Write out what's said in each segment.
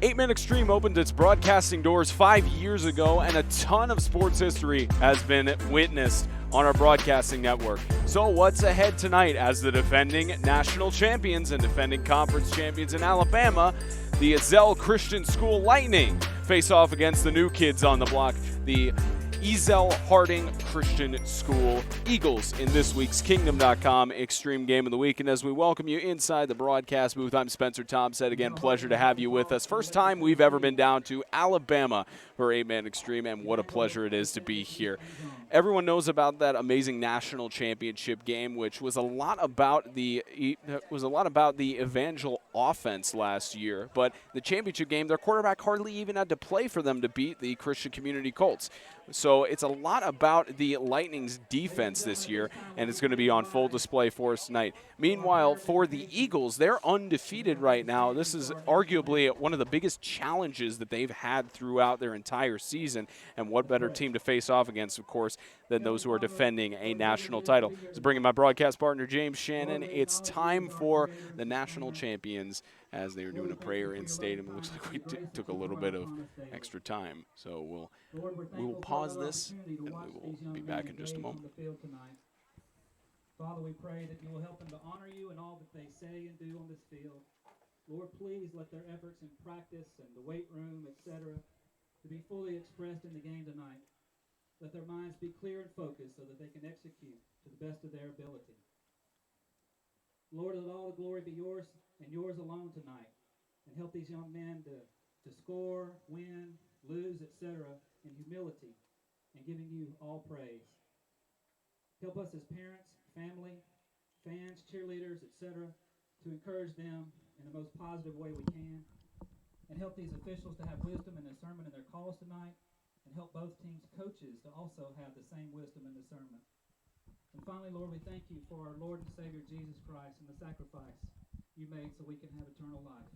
8-Man Extreme opened its broadcasting doors 5 years ago, and a ton of sports history has been witnessed on our broadcasting network. So what's ahead tonight as the defending national champions and defending conference champions in Alabama, the Evangel Christian School Lightning, face off against the new kids on the block, the Evangel Christian School Eagles, in this week's Kingdom.com Extreme Game of the Week. And as we welcome you inside the broadcast booth, I'm Spencer Thompson. Again, pleasure to have you with us. First time we've ever been down to Alabama for 8-Man Extreme, and what a pleasure it is to be here. Everyone knows about that amazing national championship game, which was a lot about the Evangel offense last year. But the championship game, their quarterback hardly even had to play for them to beat the Christian Community Colts. So it's a lot about the Lightning's defense this year, and it's going to be on full display for us tonight. Meanwhile, for the Eagles, they're undefeated right now. This is arguably one of the biggest challenges that they've had throughout their entire season, and what better team to face off against, of course, than those who are defending a national title. Just bringing my broadcast partner, James Shannon. It's time for the national champions as they were doing a prayer in stadium. It looks like we took a little bit of extra time. So we will pause this, and we will be back in just a moment. Father, we pray that you will help them to honor you in all that they say and do on this field. Lord, please let their efforts in practice and the weight room, etc., to be fully expressed in the game tonight. Let their minds be clear and focused so that they can execute to the best of their ability. Lord, let all the glory be yours and yours alone tonight. And help these young men to score, win, lose, etc., in humility and giving you all praise. Help us as parents, family, fans, cheerleaders, etc., to encourage them in the most positive way we can. And help these officials to have wisdom and discernment in their calls tonight. And help both teams' coaches to also have the same wisdom and discernment. And finally, Lord, we thank you for our Lord and Savior Jesus Christ and the sacrifice you made so we can have eternal life.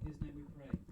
In his name we pray. Amen.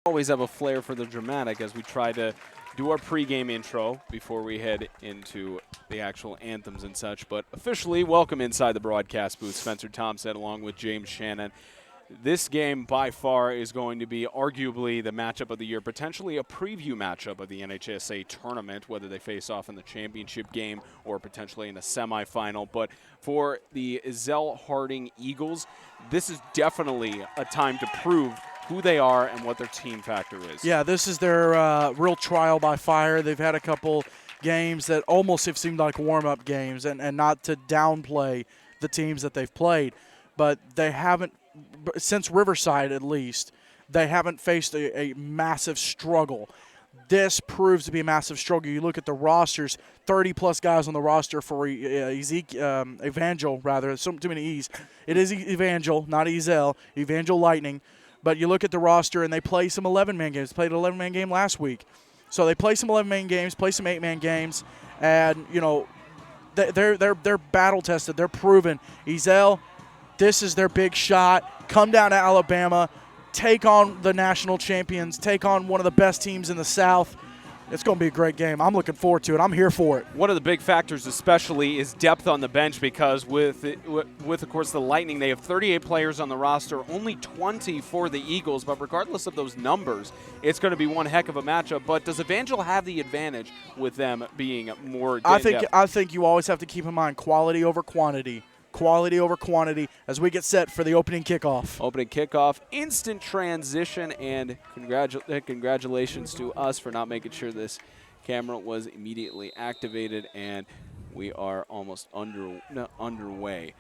Always have a flair for the dramatic as we try to do our pregame intro before we head into the actual anthems and such. But officially, welcome inside the broadcast booth. Spencer Thompson along with James Shannon. This game by far is going to be arguably the matchup of the year, potentially a preview matchup of the NHSA tournament, whether they face off in the championship game or potentially in a semifinal. But for the Evangel Harding Eagles, this is definitely a time to prove who they are and what their team factor is. Yeah, this is their real trial by fire. They've had a couple games that almost have seemed like warm-up games, and not to downplay the teams that they've played, but they haven't, since Riverside at least, they haven't faced a massive struggle. this proves to be a massive struggle. You look at the rosters, 30-plus guys on the roster for Evangel, rather. Too many E's. It is Evangel, not Evangel Lightning. But you look at the roster, and they play some 11-man games. They played an 11-man game last week. So they play some 11-man games, play some 8-man games, and, you know, they're battle-tested. They're proven. Ezel, this is their big shot. Come down to Alabama, take on the national champions, take on one of the best teams in the South. It's going to be a great game. I'm looking forward to it. I'm here for it. One of the big factors especially is depth on the bench, because with of course, the Lightning, they have 38 players on the roster, only 20 for the Eagles. But regardless of those numbers, it's going to be one heck of a matchup. But does Evangel have the advantage with them being more depth? I think you always have to keep in mind quality over quantity. Quality over quantity as we get set for the opening kickoff. Opening kickoff, instant transition, and congratulations to us for not making sure this camera was immediately activated, and we are almost underway.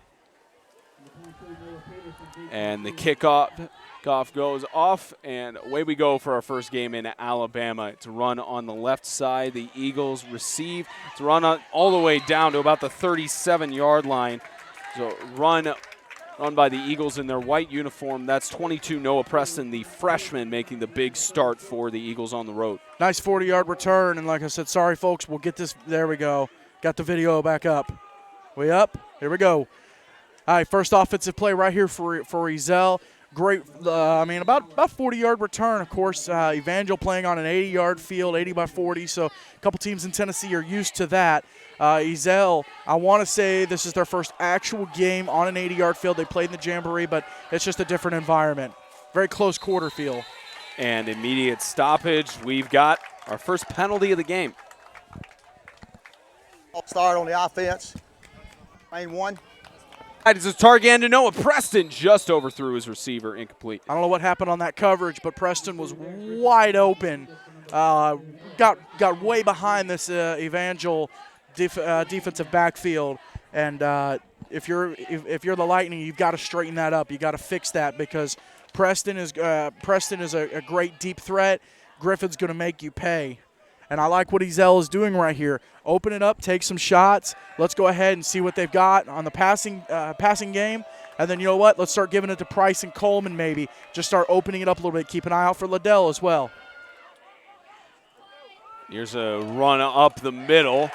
And the kickoff goes off, and away we go for our first game in Alabama. It's a run on the left side. The Eagles receive. It's a run all the way down to about the 37-yard line. So run by the Eagles in their white uniform. That's 22 Noah Preston, the freshman, making the big start for the Eagles on the road. Nice 40-yard return, and like I said, sorry, folks, we'll get this. There we go. Got the video back up. We up? Here we go. All right, first offensive play right here for Ezel. Great, about 40-yard return, of course. Evangel playing on an 80-yard field, 80 by 40, so a couple teams in Tennessee are used to that. Ezel, I want to say this is their first actual game on an 80-yard field. They played in the Jamboree, but it's just a different environment. Very close quarter feel. And immediate stoppage. We've got our first penalty of the game. Start on the offense. Main one. It's a target to Noah Preston, just overthrew his receiver, incomplete. I don't know what happened on that coverage, but Preston was wide open. Got way behind this Evangel defensive backfield, and if you're the Lightning, you've got to straighten that up. You got to fix that, because Preston is a great deep threat. Griffin's going to make you pay. And I like what Ezel is doing right here. Open it up, take some shots. Let's go ahead and see what they've got on the passing game. And then, you know what? Let's start giving it to Price and Coleman maybe. Just start opening it up a little bit. Keep an eye out for Liddell as well. Here's a run up the middle.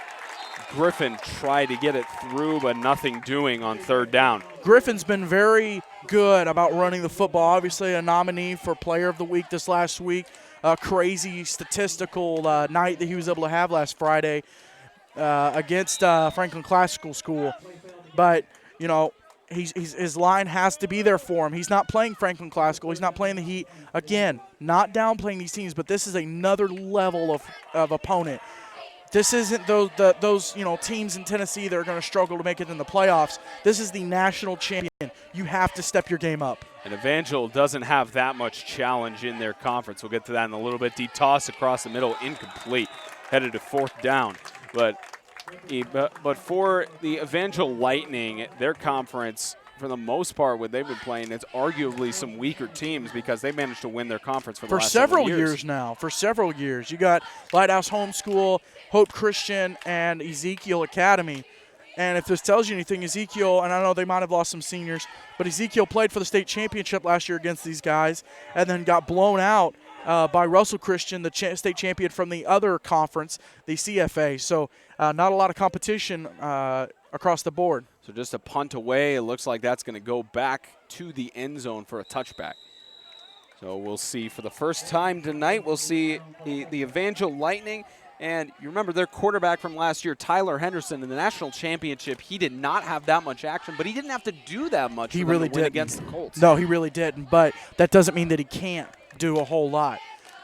Griffin tried to get it through, but nothing doing on third down. Griffin's been very good about running the football. Obviously a nominee for Player of the Week this last week. A crazy statistical night that he was able to have last Friday against Franklin Classical School. But, you know, his line has to be there for him. He's not playing Franklin Classical. He's not playing the Heat. Again, not downplaying these teams, but this is another level of opponent. This isn't those teams in Tennessee that are going to struggle to make it in the playoffs. This is the national champion. You have to step your game up. And Evangel doesn't have that much challenge in their conference. We'll get to that in a little bit. Deep toss across the middle, incomplete. Headed to fourth down. But for the Evangel Lightning, their conference, for the most part, what they've been playing, it's arguably some weaker teams, because they managed to win their conference for the last several years now. For several years. You got Lighthouse Homeschool, Hope Christian, and Ezekiel Academy. And if this tells you anything, Ezekiel, and I know they might have lost some seniors, but Ezekiel played for the state championship last year against these guys and then got blown out by Russell Christian, the state champion from the other conference, the CFA. So not a lot of competition across the board. So just a punt away. It looks like that's going to go back to the end zone for a touchback. So we'll see for the first time tonight, we'll see the Evangel Lightning. And you remember their quarterback from last year, Tyler Henderson, in the national championship. He did not have that much action, but he didn't have to do that much. He really did against the Colts. No, he really didn't. But that doesn't mean that he can't do a whole lot.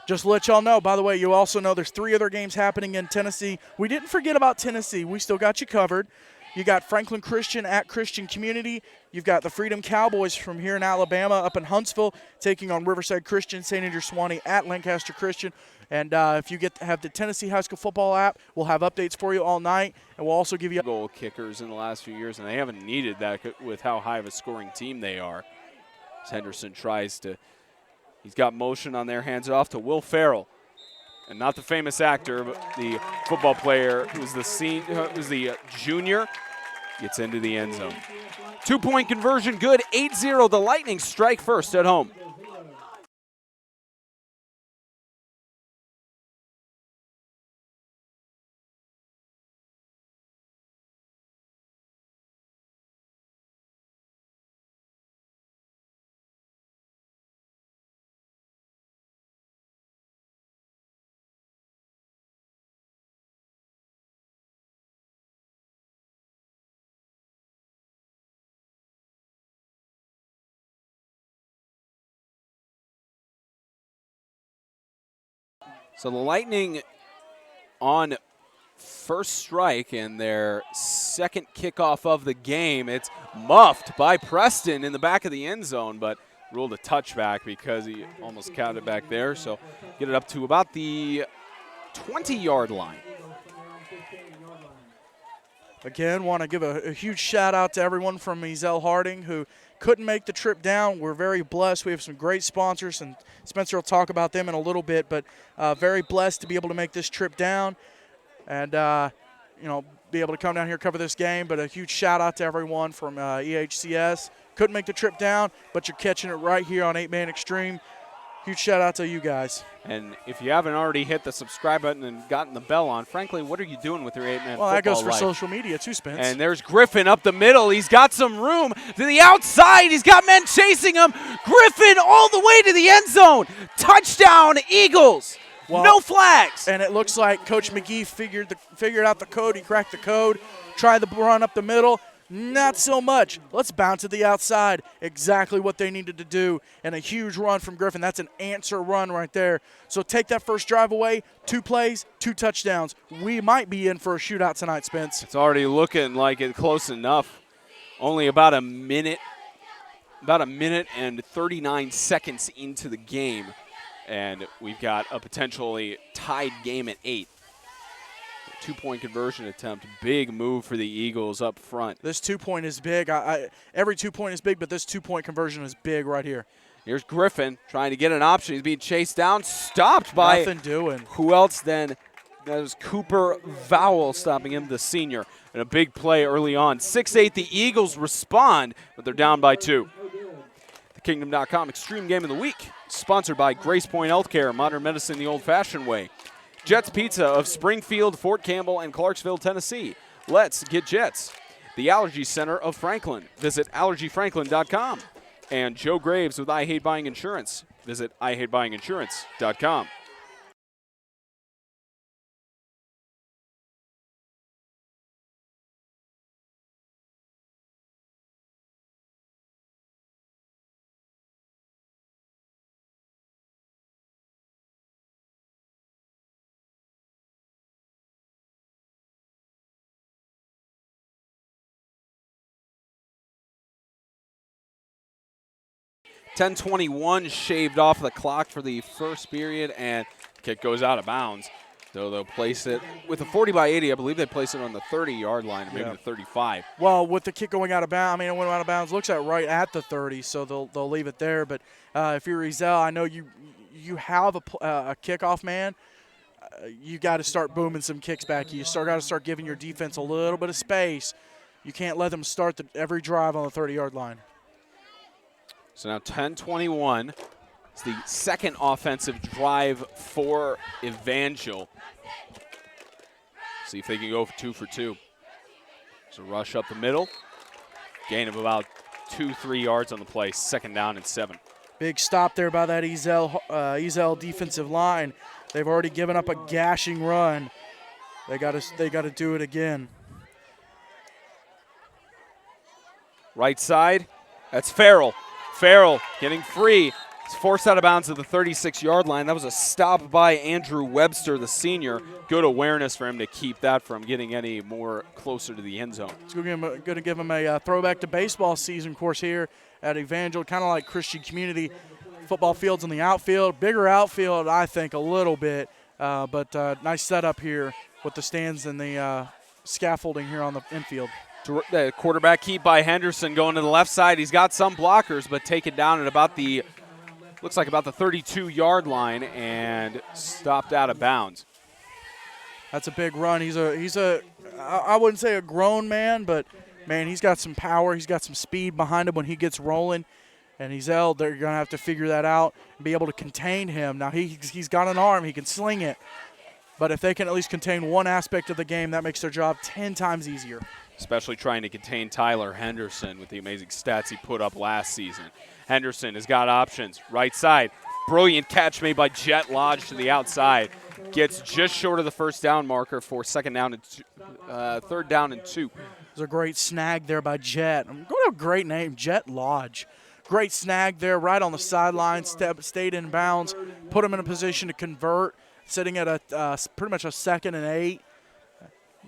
Just to let y'all know, by the way, you also know there's 3 other games happening in Tennessee. We didn't forget about Tennessee. We still got you covered. You got Franklin Christian at Christian Community. You've got the Freedom Cowboys from here in Alabama up in Huntsville taking on Riverside Christian, St. Andrew Swanee at Lancaster Christian. And if you have the Tennessee High School Football app, we'll have updates for you all night. And we'll also give you goal kickers in the last few years, and they haven't needed that with how high of a scoring team they are. As Henderson tries to – he's got motion on there, hands it off to Will Farrell. and not the famous actor, but the football player who's the junior, gets into the end zone. 2-point conversion, good, 8-0. The Lightning strike first at home. So the Lightning on first strike and their second kickoff of the game. It's muffed by Preston in the back of the end zone, but ruled a touchback because he almost counted back there. So get it up to about the 20-yard line. Again, want to give a huge shout out to everyone from Ezell Harding who couldn't make the trip down. We're very blessed. We have some great sponsors, and Spencer will talk about them in a little bit, but very blessed to be able to make this trip down and, be able to come down here, cover this game. But a huge shout out to everyone from ECHS. Couldn't make the trip down, but you're catching it right here on 8-Man Extreme. Huge shout out to you guys. And if you haven't already hit the subscribe button and gotten the bell on, frankly, what are you doing with your 8-man Well, that goes for life? social media too, Spence. And there's Griffin up the middle. He's got some room to the outside. He's got men chasing him. Griffin all the way to the end zone. Touchdown, Eagles. Well, no flags. And it looks like Coach McGee figured out the code. He cracked the code. Tried the run up the middle. Not so much. Let's bounce to the outside. Exactly what they needed to do. And a huge run from Griffin. That's an answer run right there. So take that first drive away. 2 plays, 2 touchdowns. We might be in for a shootout tonight, Spence. It's already looking like it's close enough. Only about a minute and 39 seconds into the game. And we've got a potentially tied game at 8. 2-point conversion attempt. Big move for the Eagles up front. This 2-point is big. Every 2-point is big, but this 2-point conversion is big right here. Here's Griffin trying to get an option. He's being chased down, stopped by nothing doing. Who else then? That was Cooper Vowell stopping him, the senior. And a big play early on. 6-8, the Eagles respond, but they're down by 2. TheKingdom.com Extreme Game of the Week, sponsored by Grace Point Healthcare, modern medicine the old-fashioned way. Jets Pizza of Springfield, Fort Campbell, and Clarksville, Tennessee. Let's get Jets. The Allergy Center of Franklin. Visit allergyfranklin.com. And Joe Graves with I Hate Buying Insurance. Visit IHateBuyingInsurance.com. .10:21 shaved off the clock for the first period, and kick goes out of bounds. So they'll place it with a 40-by-80. I believe they place it on the 30-yard line, or maybe the 35. Well, with the kick going out of bounds, it went out of bounds. Looks like right at the 30, so they'll leave it there. But if you're Ezell, I know you have a kickoff man. You got to start booming some kicks back. You got to start giving your defense a little bit of space. You can't let them start every drive on the 30-yard line. So now 10:21. It's the second offensive drive for Evangel. See if they can go for 2 for 2. So rush up the middle. Gain of about 2-3 yards on the play. 2nd down and 7. Big stop there by that Ezell defensive line. They've already given up a gashing run. They got to do it again. Right side. That's Farrell. Farrell getting free. He's forced out of bounds at the 36-yard line. That was a stop by Andrew Webster, the senior. Good awareness for him to keep that from getting any more closer to the end zone. It's going to give him a throwback to baseball season course here at Evangel, kind of like Christian Community football fields in the outfield. Bigger outfield, I think, a little bit, but nice setup here with the stands and the scaffolding here on the infield. The quarterback keep by Henderson going to the left side. He's got some blockers, but taken down at about the looks like about the 32-yard line and stopped out of bounds. That's a big run. I wouldn't say a grown man, but man, he's got some power. He's got some speed behind him when he gets rolling. And they're going to have to figure that out and be able to contain him. Now, he's got an arm. He can sling it. But if they can at least contain one aspect of the game, that makes their job 10 times easier. Especially trying to contain Tyler Henderson with the amazing stats he put up last season. Henderson has got options. Right side. Brilliant catch made by Jet Lodge to the outside. Gets just short of the first down marker for third down and 2. There's a great snag there by Jet. I'm going to have a great name, Jet Lodge. Great snag there right on the sideline, stayed in bounds, put him in a position to convert, sitting at pretty much a 2nd and 8.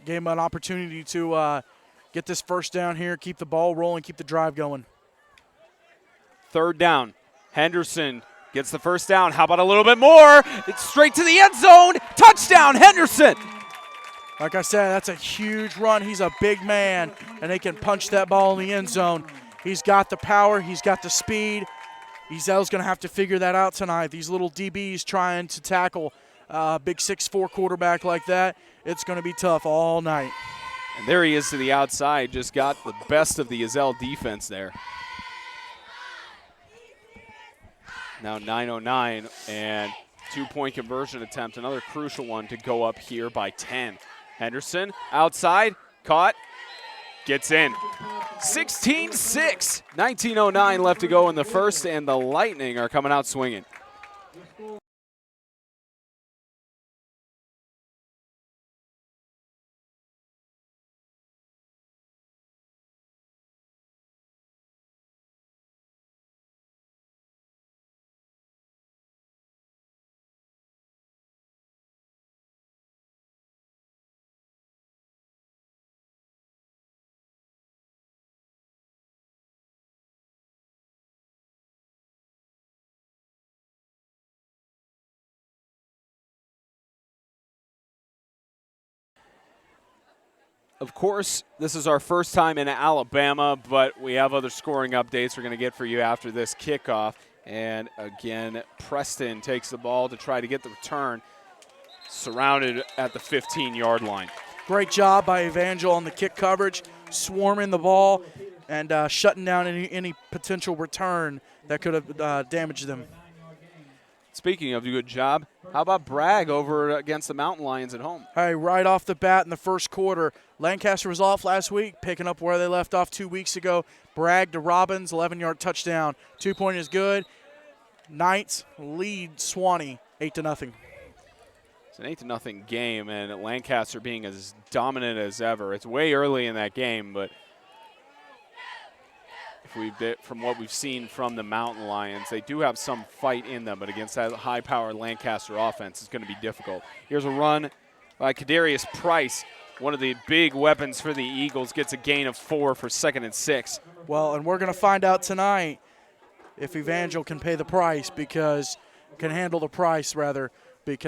Gave him an opportunity to get this first down here, keep the ball rolling, keep the drive going. 3rd down. Henderson gets the first down. How about a little bit more? It's straight to the end zone. Touchdown, Henderson. Like I said, that's a huge run. He's a big man, and they can punch that ball in the end zone. He's got the power. He's got the speed. Ezel's going to have to figure that out tonight. These little DBs trying to tackle a big 6'4" quarterback like that, it's going to be tough all night. And there he is to the outside. Just got the best of the Ezel defense there. Now 9:09 and 2-point conversion attempt. Another crucial one to go up here by 10. Henderson outside, caught, gets in. 16-6, 19:09 left to go in the first, and the Lightning are coming out swinging. Of course, this is our first time in Alabama, but we have other scoring updates we're going to get for you after this kickoff. And again, Preston takes the ball to try to get the return, surrounded at the 15-yard line. Great job by Evangel on the kick coverage, swarming the ball and shutting down any potential return that could have damaged them. Speaking of a good job, how about Bragg over against the Mountain Lions at home? Hey, right off the bat in the first quarter, Lancaster was off last week, picking up where they left off 2 weeks ago. Bragg to Robbins, 11-yard touchdown. 2-point is good. Knights lead Swanee 8-0. It's an 8-0 game, and Lancaster being as dominant as ever. It's way early in that game, but from what we've seen from the Mountain Lions, they do have some fight in them, but against that high-powered Lancaster offense, it's going to be difficult. Here's a run by Kadarius Price, one of the big weapons for the Eagles, gets a gain of 4 for 2nd and 6. Well, and we're going to find out tonight if Evangel can pay the price, because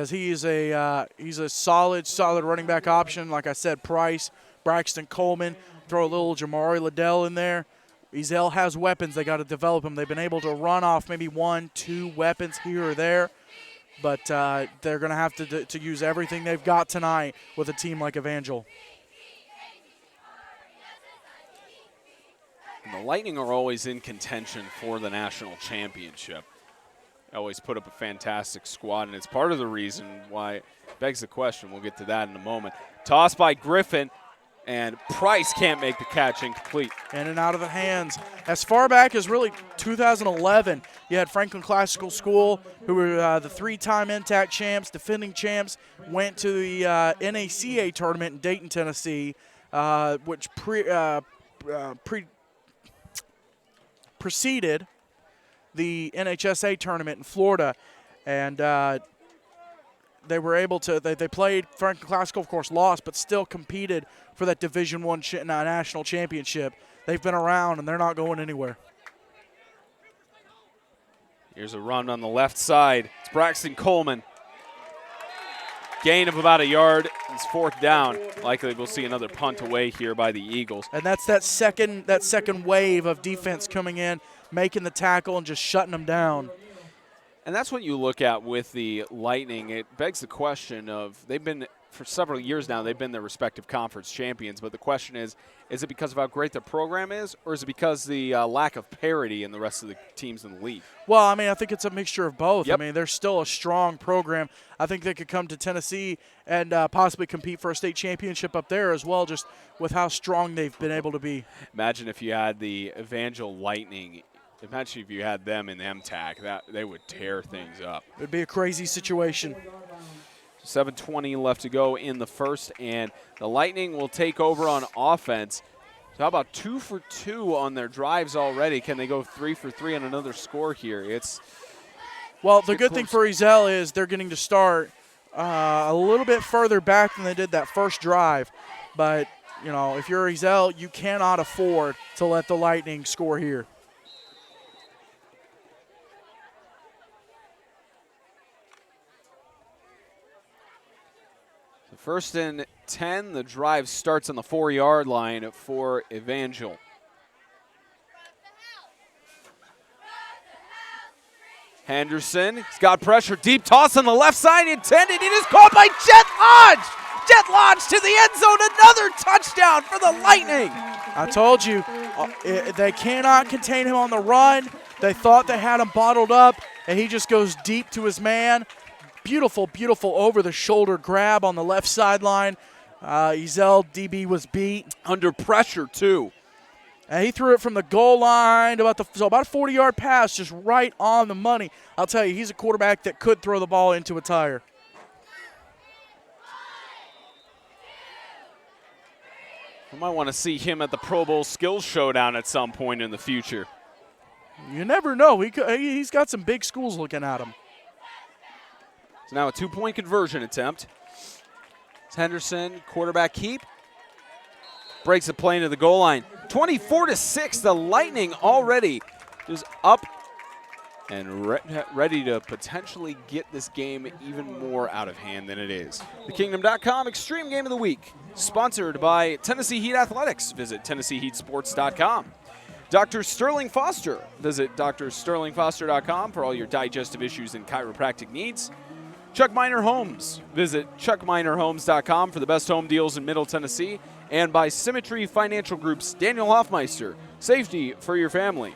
he's a solid running back option. Like I said, Price, Braxton Coleman, throw a little Jamari Liddell in there. Ezel has weapons. They got to develop them. They've been able to run off maybe 1-2 weapons here or there, but they're going to have to use everything they've got tonight with a team like Evangel. And the Lightning are always in contention for the national championship. They always put up a fantastic squad, and it's part of the reason why it begs the question. We'll get to that in a moment. Toss by Griffin. And Price can't make the catch, incomplete. In and out of the hands. As far back as really 2011, you had Franklin Classical School, who were the 3-time NTAC champs, defending champs, went to the NACA tournament in Dayton, Tennessee, which preceded the NHSA tournament in Florida. And they were able to, they played Franklin Classical, of course, lost, but still competed for that Division I national championship. They've been around, and they're not going anywhere. Here's a run on the left side. It's Braxton Coleman. Gain of about a yard. It's 4th down. Likely we'll see another punt away here by the Eagles. And that's that second wave of defense coming in, making the tackle and just shutting them down. And that's what you look at with the Lightning. It begs the question of, they've been, for several years now, they've been their respective conference champions. But the question is it because of how great the program is, or is it because the lack of parity in the rest of the teams in the league? Well, I mean, I think it's a mixture of both. Yep. I mean, they're still a strong program. I think they could come to Tennessee and possibly compete for a state championship up there as well, just with how strong they've been able to be. Imagine if you had the Evangel Lightning. Imagine if you had them in MTAC. They would tear things up. It would be a crazy situation. 7:20 left to go in the first, and the Lightning will take over on offense. So how about 2 for 2 on their drives already? Can they go 3 for 3 on another score here? Well, the good thing for Ezell is they're getting to start a little bit further back than they did that first drive. But, you know, if you're Ezell, you cannot afford to let the Lightning score here. First and 10, the drive starts on the 4-yard line for Evangel. Henderson, he's got pressure, deep toss on the left side, intended, it is caught by Jet Lodge! Jet Lodge to the end zone, another touchdown for the Lightning! I told you, they cannot contain him on the run. They thought they had him bottled up, and he just goes deep to his man. Beautiful, beautiful over-the-shoulder grab on the left sideline. Ezell, DB, was beat. Under pressure, too. And he threw it from the goal line about a 40-yard pass, just right on the money. I'll tell you, he's a quarterback that could throw the ball into a tire. I might want to see him at the Pro Bowl Skills Showdown at some point in the future. You never know. He's got some big schools looking at him. So now a 2-point conversion attempt. It's Henderson, quarterback keep. Breaks the play into the goal line. 24-6, the Lightning already is up and ready to potentially get this game even more out of hand than it is. TheKingdom.com Extreme Game of the Week, sponsored by Tennessee Heat Athletics. Visit TennesseeHeatSports.com. Dr. Sterling Foster. Visit drsterlingfoster.com for all your digestive issues and chiropractic needs. Chuck Miner Homes. Visit chuckminerhomes.com for the best home deals in Middle Tennessee. And by Symmetry Financial Group's Daniel Hoffmeister. Safety for your family.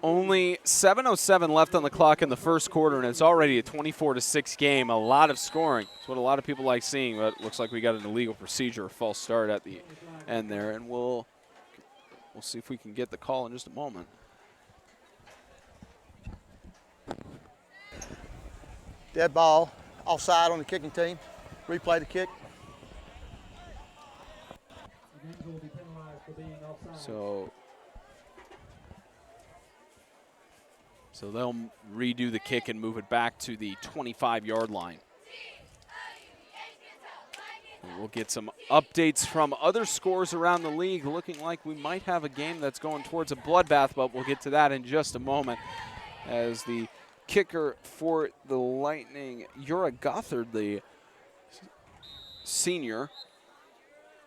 Only 7:07 left on the clock in the first quarter, and it's already a 24-6 game. A lot of scoring. It's what a lot of people like seeing, but it looks like we got an illegal procedure, a false start at the end there, and we'll see if we can get the call in just a moment. Dead ball, offside on the kicking team. Replay the kick. So they'll redo the kick and move it back to the 25-yard line. And we'll get some updates from other scores around the league, looking like we might have a game that's going towards a bloodbath, but we'll get to that in just a moment. As the kicker for the Lightning, Ura Gothard, the senior,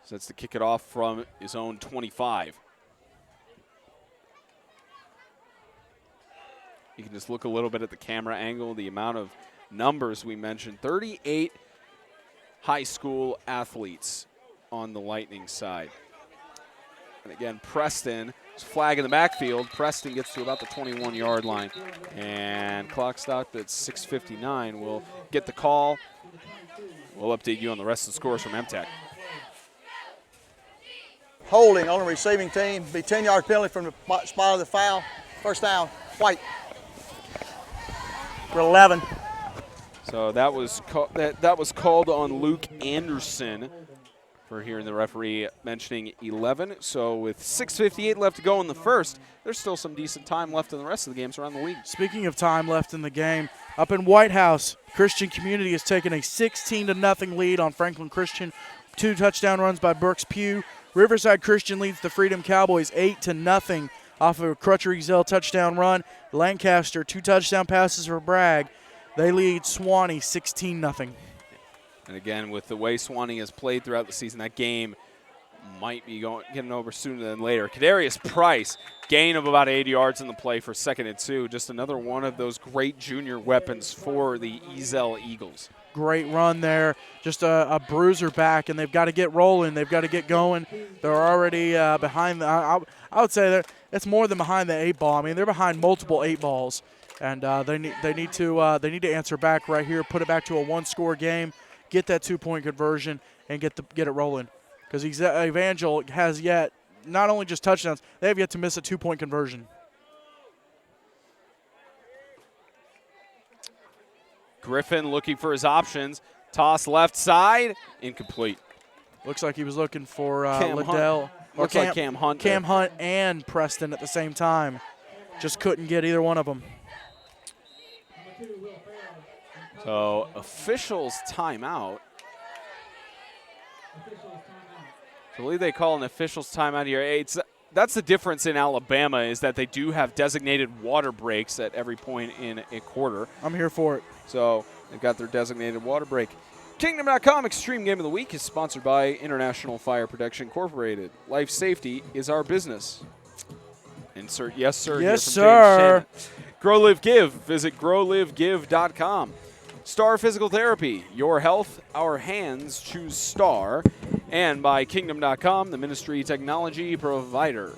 sets to kick it off from his own 25. You can just look a little bit at the camera angle, the amount of numbers we mentioned. 38 high school athletes on the Lightning side. And again, Preston, flag in the backfield. Preston gets to about the 21-yard line. And clock stopped at 6:59. We'll get the call. We'll update you on the rest of the scores from MTech. Holding on the receiving team. Be 10-yard penalty from the spot of the foul. First down, White. For 11. So that was that was called on Luke Anderson for hearing the referee mentioning 11. So with 6:58 left to go in the first, there's still some decent time left in the rest of the games around the league. Speaking of time left in the game, up in White House, Christian Community has taken a 16-0 lead on Franklin Christian. 2 touchdown runs by Brooks Pugh. Riverside Christian leads the Freedom Cowboys 8-0 off of a Crutcher Ezell touchdown run. Lancaster, 2 touchdown passes for Bragg. They lead Swanee 16-0. And again, with the way Swanee has played throughout the season, that game might be getting over sooner than later. Kadarius Price, gain of about 80 yards in the play for 2nd and 2. Just another one of those great junior weapons for the Ezell Eagles. Great run there. Just a bruiser back, and they've got to get rolling. They've got to get going. They're already behind. I would say it's more than behind the 8 ball. I mean, they're behind multiple 8 balls, and they need to answer back right here. Put it back to a 1-score game. Get that 2-point conversion and get it rolling. Because Evangel has yet not only just touchdowns, they have yet to miss a 2-point conversion. Griffin looking for his options. Toss left side, incomplete. Looks like he was looking for Cam Liddell. Hunt. Looks like Cam Hunt. Cam Hunt and Preston at the same time. Just couldn't get either one of them. So officials timeout. I believe they call an officials timeout here. That's the difference in Alabama, is that they do have designated water breaks at every point in a quarter. I'm here for it. So they've got their designated water break. Kingdom.com Extreme Game of the Week is sponsored by International Fire Protection Incorporated. Life safety is our business. Insert yes, sir. Yes, here from sir. James Shannon. Grow, Live, Give. Visit growlivegive.com. Star Physical Therapy. Your health, our hands. Choose Star. And by Kingdom.com, the ministry technology provider.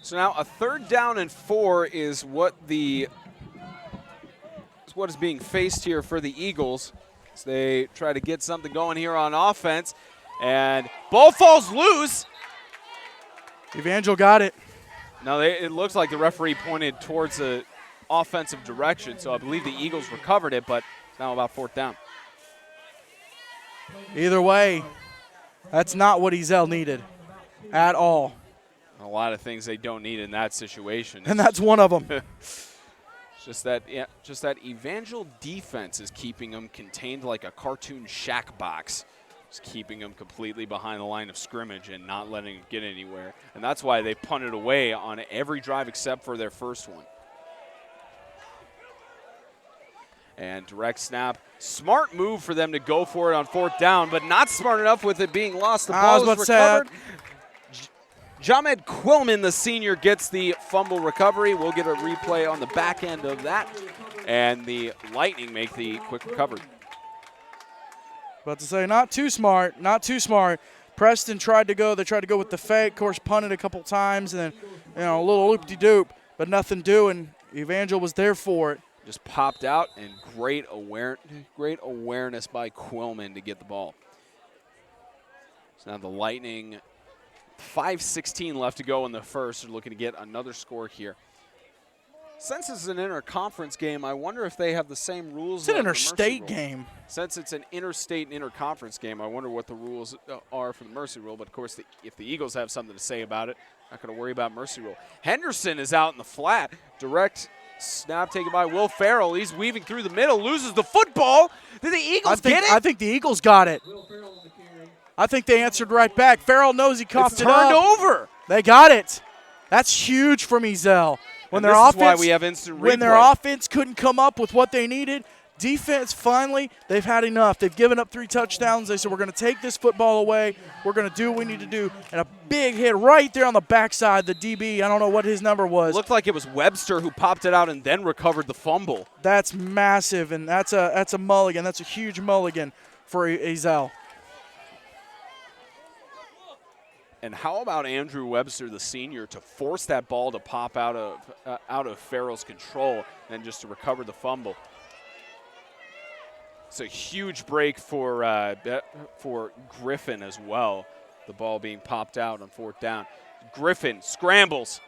So now a 3rd down and 4 is what is being faced here for the Eagles. So they try to get something going here on offense, and ball falls loose. Evangel got it. Now it looks like the referee pointed towards the offensive direction, so I believe the Eagles recovered it, but it's now about 4th down. Either way, that's not what Ezell needed at all. A lot of things they don't need in that situation. And that's one of them. Just that Evangel defense is keeping them contained like a cartoon shack box. Just keeping them completely behind the line of scrimmage and not letting them get anywhere. And that's why they punted away on every drive except for their first one. And direct snap. Smart move for them to go for it on 4th down, but not smart enough with it being lost. The ball is recovered. Jamed Quillman, the senior, gets the fumble recovery. We'll get a replay on the back end of that. And the Lightning make the quick recovery. About to say, not too smart, not too smart. Preston tried to go with the fake, of course, punted a couple times, and then, a little loop-de-doop, but nothing doing. Evangel was there for it. Just popped out, and great awareness by Quillman to get the ball. So now the Lightning, 5:16 left to go in the first. They're looking to get another score here. Since it's an interconference game, I wonder if they have the same rules. It's an interstate game. Since it's an interstate and interconference game, I wonder what the rules are for the mercy rule. But, of course, if the Eagles have something to say about it, not going to worry about mercy rule. Henderson is out in the flat. Direct snap taken by Will Farrell. He's weaving through the middle, loses the football. Did the Eagles get it? I think the Eagles got it. I think they answered right back. Farrell knows he coughed it up. Turned over. They got it. That's huge from Ezell. When and their this offense, is why we have instant replay. when their offense couldn't come up with what they needed, defense, finally, they've had enough. They've given up 3 touchdowns. They said, we're going to take this football away. We're going to do what we need to do. And a big hit right there on the backside, the DB. I don't know what his number was. Looked like it was Webster who popped it out and then recovered the fumble. That's massive, and that's a mulligan. That's a huge mulligan for Ezell. And how about Andrew Webster, the senior, to force that ball to pop out of Farrell's control and just to recover the fumble. It's a huge break for Griffin as well. The ball being popped out on 4th down. Griffin scrambles,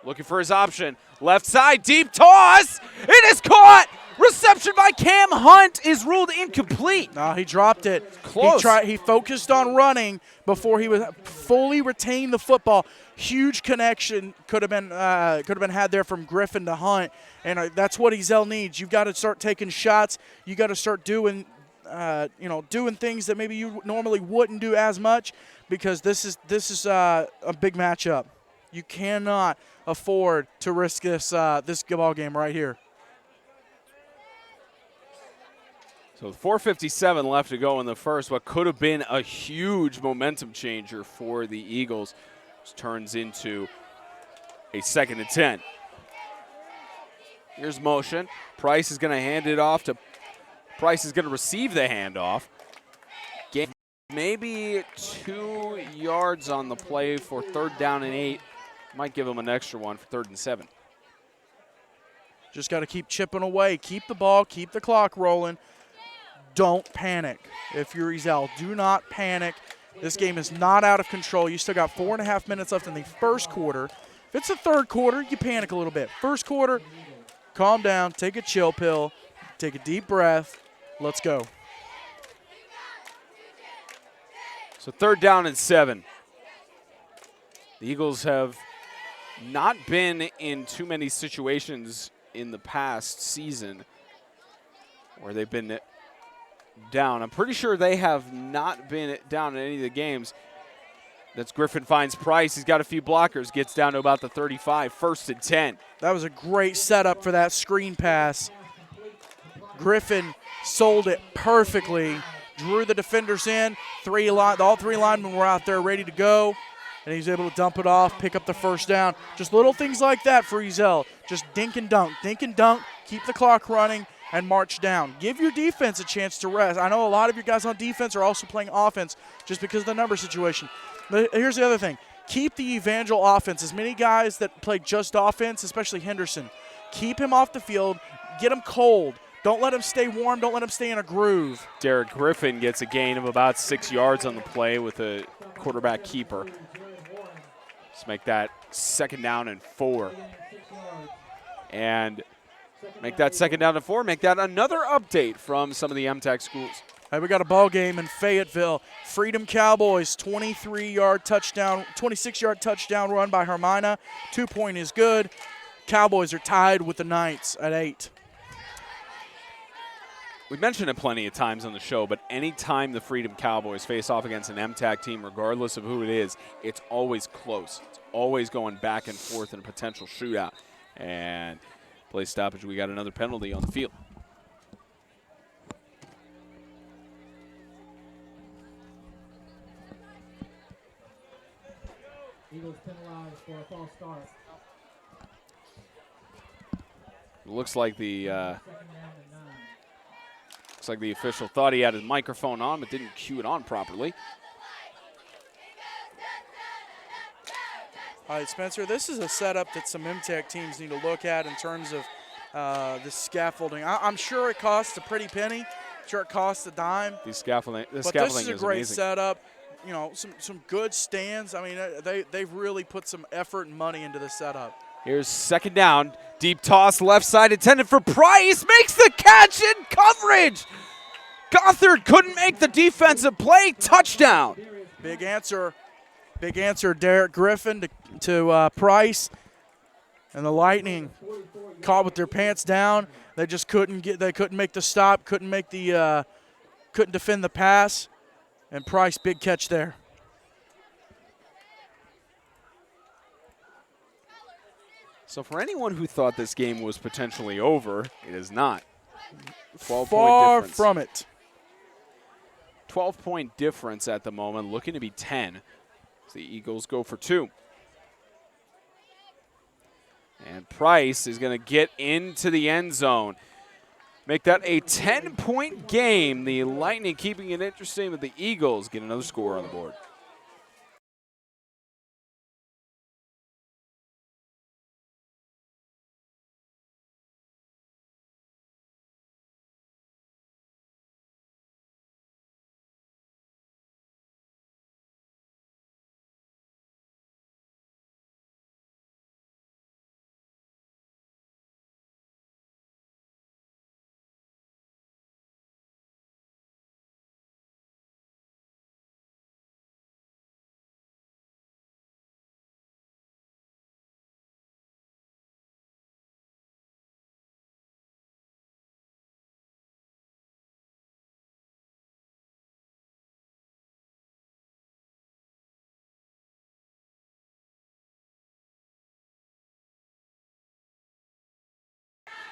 looking for his option. Left side, deep toss. It is caught. Reception by Cam Hunt is ruled incomplete. No, he dropped it. Close. He focused on running before he was fully retained the football. Huge connection could have been had there from Griffin to Hunt, and that's what Ezell needs. You've got to start taking shots. You got to start doing doing things that maybe you normally wouldn't do as much, because this is a big matchup. You cannot afford to risk this ball game right here. So 4:57 left to go in the first. What could have been a huge momentum changer for the Eagles turns into a 2nd and 10. Here's motion. Price is going to hand it off to – Price is going to receive the handoff. Get maybe 2 yards on the play for 3rd down and 8. Might give him an extra one for 3rd and 7. Just got to keep chipping away. Keep the ball. Keep the clock rolling. Don't panic. If you're Ezell, do not panic. This game is not out of control. You still got 4.5 minutes left in the first quarter. If it's the third quarter, you panic a little bit. First quarter, calm down, take a chill pill, take a deep breath. Let's go. So 3rd down and 7. The Eagles have not been in too many situations in the past season where they've been down. I'm pretty sure they have not been down in any of the games. That's Griffin finds Price. He's got a few blockers. Gets down to about the 35. 1st and 10. That was a great setup for that screen pass. Griffin sold it perfectly. Drew the defenders in. All 3 linemen were out there ready to go. And he's able to dump it off, pick up the 1st down. Just little things like that for Ezell. Just dink and dunk, keep the clock running, and march down. Give your defense a chance to rest. I know a lot of your guys on defense are also playing offense just because of the number situation. But here's the other thing. Keep the Evangel offense. As many guys that play just offense, especially Henderson, keep him off the field. Get him cold. Don't let him stay warm. Don't let him stay in a groove. Derek Griffin gets a gain of about 6 yards on the play with a quarterback keeper. Let's make that 2nd down and 4. And make that 2nd down and 4. Make that another update from some of the MTAC schools. Hey, we got a ball game in Fayetteville. Freedom Cowboys, 26-yard touchdown run by Hermina. 2-point is good. Cowboys are tied with the Knights at 8. We've mentioned it plenty of times on the show, but anytime the Freedom Cowboys face off against an MTAC team, regardless of who it is, it's always close. It's always going back and forth in a potential shootout. And play stoppage, we got another penalty on the field. Eagles penalized for a false start. It looks like the 2nd down and 9. looks like the official thought he had his microphone on, but didn't cue it on properly. All right, Spencer, this is a setup that some MTAC teams need to look at in terms of the scaffolding. I'm sure it costs a pretty penny. I'm sure it costs a dime. The scaffolding But this is a great amazing. setup. You know, some good stands. I mean, they've really put some effort and money into this setup. Here's 2nd down. Deep toss, left side intended for Price. Makes the catch in coverage. Gothard couldn't make the defensive play. Touchdown. Big answer, Derek Griffin to Price. And the Lightning caught with their pants down. They just couldn't make the stop, couldn't defend the pass. And Price, big catch there. So for anyone who thought this game was potentially over, it is not. 12-point Far difference. from it. 12-point difference at the moment, looking to be 10. So the Eagles go for 2. And Price is going to get into the end zone. Make that a 10-point game. The Lightning keeping it interesting, but the Eagles get another score on the board.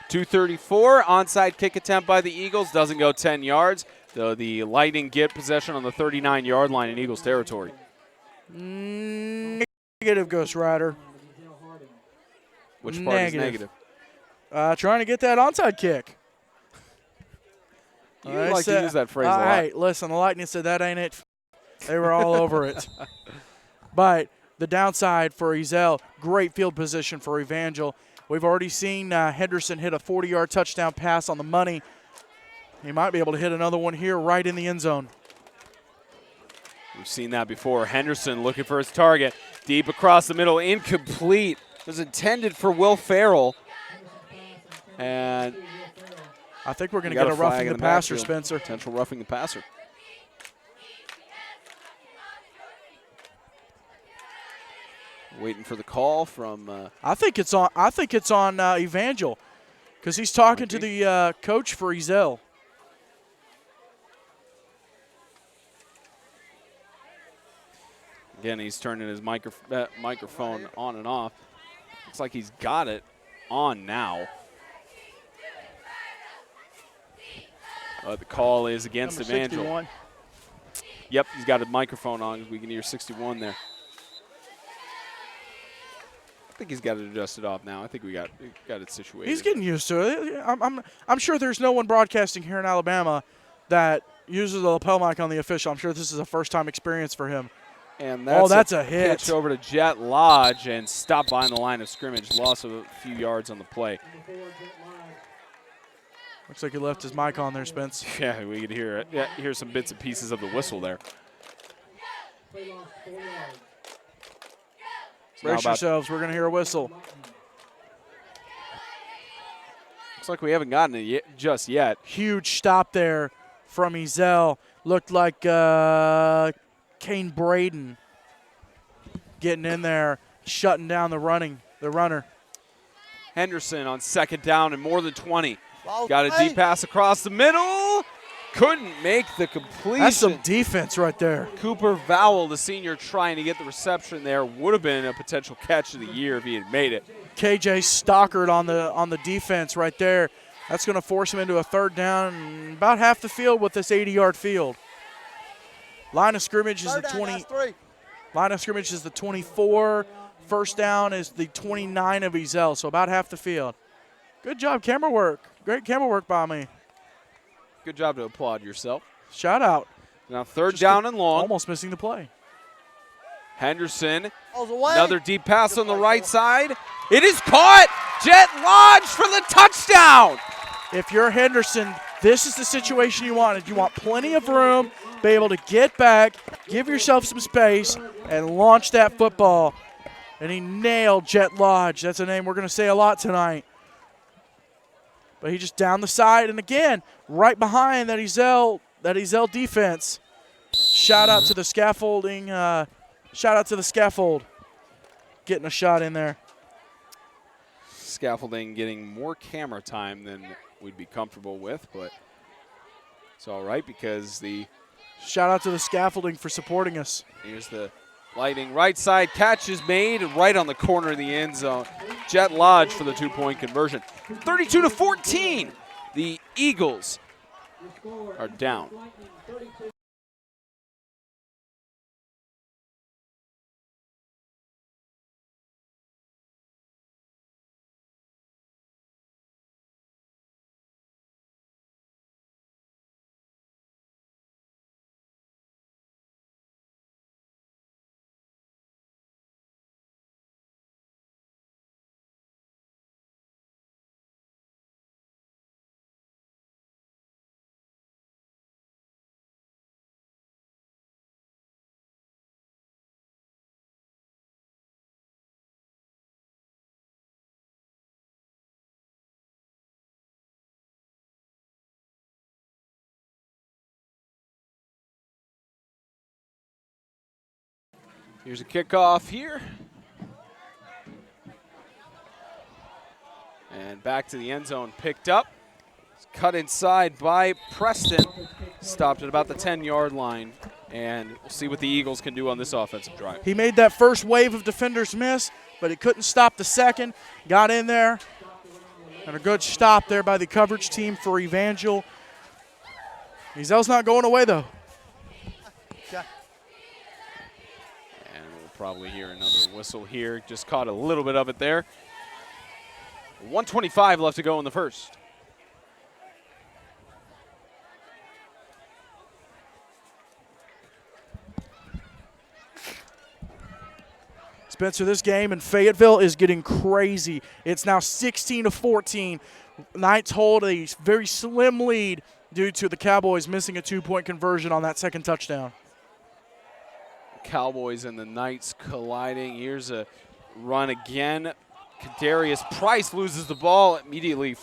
.234, onside kick attempt by the Eagles, doesn't go 10 yards, though the Lightning get possession on the 39-yard line in Eagles territory. Negative, Ghost Rider. Which part is negative? Trying to get that onside kick. You like to use that phrase a lot. Hey, listen, the Lightning said that ain't it. They were all over it. But the downside for Ezell, great field position for Evangel. We've already seen Henderson hit a 40-yard touchdown pass on the money. He might be able to hit another one here right in the end zone. We've seen that before. Henderson looking for his target. Deep across the middle, incomplete. It was intended for Will Farrell. And I think we're going to get a roughing the passer, Spencer. Potential roughing the passer. Waiting for the call from. I think it's on Evangel, because he's talking to the coach for Ezell. Again, he's turning his microphone on and off. Looks like he's got it on now. The call is against Evangel. 61. Yep, he's got a microphone on. We can hear 61 there. I think he's got it adjusted off now. I think we got it situated. He's getting used to it. I'm sure there's no one broadcasting here in Alabama that uses the lapel mic on the official. I'm sure this is a first-time experience for him. And that's a hit. Pitch over to Jet Lodge and stop behind the line of scrimmage. Loss of a few yards on the play. Looks like he left his mic on there, Spence. Yeah, we could hear it. Yeah, hear some bits and pieces of the whistle there. Brace yourselves. We're going to hear a whistle. Looks like we haven't gotten it just yet. Huge stop there from Ezell. Looked like Kane Braden getting in there, shutting down the runner. Henderson on second down and more than 20. Ball Got a deep pass across the middle. Couldn't make the completion. That's some defense right there. Cooper Vowell, the senior, trying to get the reception there. Would have been a potential catch of the year if he had made it. KJ Stockard on the defense right there. That's going to force him into a third down, about half the field with this 80-yard field. Line of scrimmage is the 20. Line of scrimmage is the 24. First down is the 29 of Ezell, so about half the field. Good job, camera work. Great camera work by me. Good job to applaud yourself. Shout out. Now third down and long. Almost missing the play. Henderson, another deep pass on the right side. It is caught. Jet Lodge for the touchdown. If you're Henderson, this is the situation you want. You want plenty of room, be able to get back, give yourself some space, and launch that football. And he nailed Jet Lodge. That's a name we're going to say a lot tonight. But he just down the side, and again, right behind that Ezell defense. Shout out to the scaffolding. Shout out to the scaffold. Getting a shot in there. Scaffolding getting more camera time than we'd be comfortable with, but it's all right because the shout out to the scaffolding for supporting us. Here's the Lightning right side catch is made right on the corner of the end zone. Jet Lodge for the 2-point conversion. 32-14. The Eagles are down. Here's a kickoff here. And back to the end zone, picked up. It's cut inside by Preston. Stopped at about the 10-yard line. And we'll see what the Eagles can do on this offensive drive. He made that first wave of defenders miss, but he couldn't stop the second. Got in there. And a good stop there by the coverage team for Evangel. Ezel's not going away, though. And we'll probably hear another whistle here. Just caught a little bit of it there. 1:25 left to go in the first. Spencer, this game in Fayetteville is getting crazy. It's now 16-14. Knights hold a very slim lead due to the Cowboys missing a 2-point conversion on that second touchdown. Cowboys and the Knights colliding. Here's a run again. Kadarius Price loses the ball, immediately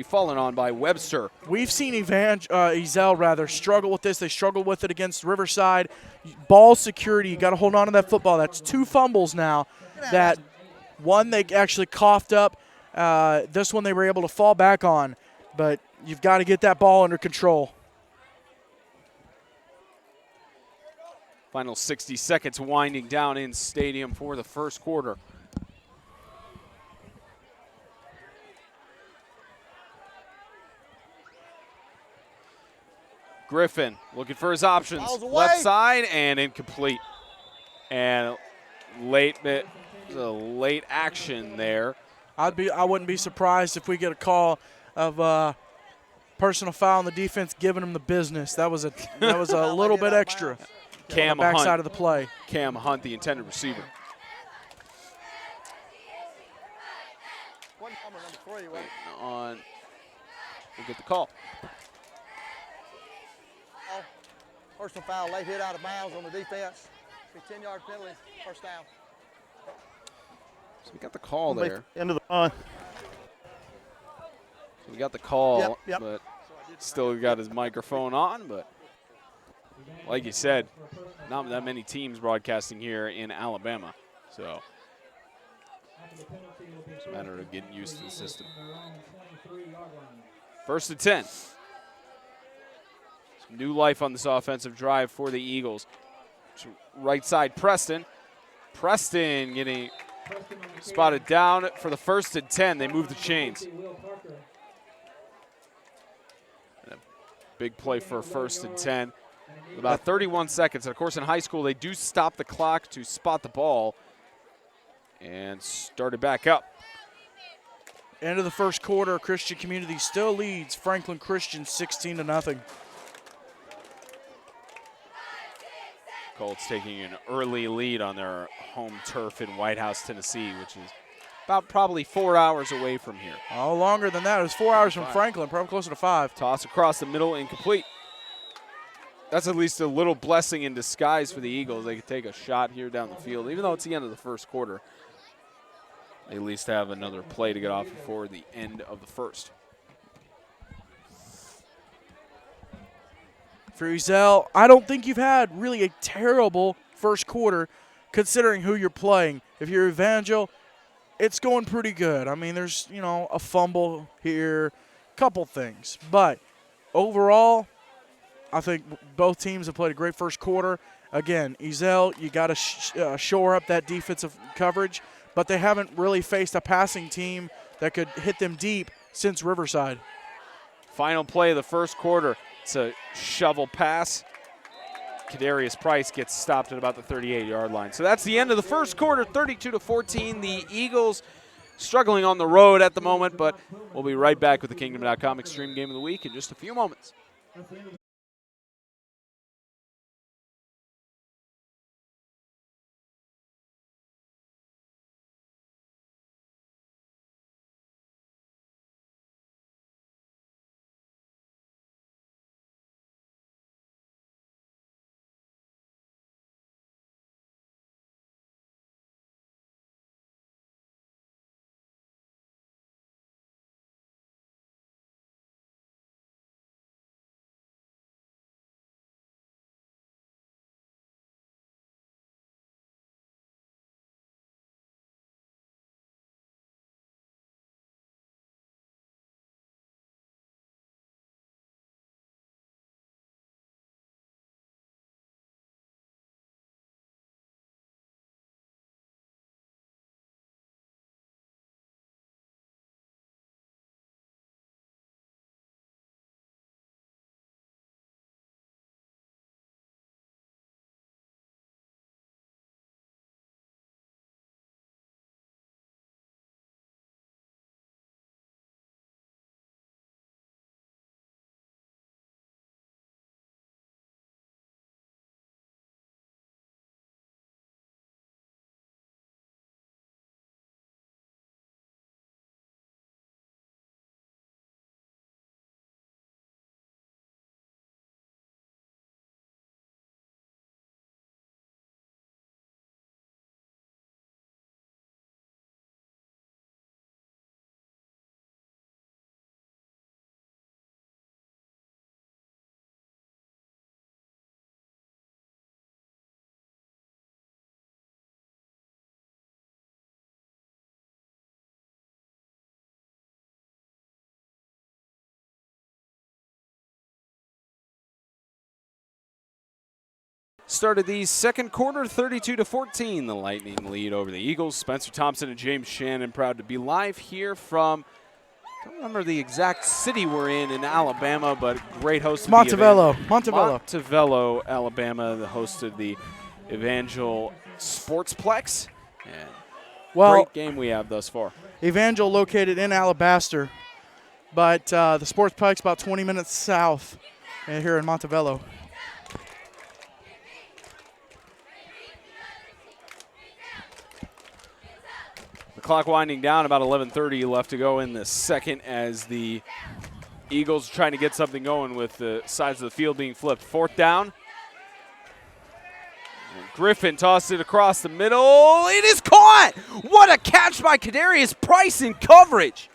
fallen on by Webster. We've seen Ezel struggle with this. They struggled with it against Riverside. Ball security, you got to hold on to that football. That's 2 fumbles now. That one they actually coughed up. This one they were able to fall back on. But you've got to get that ball under control. Final 60 seconds winding down in stadium for the first quarter. Griffin looking for his options. Left side and incomplete. And late action there. I wouldn't be surprised if we get a call of personal foul on the defense, giving them the business. That was a little bit extra. Cam on the backside Hunt. of the play. Cam Hunt, the intended receiver. We'll get the call. Personal foul, late hit out of bounds on the defense. 10-yard penalty, first down. So we got the call there. End of the run. So we got the call, yep. But still got his microphone on. But like you said, not that many teams broadcasting here in Alabama. So it's a matter of getting used to the system. 1st and 10. Some new life on this offensive drive for the Eagles. Right side, Preston. Preston getting spotted down for the 1st and 10. They move the chains. And a big play for 1st and 10. About 31 seconds. And of course, in high school, they do stop the clock to spot the ball and start it back up. End of the first quarter, Christian Community still leads Franklin Christian 16-0. Colts taking an early lead on their home turf in White House, Tennessee, which is about probably 4 hours away from here. Oh, longer than that. It was 4 hours from Franklin, probably closer to 5. Toss across the middle, incomplete. That's at least a little blessing in disguise for the Eagles. They could take a shot here down the field. Even though it's the end of the first quarter, they at least have another play to get off before the end of the first. For Ezel, I don't think you've had really a terrible first quarter considering who you're playing. If you're Evangel, it's going pretty good. I mean, there's, a fumble here, couple things. But overall, I think both teams have played a great first quarter. Again, Ezell, you got to shore up that defensive coverage, but they haven't really faced a passing team that could hit them deep since Riverside. Final play of the first quarter. It's a shovel pass. Kadarius Price gets stopped at about the 38-yard line. So that's the end of the first quarter, 32-14. The Eagles struggling on the road at the moment, but we'll be right back with the Kingdom.com Extreme Game of the Week in just a few moments. Started the second quarter, 32-14. The Lightning lead over the Eagles. Spencer Thompson and James Shannon proud to be live here from, I don't remember the exact city we're in Alabama, but great host of Montevallo. Montevallo, Alabama, the host of the Evangel Sportsplex. And great game we have thus far. Evangel located in Alabaster, but the Sportsplex about 20 minutes south here in Montevallo. The clock winding down, about 11:30 left to go in the second as the Eagles are trying to get something going with the sides of the field being flipped. Fourth down. And Griffin tossed it across the middle. It is caught! What a catch by Kadarius Price in coverage.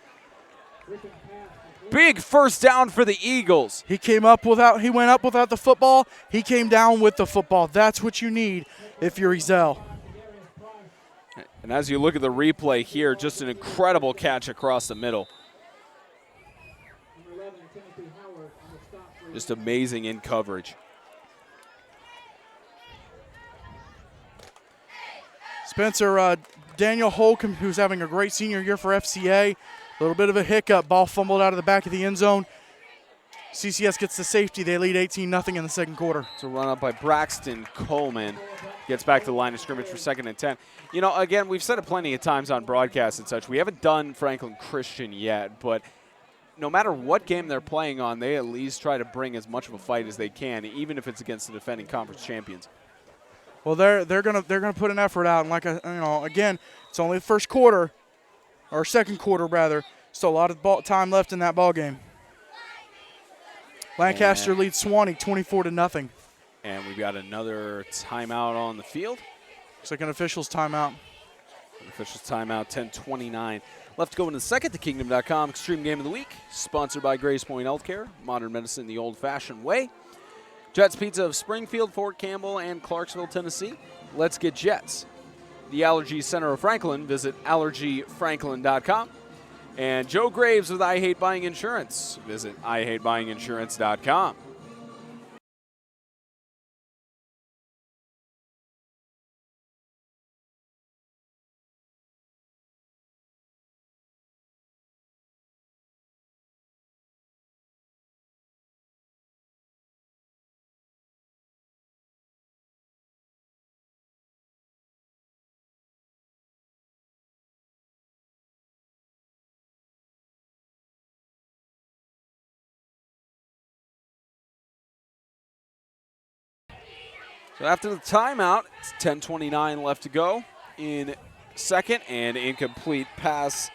Big first down for the Eagles. He went up without the football. He came down with the football. That's what you need if you're Ezell. And as you look at the replay here, just an incredible catch across the middle. Just amazing in coverage. Spencer, Daniel Holcomb, who's having a great senior year for FCA, a little bit of a hiccup. Ball fumbled out of the back of the end zone. CCS gets the safety. They lead 18-0 in the second quarter. It's a run up by Braxton Coleman. Gets back to the line of scrimmage for 2nd and 10. You know, again, we've said it plenty of times on broadcasts and such. We haven't done Franklin Christian yet, but no matter what game they're playing on, they at least try to bring as much of a fight as they can, even if it's against the defending conference champions. Well, they're gonna put an effort out, and again, it's only the first quarter, or second quarter rather. Still a lot of time left in that ball game. Lancaster leads Swanee 24-0. And we've got another timeout on the field. Looks like an official's timeout. An official's timeout, 10:29 left to go in the second. The Kingdom.com Extreme Game of the Week, sponsored by Grace Point Healthcare, modern medicine the old-fashioned way. Jets Pizza of Springfield, Fort Campbell, and Clarksville, Tennessee. Let's get Jets. The Allergy Center of Franklin. Visit allergyfranklin.com. And Joe Graves with I Hate Buying Insurance. Visit IHateBuyingInsurance.com. So after the timeout, it's 10:29 left to go in second, and incomplete pass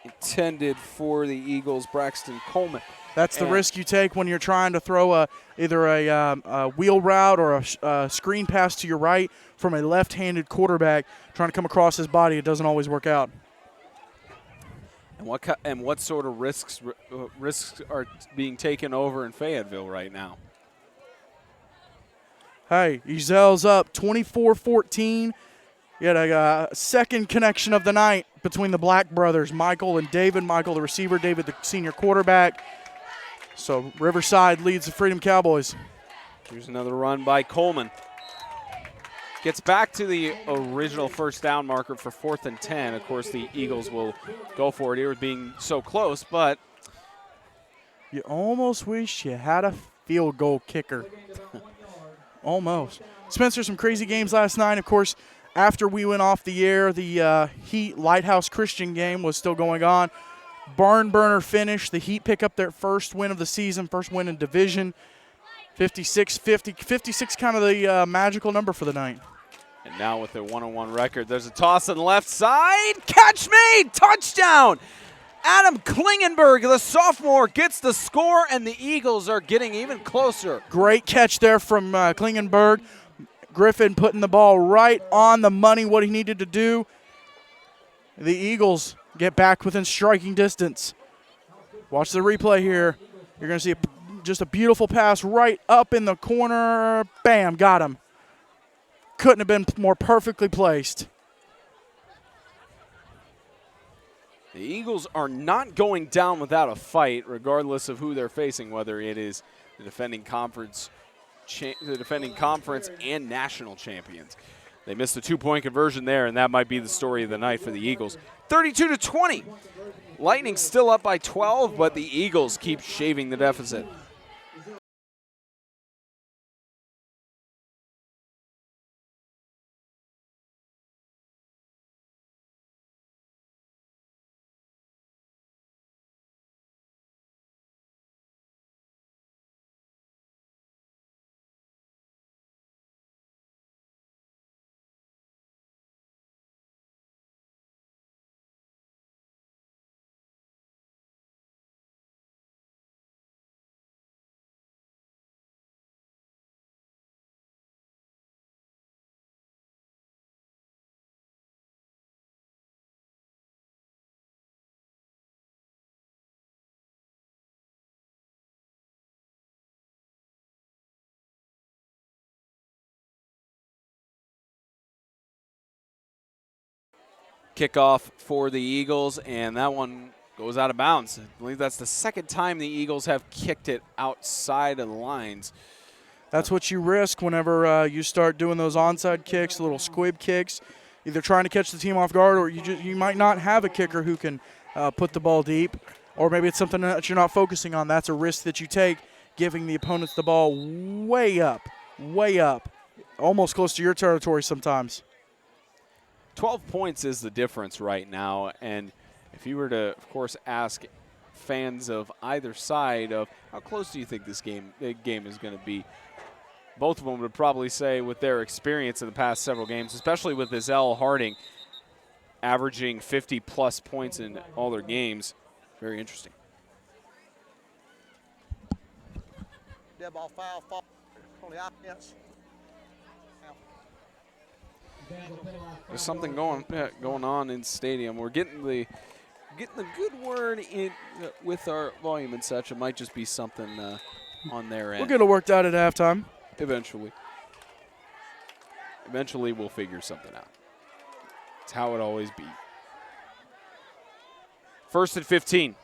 intended for the Eagles, Braxton Coleman. That's the risk you take when you're trying to throw either a wheel route or a screen pass to your right from a left-handed quarterback trying to come across his body. It doesn't always work out. And what sort of risks are being taken over in Fayetteville right now? Hey, Ezel's up 24-14. You had a second connection of the night between the Black brothers, Michael and David. Michael, the receiver, David, the senior quarterback. So Riverside leads the Freedom Cowboys. Here's another run by Coleman. Gets back to the original first down marker for 4th and 10. Of course, the Eagles will go for it here, being so close, but you almost wish you had a field goal kicker. Almost. Spencer, some crazy games last night. Of course, after we went off the air, the Heat Lighthouse Christian game was still going on. Barn burner finish. The Heat pick up their first win of the season, first win in division. 56-50. 56 kind of the magical number for the night. And now with a 1-on-1 record, there's a toss on the left side. Catch made! Touchdown! Adam Klingenberg, the sophomore, gets the score, and the Eagles are getting even closer. Great catch there from Klingenberg. Griffin putting the ball right on the money, what he needed to do. The Eagles get back within striking distance. Watch the replay here. You're going to see just a beautiful pass right up in the corner. Bam, got him. Couldn't have been more perfectly placed. The Eagles are not going down without a fight, regardless of who they're facing, whether it is the defending conference and national champions. They missed a 2-point conversion there, and that might be the story of the night for the Eagles. 32-20. Lightning still up by 12, but the Eagles keep shaving the deficit. Kickoff for the Eagles, and that one goes out of bounds. I believe that's the second time the Eagles have kicked it outside of the lines. That's what you risk whenever you start doing those onside kicks, little squib kicks, either trying to catch the team off guard, or you might not have a kicker who can put the ball deep, or maybe it's something that you're not focusing on. That's a risk that you take, giving the opponents the ball way up, almost close to your territory sometimes. 12 points is the difference right now, and if you were to, of course, ask fans of either side of how close do you think this game is going to be, both of them would probably say, with their experience in the past several games, especially with Ezell Harding averaging 50-plus points in all their games, very interesting. Dead ball foul on the offense. There's something going on in the stadium. We're getting the good word in with our volume and such. It might just be something on their end. We'll get it worked out at halftime. Eventually we'll figure something out. It's how it always be. 1st and 15.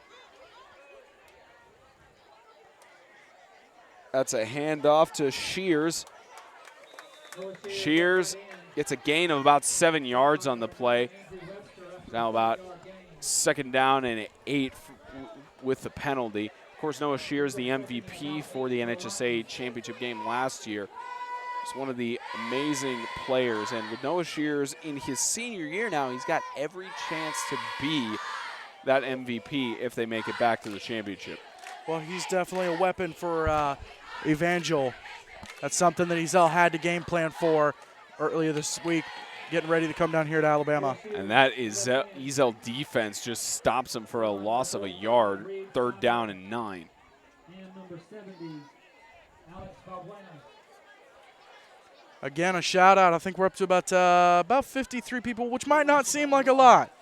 That's a handoff to Shears. Shears gets a gain of about 7 yards on the play. Now about 2nd down and 8 with the penalty. Of course, Noah Shears, the MVP for the NHSA championship game last year. He's one of the amazing players. And with Noah Shears in his senior year now, he's got every chance to be that MVP if they make it back to the championship. Well, he's definitely a weapon for Evangel That's something that Ezell had to game plan for earlier this week, getting ready to come down here to Alabama. And that is Ezell defense just stops him for a loss of a yard, 3rd down and 9. And number 70, Alex Valbuena. Again, a shout out. I think we're up to about 53 people, which might not seem like a lot.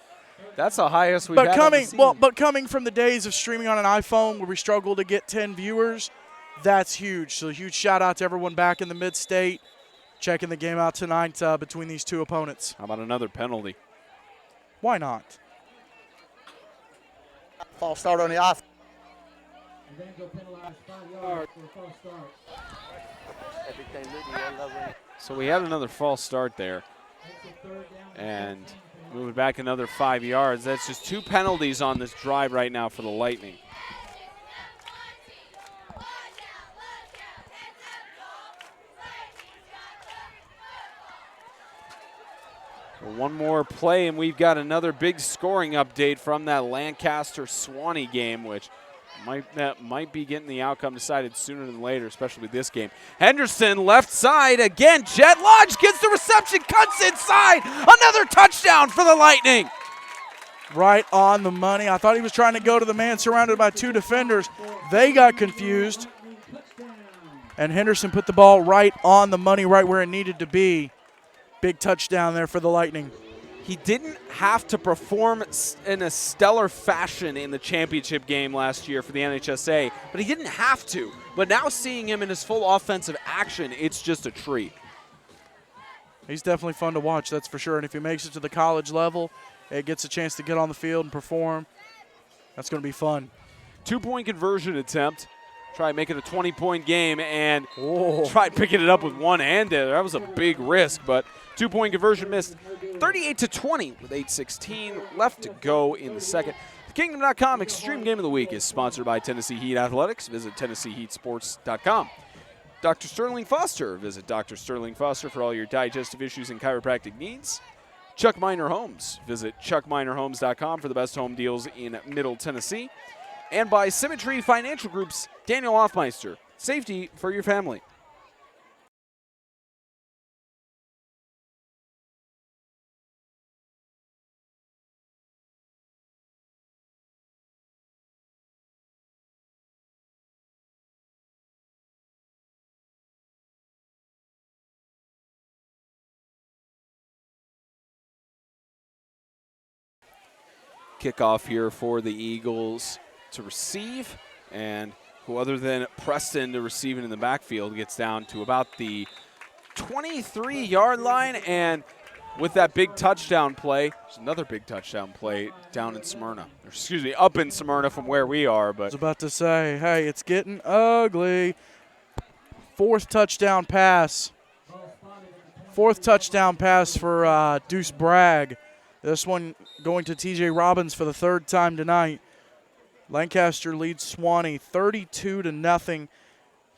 That's the highest we've had on the season. But coming from the days of streaming on an iPhone where we struggled to get 10 viewers, that's huge. So a huge shout out to everyone back in the mid-state checking the game out tonight between these two opponents. How about another penalty? Why not? False start on the off. Evangel penalized 5 yards for a false start. So we had another false start there. Makes it 3rd down And moving back another 5 yards. That's just 2 penalties on this drive right now for the Lightning. One more play, and we've got another big scoring update from that Lancaster-Swanee game, which might be getting the outcome decided sooner than later, especially with this game. Henderson, left side, again, Jet Lodge gets the reception, cuts inside, another touchdown for the Lightning. Right on the money. I thought he was trying to go to the man surrounded by 2 defenders. They got confused, and Henderson put the ball right on the money, right where it needed to be. Big touchdown there for the Lightning. He didn't have to perform in a stellar fashion in the championship game last year for the NHSA, but he didn't have to. But now seeing him in his full offensive action, it's just a treat. He's definitely fun to watch, that's for sure. And if he makes it to the college level, it gets a chance to get on the field and perform. That's going to be fun. 2-point conversion attempt. Try making a 20-point game and try picking it up with one hand there. That was a big risk, but 2-point conversion missed. 38-20 with 8:16 left to go in the second. TheKingdom.com Extreme Game of the Week is sponsored by Tennessee Heat Athletics. Visit TennesseeHeatSports.com. Dr. Sterling Foster. Visit Dr. Sterling Foster for all your digestive issues and chiropractic needs. Chuck Miner Homes. Visit ChuckMinerHomes.com for the best home deals in Middle Tennessee. And by Symmetry Financial Group's Daniel Hoffmeister. Safety for your family. Kickoff here for the Eagles to receive, and who other than Preston to receive it in the backfield gets down to about the 23-yard line, and with that big touchdown play, there's another big touchdown play down in Smyrna. Or excuse me, up in Smyrna from where we are. But I was about to say, hey, it's getting ugly. 4th touchdown pass. 4th touchdown pass for Deuce Bragg. This one going to T.J. Robbins for the 3rd time tonight. Lancaster leads Swanee 32-0. A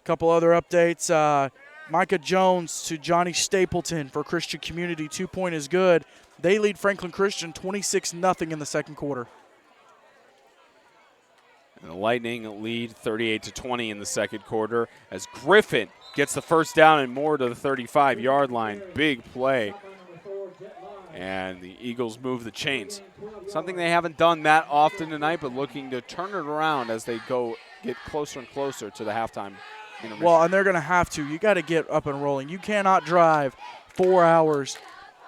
couple other updates. Micah Jones to Johnny Stapleton for Christian Community. 2-point is good. They lead Franklin Christian 26-0 in the second quarter. And the Lightning lead 38-20 in the second quarter as Griffin gets the first down and more to the 35-yard line. Big play. And the Eagles move the chains. Something they haven't done that often tonight, but looking to turn it around as they get closer and closer to the halftime intermission. Well, and they're going to have to. You got to get up and rolling. You cannot drive 4 hours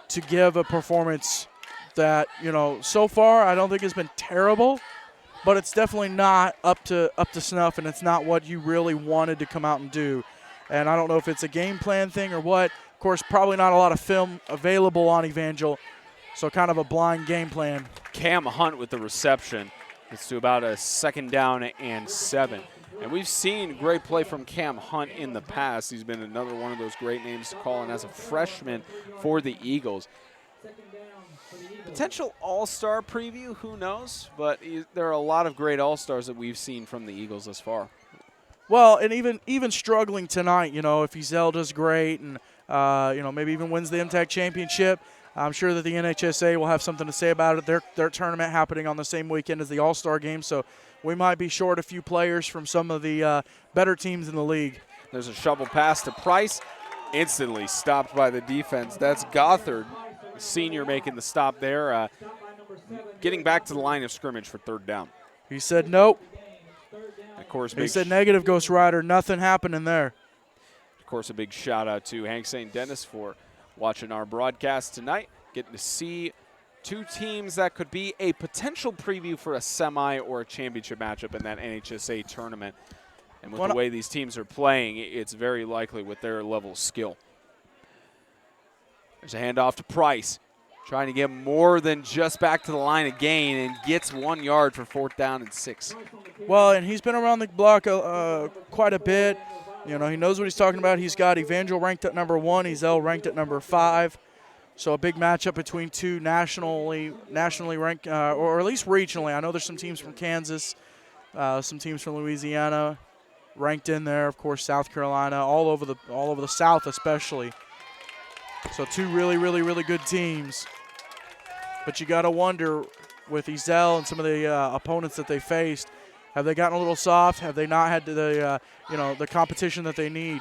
to give a performance that, so far I don't think has been terrible, but it's definitely not up to snuff, and it's not what you really wanted to come out and do. And I don't know if it's a game plan thing or what. Of course, probably not a lot of film available on Evangel, so kind of a blind game plan. Cam Hunt with the reception. It's to about a 2nd down and 7. And we've seen great play from Cam Hunt in the past. He's been another one of those great names to call in as a freshman for the Eagles. Potential all-star preview, who knows? But there are a lot of great all-stars that we've seen from the Eagles thus far. Well, and even struggling tonight, if Ezell does great and maybe even wins the MTAC championship, I'm sure that the NHSA will have something to say about it. Their tournament happening on the same weekend as the All-Star game, so we might be short a few players from some of the better teams in the league. There's a shovel pass to Price. Instantly stopped by the defense. That's Gothard, senior, making the stop there. Getting back to the line of scrimmage for 3rd down. He said nope. Of course, He said negative, Ghost Rider. Nothing happening there. Of course, a big shout out to Hank St. Dennis for watching our broadcast tonight, getting to see 2 teams that could be a potential preview for a semi or a championship matchup in that NHSA tournament. And with the way these teams are playing, it's very likely with their level of skill. There's a handoff to Price, trying to get more than just back to the line of gain, and gets 1 yard for 4th down and 6. Well, and he's been around the block quite a bit. You know, he knows what he's talking about. He's got Evangel ranked at number 1, ECHS ranked at number 5. So a big matchup between 2 nationally ranked, or at least regionally. I know there's some teams from Kansas, some teams from Louisiana ranked in there. Of course, South Carolina, all over the South especially. So 2 really, really, really good teams. But you got to wonder with ECHS and some of the opponents that they faced, have they gotten a little soft? Have they not had the competition that they need?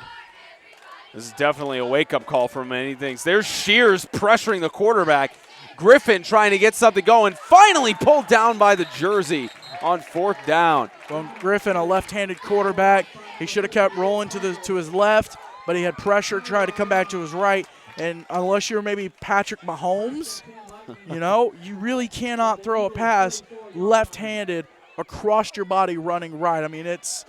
This is definitely a wake-up call for many things. There's Shears pressuring the quarterback. Griffin trying to get something going. Finally pulled down by the jersey on 4th down. Well, Griffin, a left-handed quarterback. He should have kept rolling to his left, but he had pressure, tried to come back to his right. And unless you're maybe Patrick Mahomes, you really cannot throw a pass left-handed across your body running right. I mean, it's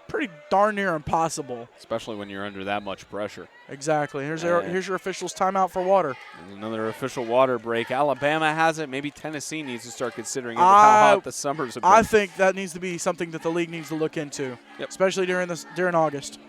pretty darn near impossible. Especially when you're under that much pressure. Exactly. Here's your official's timeout for water. There's another official water break. Alabama has it. Maybe Tennessee needs to start considering it with how hot the summers have been. I think that needs to be something that the league needs to look into, especially during August.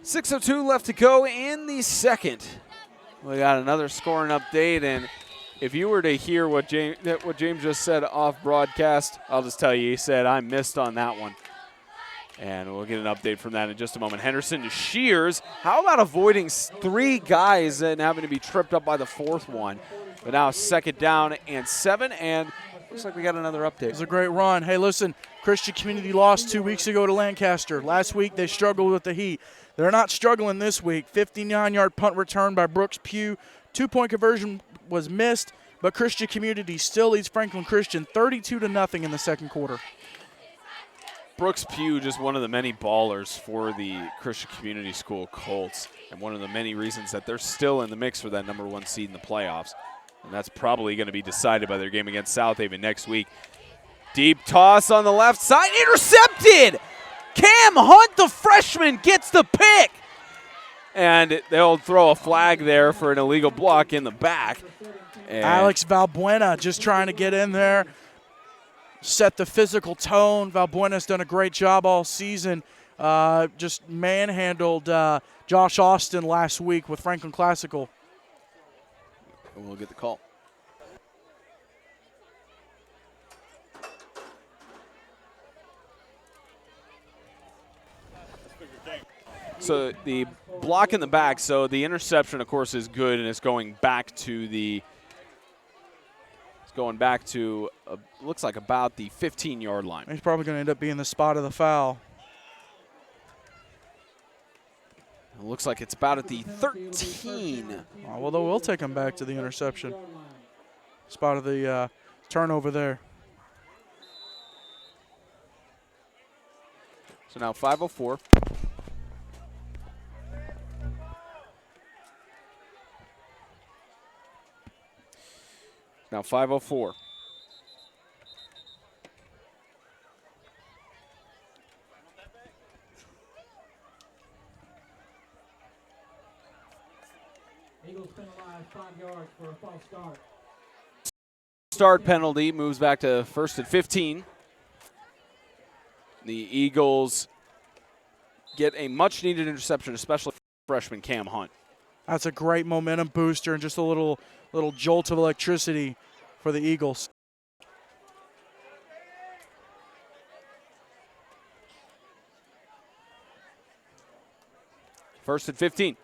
.602 left to go in the second. We got another scoring update, and if you were to hear what James just said off broadcast, I'll just tell you, he said, I missed on that one. And we'll get an update from that in just a moment. Henderson to Shears. How about avoiding 3 guys and having to be tripped up by the 4th one? But now 2nd down and 7, and looks like we got another update. It was a great run. Hey, listen, Christian Community lost 2 weeks ago to Lancaster. Last week they struggled with the heat. They're not struggling this week. 59-yard punt return by Brooks Pugh. 2-point conversion was missed, but Christian Community still leads Franklin Christian 32-0 in the second quarter. Brooks Pugh, just one of the many ballers for the Christian Community School Colts, and one of the many reasons that they're still in the mix for that number 1 seed in the playoffs. And that's probably going to be decided by their game against South Haven next week. Deep toss on the left side, intercepted! Cam Hunt, the freshman, gets the pick. And they'll throw a flag there for an illegal block in the back. And Alex Valbuena just trying to get in there, set the physical tone. Valbuena's done a great job all season. Just manhandled Josh Austin last week with Franklin Classical. And we'll get the call. So the block in the back, so the interception, of course, is good, and it's going back to looks like about the 15-yard line. He's probably going to end up being the spot of the foul. It looks like it's about at the 13. Oh, well, we'll take him back to the interception. Spot of the turnover there. So now 5:04. Now 5:04. Eagles penalized 5 yards for a false start. Start penalty moves back to 1st and 15. The Eagles get a much-needed interception, especially freshman Cam Hunt. That's a great momentum booster and just a little jolt of electricity for the Eagles. First and 15.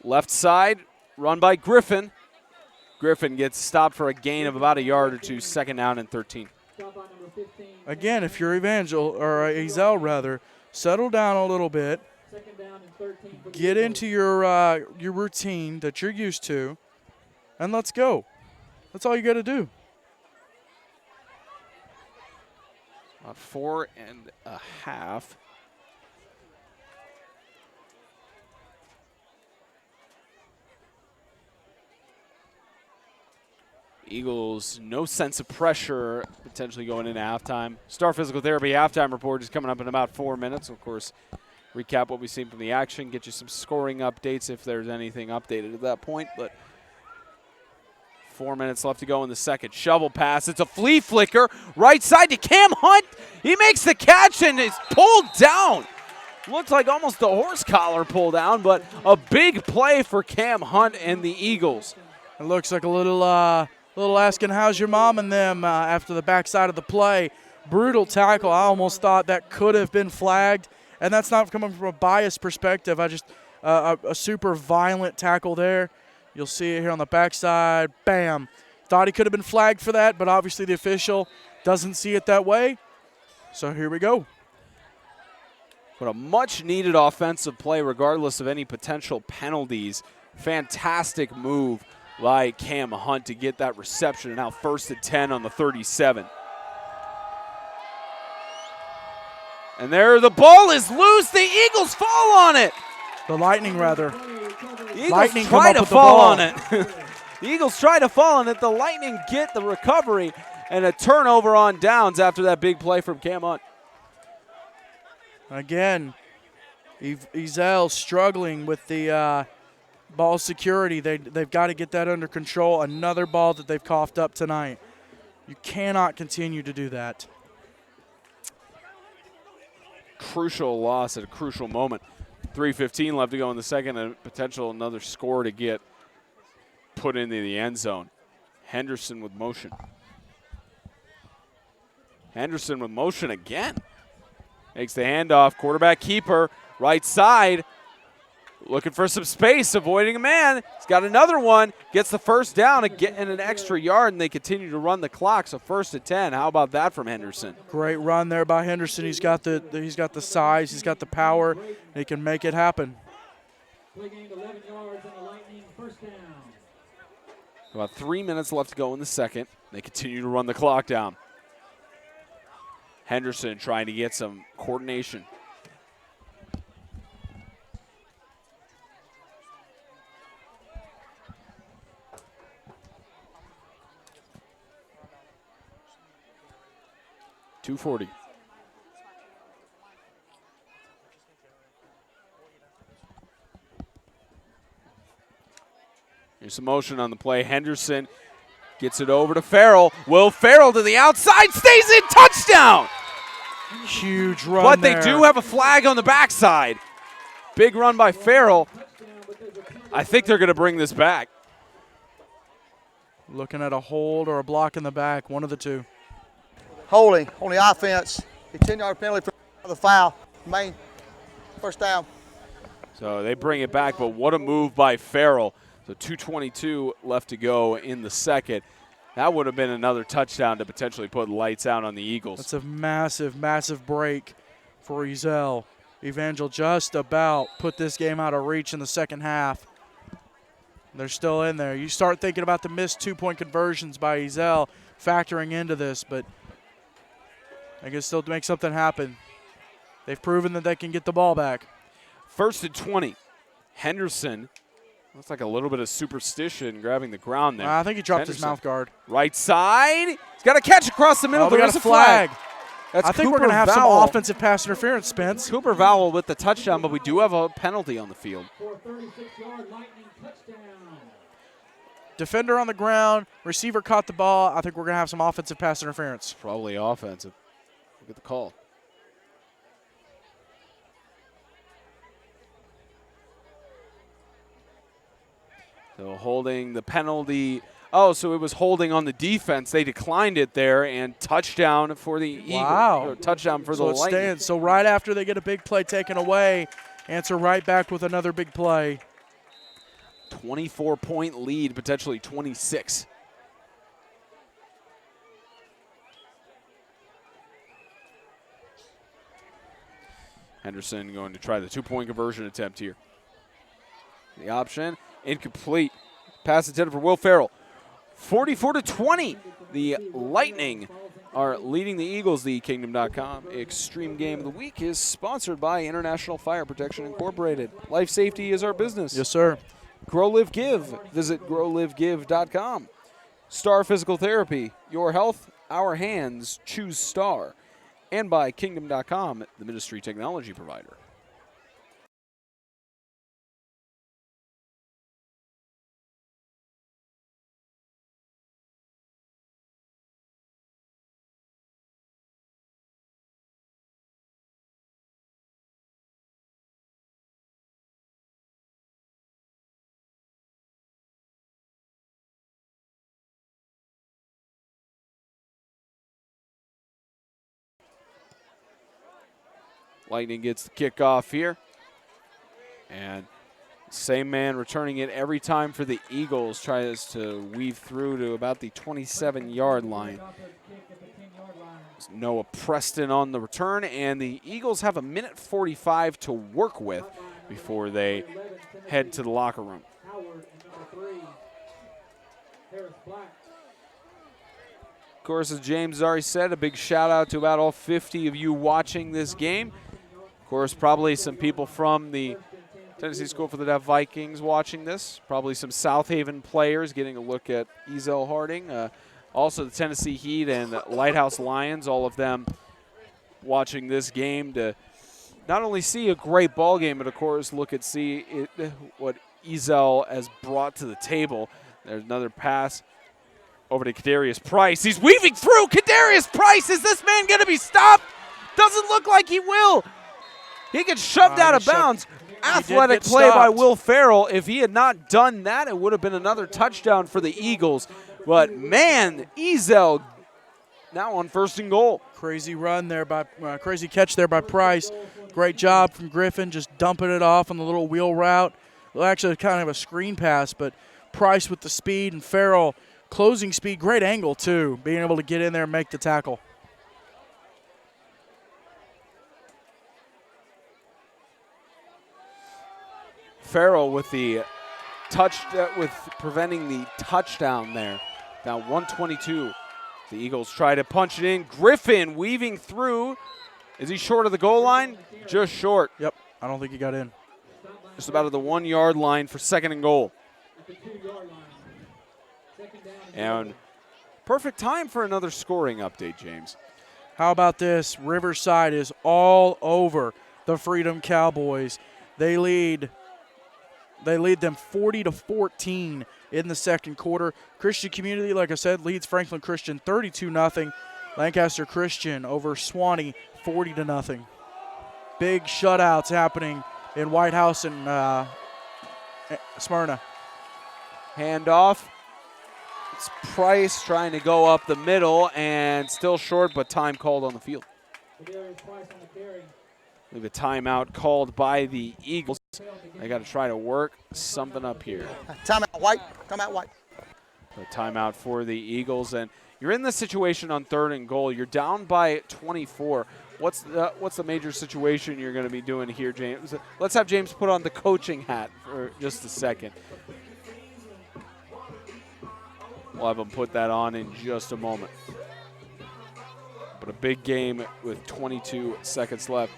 Left side, run by Griffin. Griffin gets stopped for a gain of about a yard or two, 2nd down and 13. Again, if you're Evangel, or Ezel rather, settle down a little bit. Get into your routine that you're used to, and let's go. That's all you got to do. About 4.5. Eagles, no sense of pressure potentially going into halftime. Star Physical Therapy halftime report is coming up in about 4 minutes. Of course, recap what we've seen from the action, get you some scoring updates if there's anything updated at that point. But 4 minutes left to go in the second. Shovel pass. It's a flea flicker. Right side to Cam Hunt. He makes the catch and is pulled down. Looks like almost a horse collar pull down, but a big play for Cam Hunt and the Eagles. It looks like a little asking how's your mom and them after the backside of the play. Brutal tackle. I almost thought that could have been flagged, and that's not coming from a biased perspective. I just a super violent tackle there. You'll see it here on the backside. Bam. Thought he could have been flagged for that, but obviously the official doesn't see it that way. So here we go. But a much-needed offensive play regardless of any potential penalties. Fantastic move by Cam Hunt to get that reception. And now 1st and 10 on the 37. And there the ball is loose. The Eagles fall on it. The Lightning, rather. The Eagles Lightning try come up to with the fall ball. on it. The Eagles try to fall on it. The Lightning get the recovery and a turnover on downs after that big play from Cam Hunt. Again, Ezel struggling with the ball security. They've got to get that under control. Another ball that they've coughed up tonight. You cannot continue to do that. Crucial loss at a crucial moment. 3:15 left to go in the second, and potential another score to get put into the end zone. Henderson with motion. Henderson with motion again. Makes the handoff, quarterback keeper, right side. Looking for some space, avoiding a man. He's got another one. Gets the first down, getting an extra yard, and they continue to run the clock. So 1st and 10. How about that from Henderson? Great run there by Henderson. He's got the size, he's got the power. He can make it happen. Play gained 11 yards and the Lightning 1st down. About 3 minutes left to go in the second. They continue to run the clock down. Henderson trying to get some coordination. .240. Here's some motion on the play. Henderson gets it over to Farrell. Will Farrell to the outside, stays in, touchdown! Huge run But they there. do have a flag on the backside. Big run by Farrell. I think they're going to bring this back. Looking at a hold or a block in the back, one of the two. Holding on the offense. A 10-yard penalty for the foul. Main 1st down. So they bring it back, but what a move by Farrell. So 2:22 left to go in the second. That would have been another touchdown to potentially put lights out on the Eagles. That's a massive, massive break for Ezel. Evangel just about put this game out of reach in the second half. They're still in there. You start thinking about the missed 2-point conversions by Ezel factoring into this, but They can still make something happen. They've proven that they can get the ball back. 1st and 20. Henderson, looks like a little bit of superstition grabbing the ground there. I think he dropped Henderson. his mouth guard. Right side. He's got a catch across the middle. We There got is a flag. That's I think we're Cooper going to have Vowell. some offensive pass interference, Spence. Cooper Vowell with the touchdown, but we do have a penalty on the field. For a 36-yard Lightning touchdown. Defender on the ground. Receiver caught the ball. I think we're going to have some offensive pass interference. Probably offensive. Look at the call. So holding the penalty. Oh, so it was holding on the defense. They declined it there, and touchdown for the Eagles. Wow. Or touchdown for So the it Lightning. stands. So right after they get a big play taken away, answer right back with another big play. 24-point lead, potentially 26. Henderson going to try the 2-point conversion attempt here. The option, incomplete. Pass intended for Will Farrell. 44-20. The Lightning are leading the Eagles. The Kingdom.com Extreme Game of the Week is sponsored by International Fire Protection Incorporated. Life safety is our business. Yes, sir. Grow, Live, Give. Visit growlivegive.com. Star Physical Therapy. Your health, our hands. Choose Star. And by Kingdom.com, the ministry technology provider. Lightning gets the kickoff here. And same man returning it every time for the Eagles. Tries to weave through to about the 27-yard line. There's Noah Preston on the return, and the Eagles have a minute 45 to work with before they head to the locker room. Howard and number 3, Harris Black. Of course, as James has already said, a big shout out to about all 50 of you watching this game. Of course, probably some people from the Tennessee School for the Deaf Vikings watching this. Probably some South Haven players getting a look at Ezel Harding. Also the Tennessee Heat and Lighthouse Lions, all of them watching this game to not only see a great ball game, but of course look at what Ezel has brought to the table. There's another pass over to Kadarius Price. He's weaving through. Kadarius Price, is this man going to be stopped? Doesn't look like he will. He gets shoved out of bounds. Athletic play by Will Farrell. If he had not done that, it would have been another touchdown for the Eagles. But, man, Ezel now on 1st and goal. Crazy run there by crazy catch there by Price. Great job from Griffin, just dumping it off on the little wheel route. Well, actually, kind of a screen pass, but Price with the speed and Farrell closing speed. Great angle, too, being able to get in there and make the tackle. Farrell with the with preventing the touchdown there. Now 122. The Eagles try to punch it in. Griffin weaving through. Is he short of the goal line? Just short. Yep, I don't think he got in. Just about at the 1-yard line for 2nd and goal. And perfect time for another scoring update, James. How about this? Riverside is all over the Freedom Cowboys. They lead them 40-14 in the 2nd quarter. Christian Community, like I said, leads Franklin Christian 32-0. Lancaster Christian over Swanee 40-0. Big shutouts happening in White House and Smyrna. Handoff. It's Price trying to go up the middle and still short, but time called on the field. We have a timeout called by the Eagles. They got to try to work something up here. Timeout, White. Timeout, White. A timeout for the Eagles, and you're in this situation on 3rd and goal. You're down by 24. What's the major situation you're going to be doing here, James? Let's have James put on the coaching hat for just a second. We'll have him put that on in just a moment. but a big game with 22 seconds left.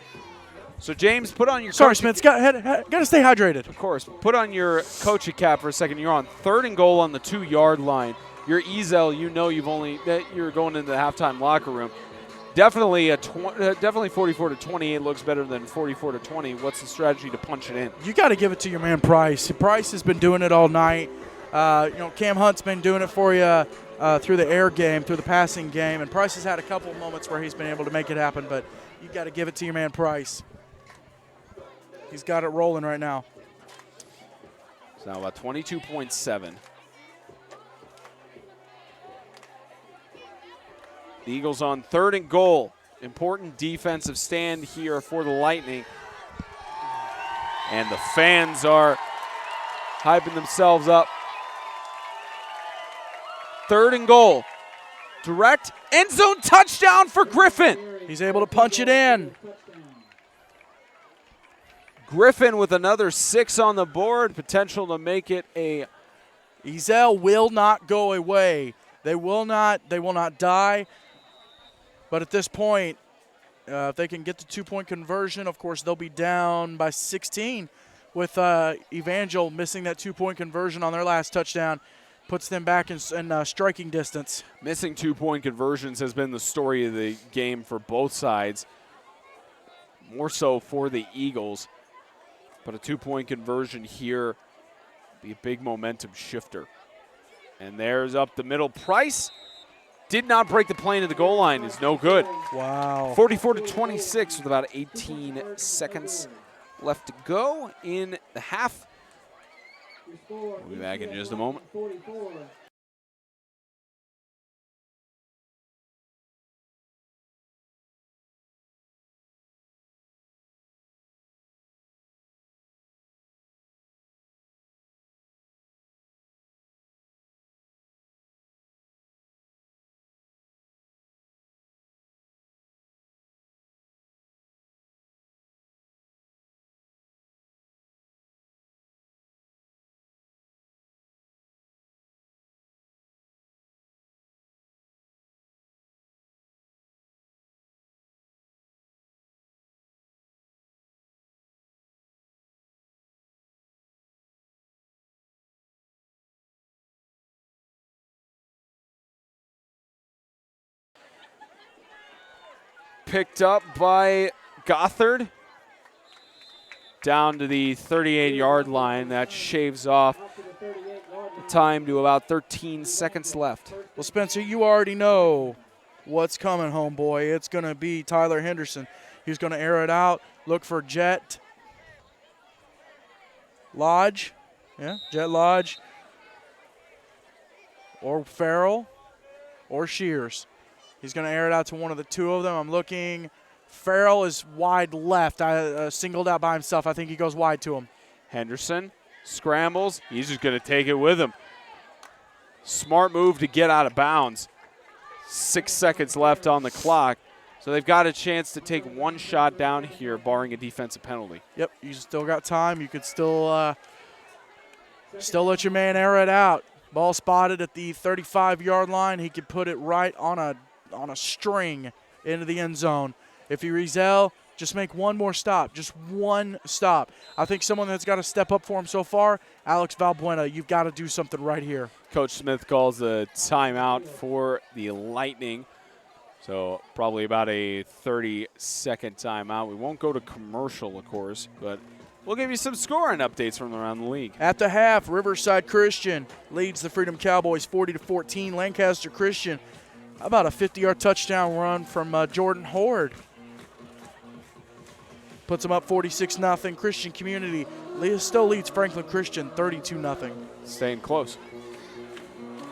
So, James, put on your Sorry, Smith. Got to stay hydrated. Of course. Put on your coaching cap for a second. You're on 3rd and goal on the 2-yard line. Your ECHS, you know you're going into the halftime locker room. Definitely 44-28 looks better than 44-20. What's the strategy to punch it in? You got to give it to your man Price. Price has been doing it all night. Cam Hunt's been doing it for you through the air game, through the passing game, and Price has had a couple of moments where he's been able to make it happen, but you got to give it to your man Price. He's got it rolling right now. It's now about 22.7. The Eagles on 3rd and goal. Important defensive stand here for the Lightning. And the fans are hyping themselves up. 3rd and goal. Direct end zone touchdown for Griffin. He's able to punch it in. Griffin with another 6 on the board. Potential to make it a... ECHS will not go away. They will not die. But at this point, if they can get the 2-point conversion, of course, they'll be down by 16 with Evangel missing that 2-point conversion on their last touchdown. Puts them back in striking distance. Missing 2-point conversions has been the story of the game for both sides. More so for the Eagles. But a 2-point conversion here be a big momentum shifter. And there's up the middle. Price did not break the plane at the goal line. Is no good. Wow. 44-26 with about 18 seconds left to go in the half. We'll be back in just a moment. Picked up by Gothard. Down to the 38-yard line. That shaves off the time to about 13 seconds left. Well, Spencer, you already know what's coming, homeboy. It's going to be Tyler Henderson. He's going to air it out, look for Jet Lodge. Yeah, Jet Lodge. Or Farrell or Shears. He's going to air it out to one of the two of them. I'm looking. Farrell is wide left. I singled out by himself. I think he goes wide to him. Henderson scrambles. He's just going to take it with him. Smart move to get out of bounds. 6 seconds left on the clock. So they've got a chance to take one shot down here, barring a defensive penalty. Yep, you still got time. You could still let your man air it out. Ball spotted at the 35-yard line. He could put it right on a string into the end zone. If he ECHS, just make one more stop, just one stop. I think someone that's got to step up for him so far, Alex Valbuena, you've got to do something right here. Coach Smith calls a timeout for the Lightning. So probably about a 30-second timeout. We won't go to commercial, of course, but we'll give you some scoring updates from around the league. At the half, Riverside Christian leads the Freedom Cowboys 40-14. Lancaster Christian, about a 50-yard touchdown run from Jordan Horde. Puts them up 46-0. Christian Community still leads Franklin Christian 32-0. Staying close.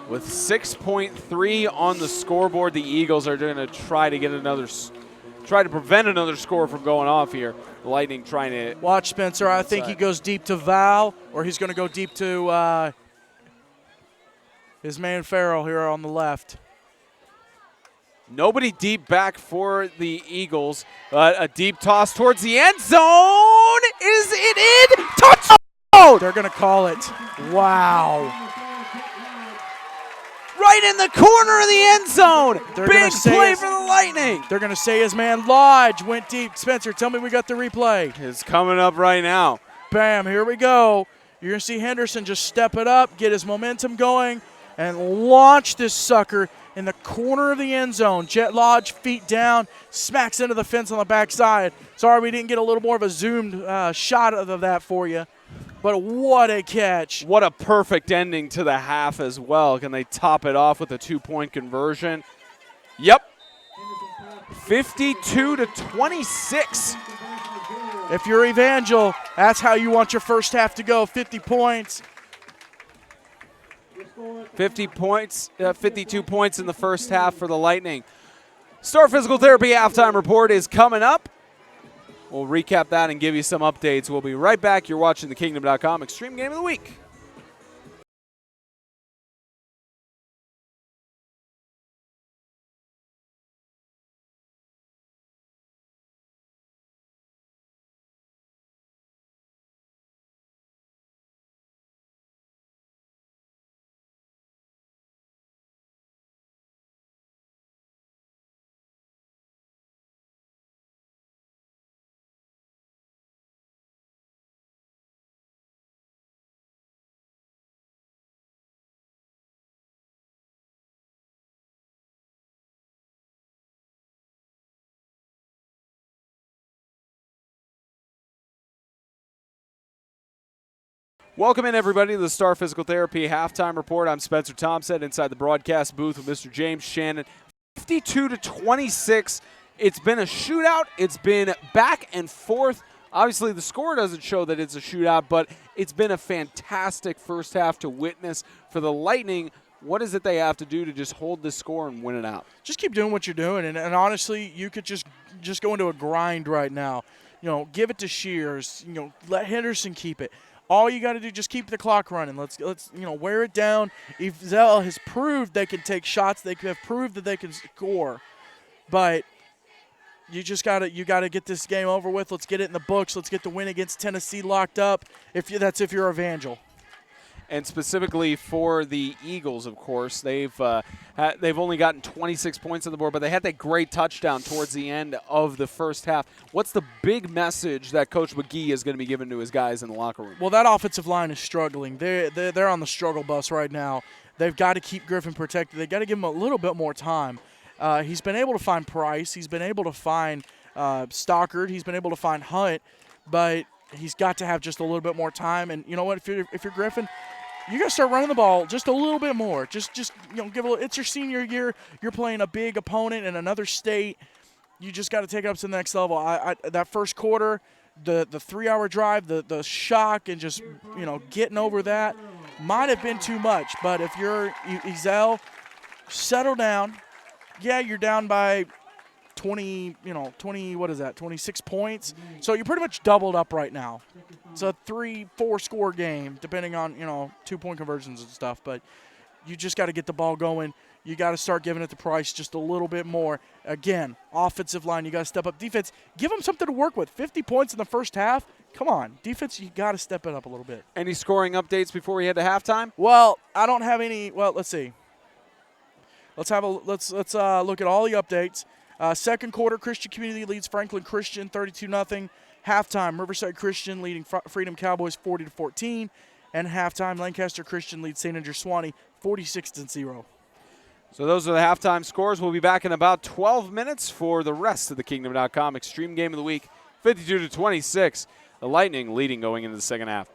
With 6.3 on the scoreboard, the Eagles are going to try to prevent another score from going off here. The Lightning trying to watch Spencer. I think he goes deep to Val, or he's going to go deep to his man Farrell here on the left. Nobody deep back for the Eagles. A deep toss towards the end zone. Is it in? Touchdown! They're going to call it. Wow. right in the corner of the end zone. They're gonna Big say play his- for the Lightning. They're going to say his man Lodge went deep. Spencer, tell me we got the replay. It's coming up right now. Bam, here we go. You're going to see Henderson just step it up, get his momentum going, and launch this sucker in the corner of the end zone. Jet Lodge, feet down, smacks into the fence on the backside. Sorry we didn't get a little more of a zoomed shot of that for you, but what a catch. What a perfect ending to the half as well. Can they top it off with a 2-point conversion? Yep. 52-26. If you're Evangel, that's how you want your first half to go, 50 points. 50 points, 52 points in the first half for the Lightning. Star Physical Therapy halftime report is coming up. We'll recap that and give you some updates. We'll be right back. You're watching thekingdom.com Extreme Game of the Week. Welcome in, everybody, to the Star Physical Therapy halftime report. I'm Spencer Thompson inside the broadcast booth with Mr. James Shannon. 52-26. It's been a shootout. It's been back and forth. Obviously, the score doesn't show that it's a shootout, but it's been a fantastic first half to witness for the Lightning. What is it they have to do to just hold this score and win it out? Just keep doing what you're doing, and honestly, you could just go into a grind right now. You know, give it to Shears. You know, let Henderson keep it. All you got to do, just keep the clock running. Let's wear it down. Evangel has proved they can take shots. They have proved that they can score, but you gotta get this game over with. Let's get it in the books. Let's get the win against Tennessee locked up. If you're Evangel. And specifically for the Eagles, of course, they've only gotten 26 points on the board, but they had that great touchdown towards the end of the first half. What's the big message that Coach McGee is going to be giving to his guys in the locker room? Well, that offensive line is struggling. They're on the struggle bus right now. They've got to keep Griffin protected. They've got to give him a little bit more time. He's been able to find Price. He's been able to find Stockard. He's been able to find Hunt, but he's got to have just a little bit more time. And you know what? If you're Griffin, you got to start running the ball just a little bit more. Just give a little. It's your senior year. You're playing a big opponent in another state. You just got to take it up to the next level. That first quarter, the 3-hour drive, the shock, and just getting over that might have been too much. But if you're Ezel, settle down. Yeah, you're down by 26 points. So you're pretty much doubled up right now. It's a 3-4 score game, depending on 2-point conversions and stuff. But you just got to get the ball going. You got to start giving it to Price just a little bit more. Again, offensive line, you got to step up. Defense, give them something to work with. 50 points in the first half. Come on, defense, you got to step it up a little bit. Any scoring updates before we head to halftime? Well, I don't have any. Well, let's see. Let's look at all the updates. Second quarter, Christian Community leads Franklin Christian 32-0. Halftime, Riverside Christian leading Freedom Cowboys 40-14. And halftime, Lancaster Christian leads St. Andrew Swanee 46-0. So those are the halftime scores. We'll be back in about 12 minutes for the rest of the Kingdom.com Extreme Game of the Week. 52-26. The Lightning leading going into the second half.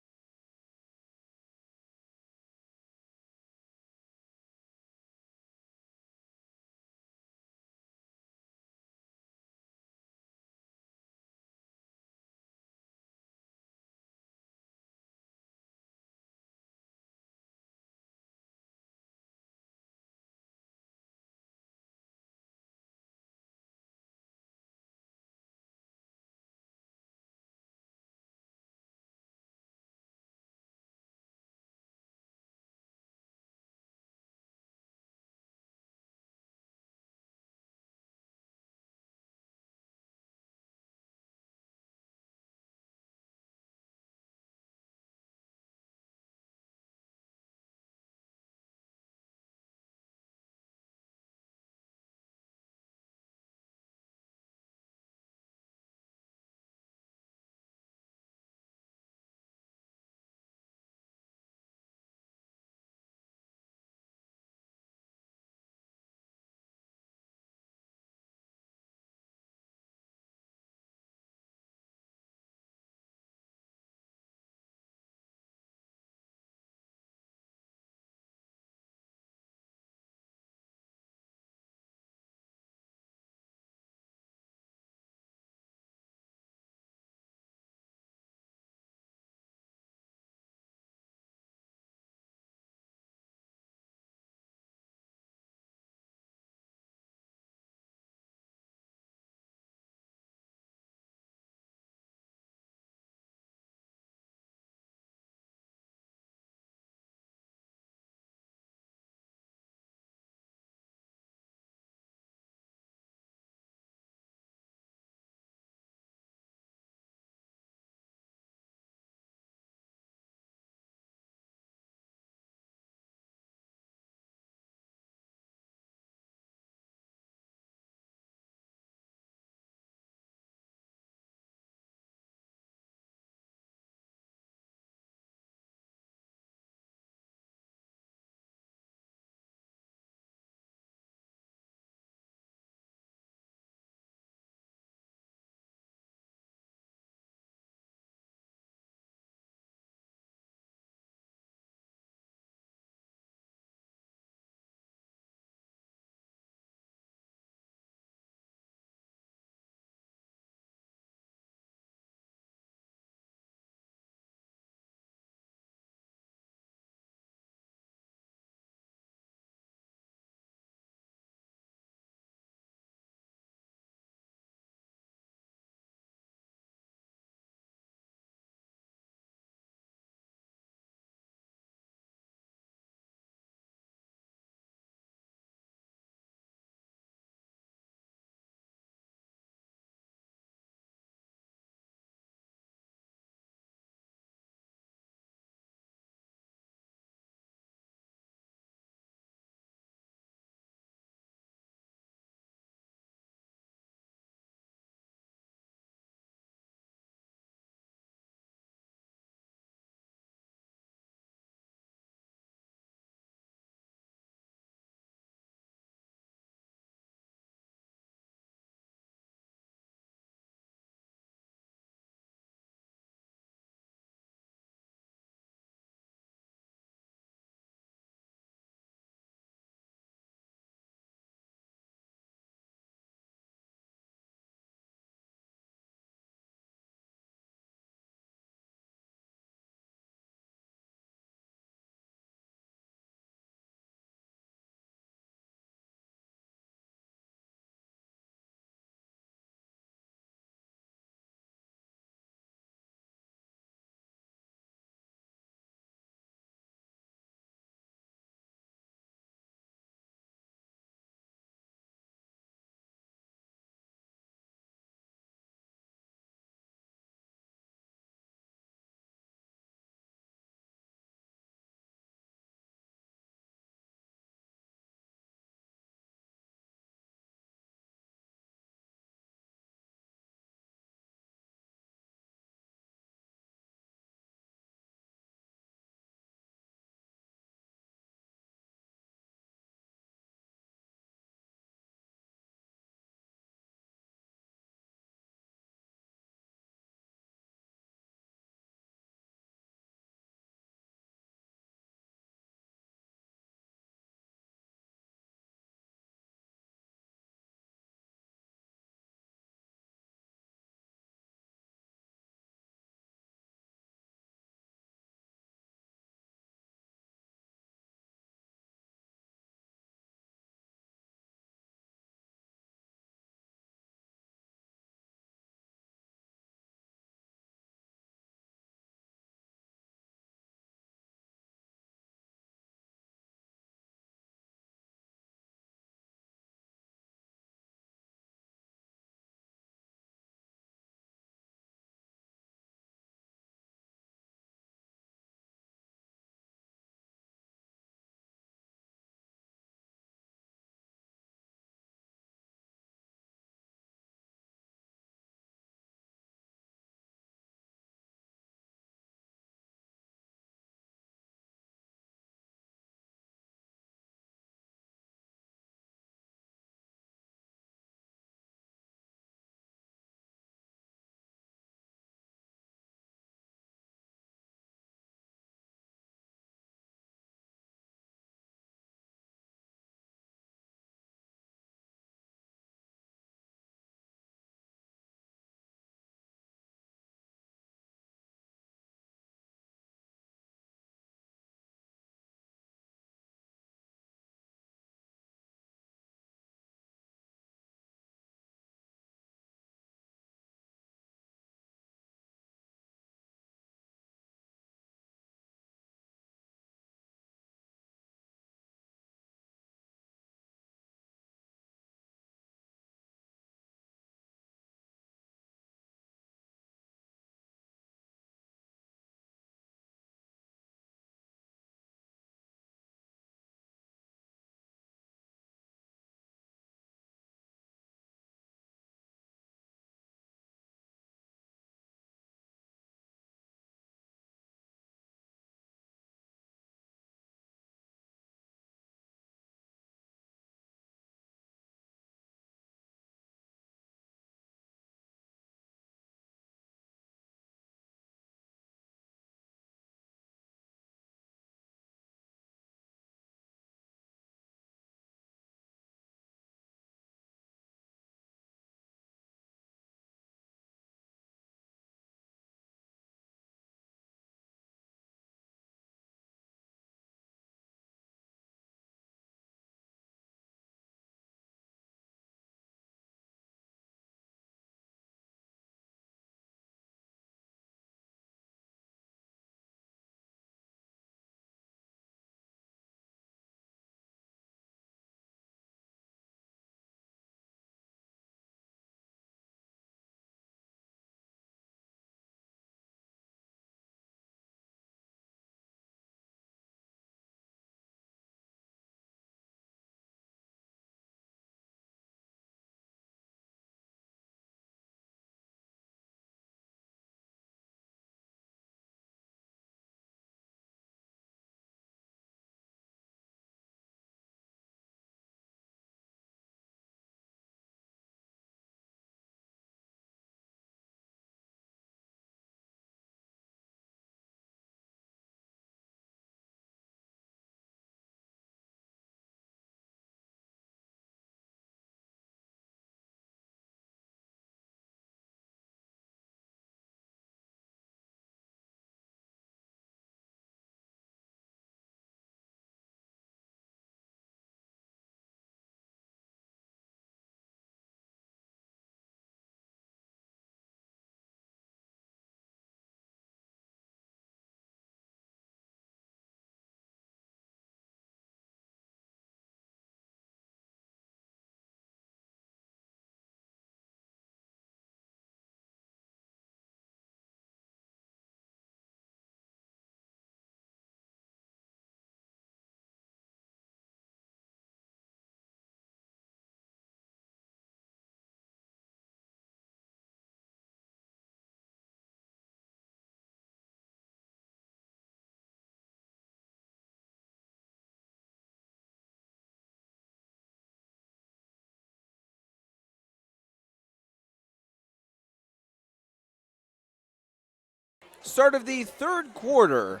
Start of the third quarter,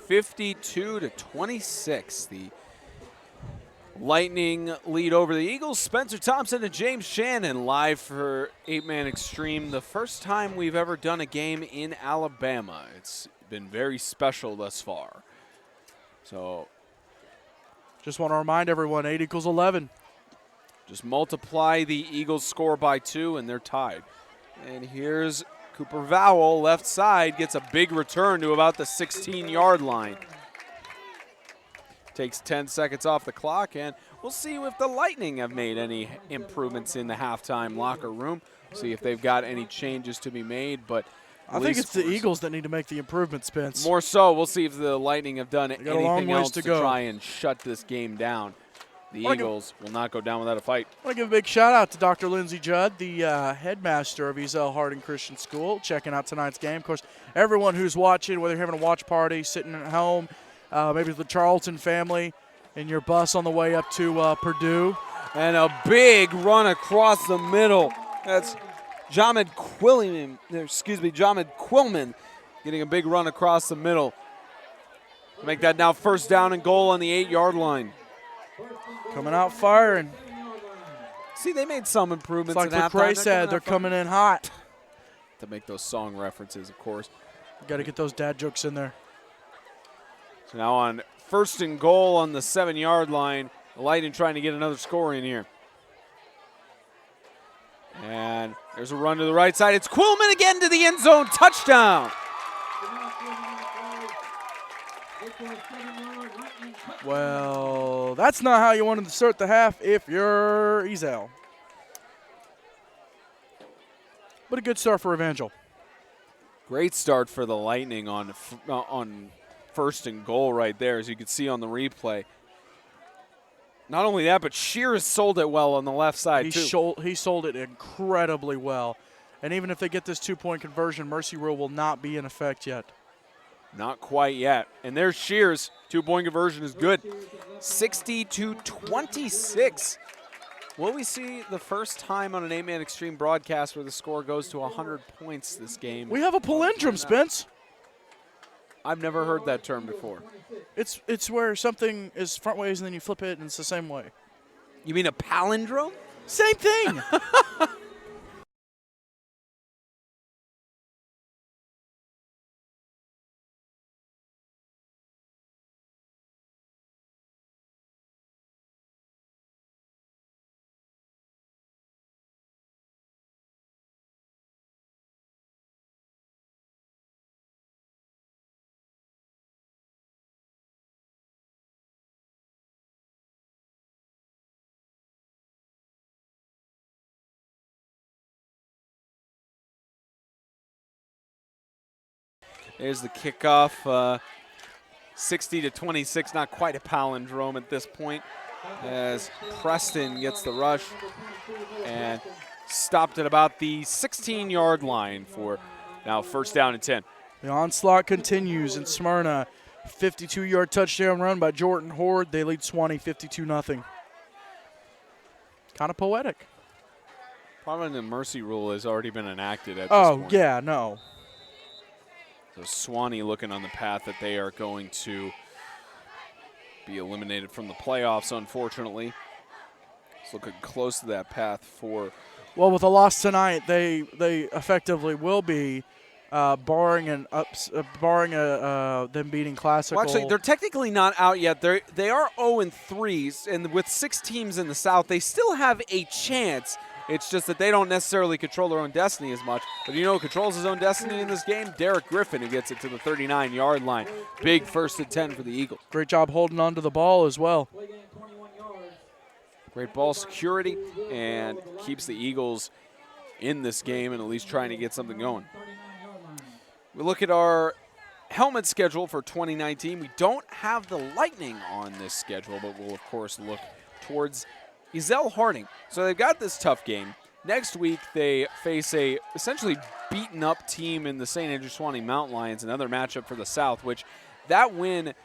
52-26. The Lightning lead over the Eagles. Spencer Thompson and James Shannon live for 8-Man Extreme. The first time we've ever done a game in Alabama. It's been very special thus far. So just want to remind everyone, 8=11. Just multiply the Eagles score by 2 and they're tied. And here's Cooper Vowell, left side, gets a big return to about the 16-yard line. Takes 10 seconds off the clock, and we'll see if the Lightning have made any improvements in the halftime locker room. See if they've got any changes to be made, but I think it's the Eagles that need to make the improvements, Spence. More so, we'll see if the Lightning have done anything else to go. Try and shut this game down. The Eagles will not go down without a fight. I want to give a big shout-out to Dr. Lindsey Judd, the headmaster of Evangel Christian School, checking out tonight's game. Of course, everyone who's watching, whether you're having a watch party, sitting at home, maybe the Charlton family, in your bus on the way up to Purdue. And a big run across the middle. That's Jamid Quillman getting a big run across the middle. Make that now first down and goal on the 8-yard line. Coming out firing. See, they made some improvements. It's like LaCrae said, they're coming in hot. To make those song references, of course. Got to get those dad jokes in there. So now on first and goal on the 7-yard line, the Lightning trying to get another score in here. And there's a run to the right side. It's Quillman again to the end zone. Touchdown. Well, that's not how you wanted to start the half if you're Ezel. But a good start for Evangel. Great start for the Lightning on first and goal right there, as you can see on the replay. Not only that, but Shears sold it well on the left side, too. He sold it incredibly well. And even if they get this 2-point conversion, mercy rule will not be in effect yet. Not quite yet. And there's Shears. 2-point conversion is good. 60-26. Will we see the first time on an 8-Man Extreme broadcast where the score goes to 100 points this game? We have a palindrome, Spence. I've never heard that term before. It's where something is front ways and then you flip it and it's the same way. You mean a palindrome? Same thing. There's the kickoff. 60-26, not quite a palindrome at this point, as Preston gets the rush and stopped at about the 16-yard line for now first down and 10. The onslaught continues in Smyrna. 52-yard touchdown run by Jordan Horde. They lead Swanee 52-0. Kind of poetic. Probably the mercy rule has already been enacted at this point. Oh, yeah, no. So Swanee looking on the path that they are going to be eliminated from the playoffs, unfortunately. It's looking close to that path for. Well, with a loss tonight, they effectively will be, barring them beating Classical. Well, actually, they're technically not out yet. They are 0-3, and with 6 teams in the South, they still have a chance. It's just that they don't necessarily control their own destiny as much. But you know who controls his own destiny in this game? Derek Griffin, who gets it to the 39-yard line. Big first and 10 for the Eagles. Great job holding on to the ball as well. Great ball security and keeps the Eagles in this game and at least trying to get something going. We look at our helmet schedule for 2019. We don't have the Lightning on this schedule, but we'll, of course, look towards Ezell Harding. So they've got this tough game. Next week, they face a essentially beaten-up team in the St. Andrew Swanee Mountain Lions, another matchup for the South, which that win,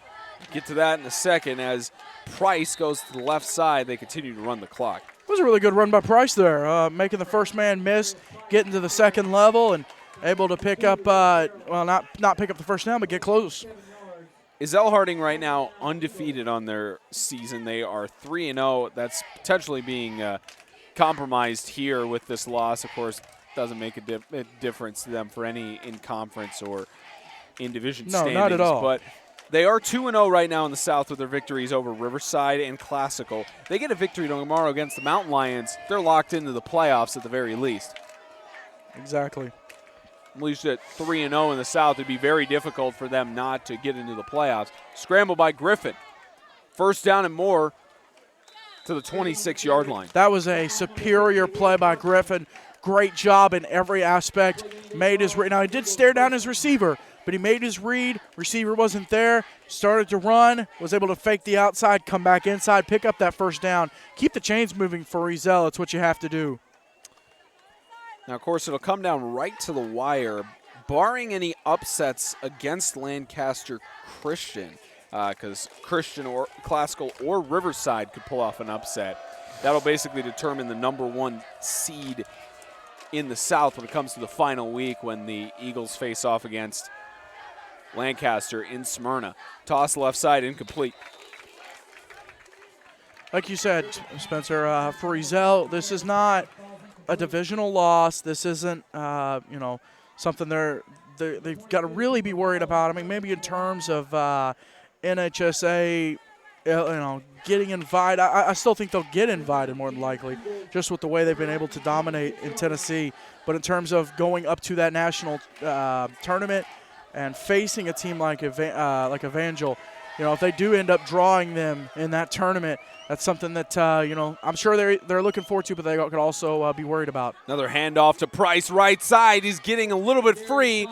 get to that in a second, as Price goes to the left side. They continue to run the clock. It was a really good run by Price there, making the first man miss, getting to the second level, and able to pick up, well, not pick up the first down, but get close. Ezell Harding right now undefeated on their season. They are 3-0. That's potentially being compromised here with this loss. Of course, doesn't make a difference to them for any in conference or in division standings. No, not at all. But they are 2-0 right now in the South with their victories over Riverside and Classical. They get a victory tomorrow against the Mountain Lions. They're locked into the playoffs at the very least. Exactly. At least at 3-0 in the South, it'd be very difficult for them not to get into the playoffs. Scramble by Griffin. First down and more to the 26-yard line. That was a superior play by Griffin. Great job in every aspect. Made his read. Now, he did stare down his receiver, but he made his read. Receiver wasn't there. Started to run. Was able to fake the outside, come back inside, pick up that first down. Keep the chains moving for Ezell. It's what you have to do. Now, of course, it'll come down right to the wire, barring any upsets against Lancaster Christian, because Christian or Classical or Riverside could pull off an upset. That'll basically determine the #1 seed in the South when it comes to the final week when the Eagles face off against Lancaster in Smyrna. Toss left side, incomplete. Like you said, Spencer, for Ezell, this is not a divisional loss. This isn't, something they've got to really be worried about. I mean, maybe in terms of NHSA, getting invited. I still think they'll get invited more than likely, just with the way they've been able to dominate in Tennessee. But in terms of going up to that national tournament and facing a team like Evangel, if they do end up drawing them in that tournament, that's something that, I'm sure they're looking forward to, but they could also be worried about. Another handoff to Price, right side. He's getting a little bit free.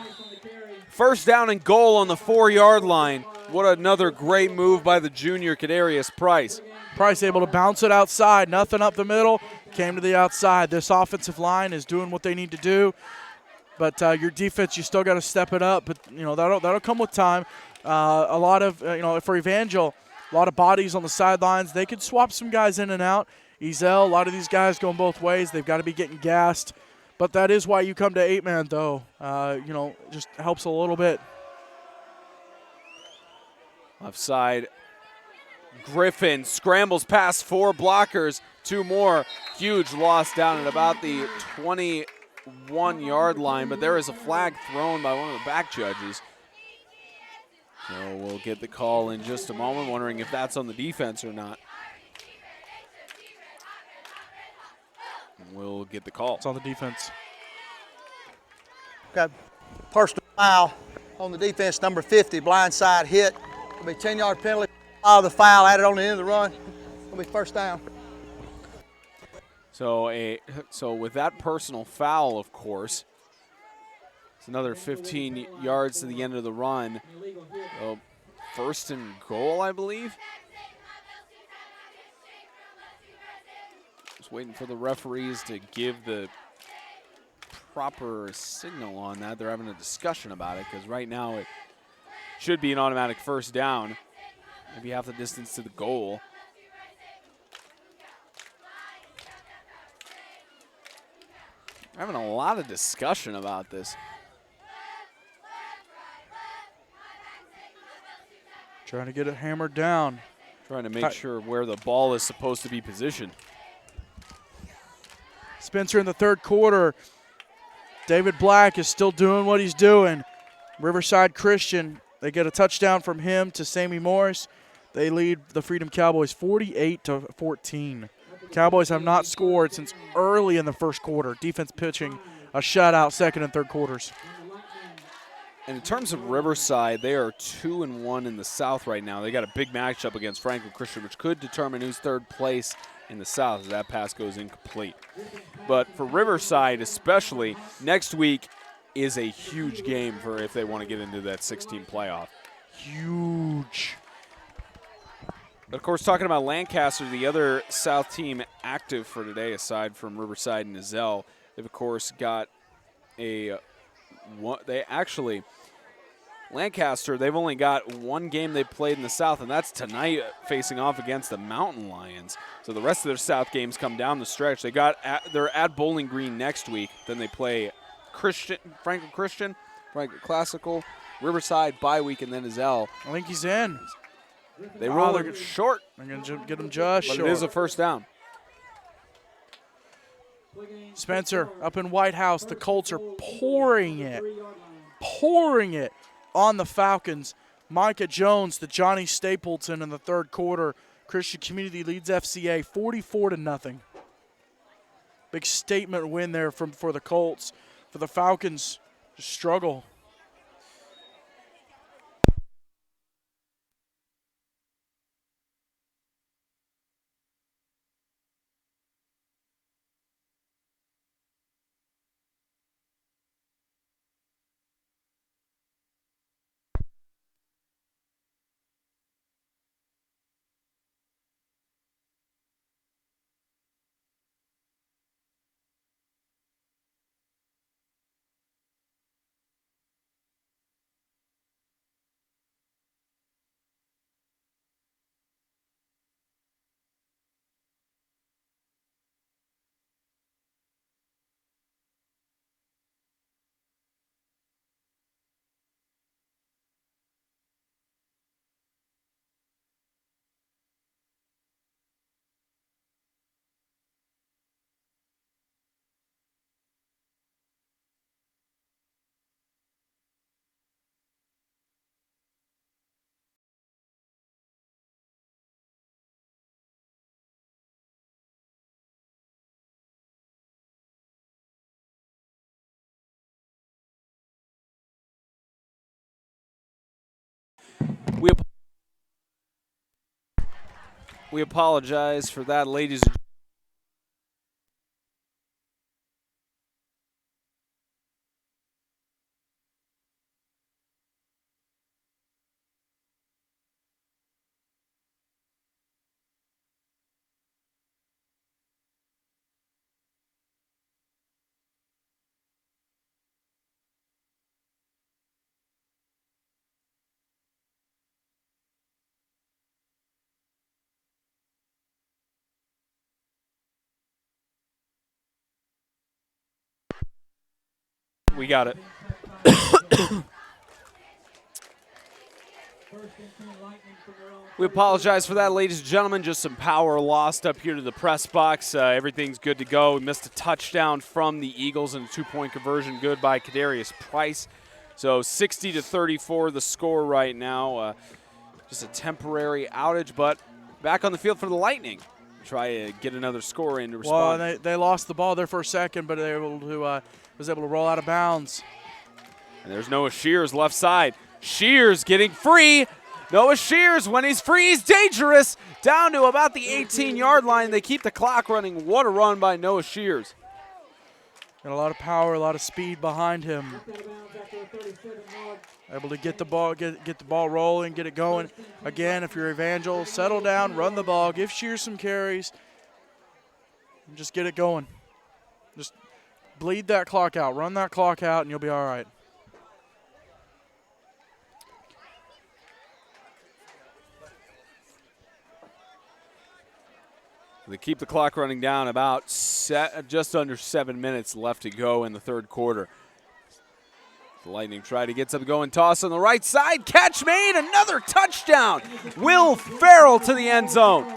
First down and goal on the 4-yard line. What another great move by the junior Kadarius Price. Price able to bounce it outside. Nothing up the middle. Came to the outside. This offensive line is doing what they need to do. But your defense, you still got to step it up. But, that'll come with time. A lot of, for Evangel, a lot of bodies on the sidelines. They could swap some guys in and out. Ezell, a lot of these guys going both ways. They've got to be getting gassed. But that is why you come to 8-man, though. Just helps a little bit. Left side, Griffin scrambles past 4 blockers, 2 more. Huge loss down at about the 21-yard line, but there is a flag thrown by one of the back judges. So we'll get the call in just a moment, wondering if that's on the defense or not. We'll get the call. It's on the defense. Got personal foul on the defense, number 50, blindside hit. It'll be 10-yard penalty. Follow the foul, added on the end of the run. It'll be first down. So with that personal foul, of course, it's another 15 yards to the end of the run. So first and goal, I believe. Just waiting for the referees to give the proper signal on that. They're having a discussion about it because right now it should be an automatic first down. Maybe half the distance to the goal. Having a lot of discussion about this. Trying to get it hammered down. Trying to make sure where the ball is supposed to be positioned. Spencer in the third quarter. David Black is still doing what he's doing. Riverside Christian, they get a touchdown from him to Sammy Morris. They lead the Freedom Cowboys 48-14. Cowboys have not scored since early in the first quarter. Defense pitching a shutout second and third quarters. And in terms of Riverside, they are 2-1 in the South right now. They got a big matchup against Franklin Christian, which could determine who's third place in the South as that pass goes incomplete. But for Riverside especially, next week is a huge game for if they want to get into that 16 playoff. Huge. Of course, talking about Lancaster, the other South team active for today, aside from Riverside and Ezell, they've of course got Lancaster, they've only got one game they played in the South, and that's tonight facing off against the Mountain Lions. So the rest of their South games come down the stretch. They're at Bowling Green next week, then they play Franklin Christian, Franklin Classical, Riverside, bye week, and then Ezell. I think he's in. They roll it short. They're going to get him just but short. It is a first down. Spencer up in White House. The Colts are pouring it on the Falcons. Micah Jones, the Johnny Stapleton in the third quarter. Christian Community leads FCA 44-0. Big statement win there for the Colts. For the Falcons, just struggle. We apologize for that, ladies and we got it. We apologize for that, ladies and gentlemen. Just some power lost up here to the press box. Everything's good to go. We missed a touchdown from the Eagles and a 2-point conversion good by Kadarius Price. So 60-34 the score right now. Just a temporary outage, but back on the field for the Lightning. Try to get another score in to respond. Well, they lost the ball there for a second, but they were was able to roll out of bounds. And there's Noah Shears left side. Shears getting free. Noah Shears, when he's free, he's dangerous. Down to about the 18-yard line. They keep the clock running. What a run by Noah Shears. Got a lot of power, a lot of speed behind him. Able to get the ball, get the ball rolling, get it going. Again, if you're Evangel, settle down, run the ball, give Shears some carries, and just get it going. Just bleed that clock out, run that clock out, and you'll be all right. They keep the clock running down, about just under 7 minutes left to go in the third quarter. The Lightning try to get something going. Toss on the right side. Catch made. Another touchdown. Will Farrell to the end zone.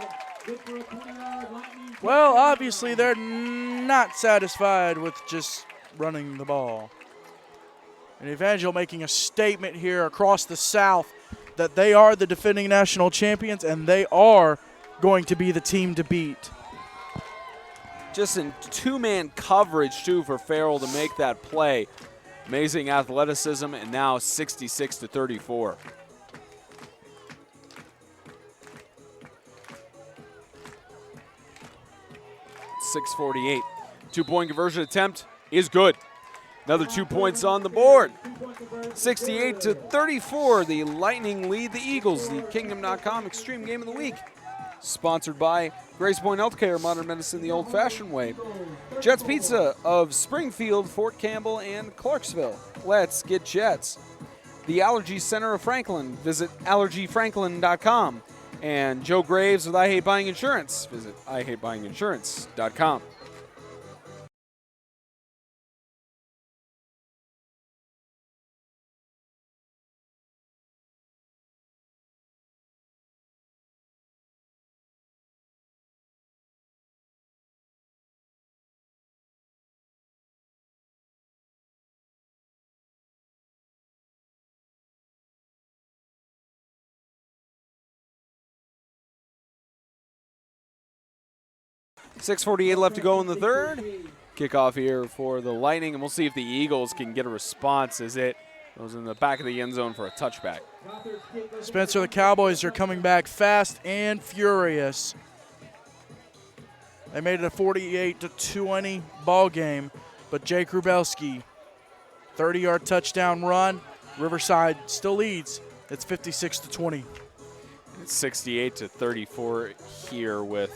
Well, obviously they're not satisfied with just running the ball. And Evangel making a statement here across the South that they are the defending national champions and they are going to be the team to beat. Just in two-man coverage, too, for Farrell to make that play. Amazing athleticism, and now 66-34. .648. Two-point conversion attempt is good. Another 2 points on the board. 68-34, the Lightning lead the Eagles. The Kingdom.com Extreme Game of the Week. Sponsored by Grace Point Healthcare, modern medicine the old-fashioned way. Jets Pizza of Springfield, Fort Campbell, and Clarksville. Let's get Jets. The Allergy Center of Franklin. Visit allergyfranklin.com. And Joe Graves with I Hate Buying Insurance. Visit IHateBuyingInsurance.com. 6:48 left to go in the third. Kickoff here for the Lightning, and we'll see if the Eagles can get a response as it goes in the back of the end zone for a touchback. Spencer, the Cowboys are coming back fast and furious. They made it a 48-20 ball game, but Jake Grubelski, 30-yard touchdown run. Riverside still leads. It's 56-20. It's 68-34 here with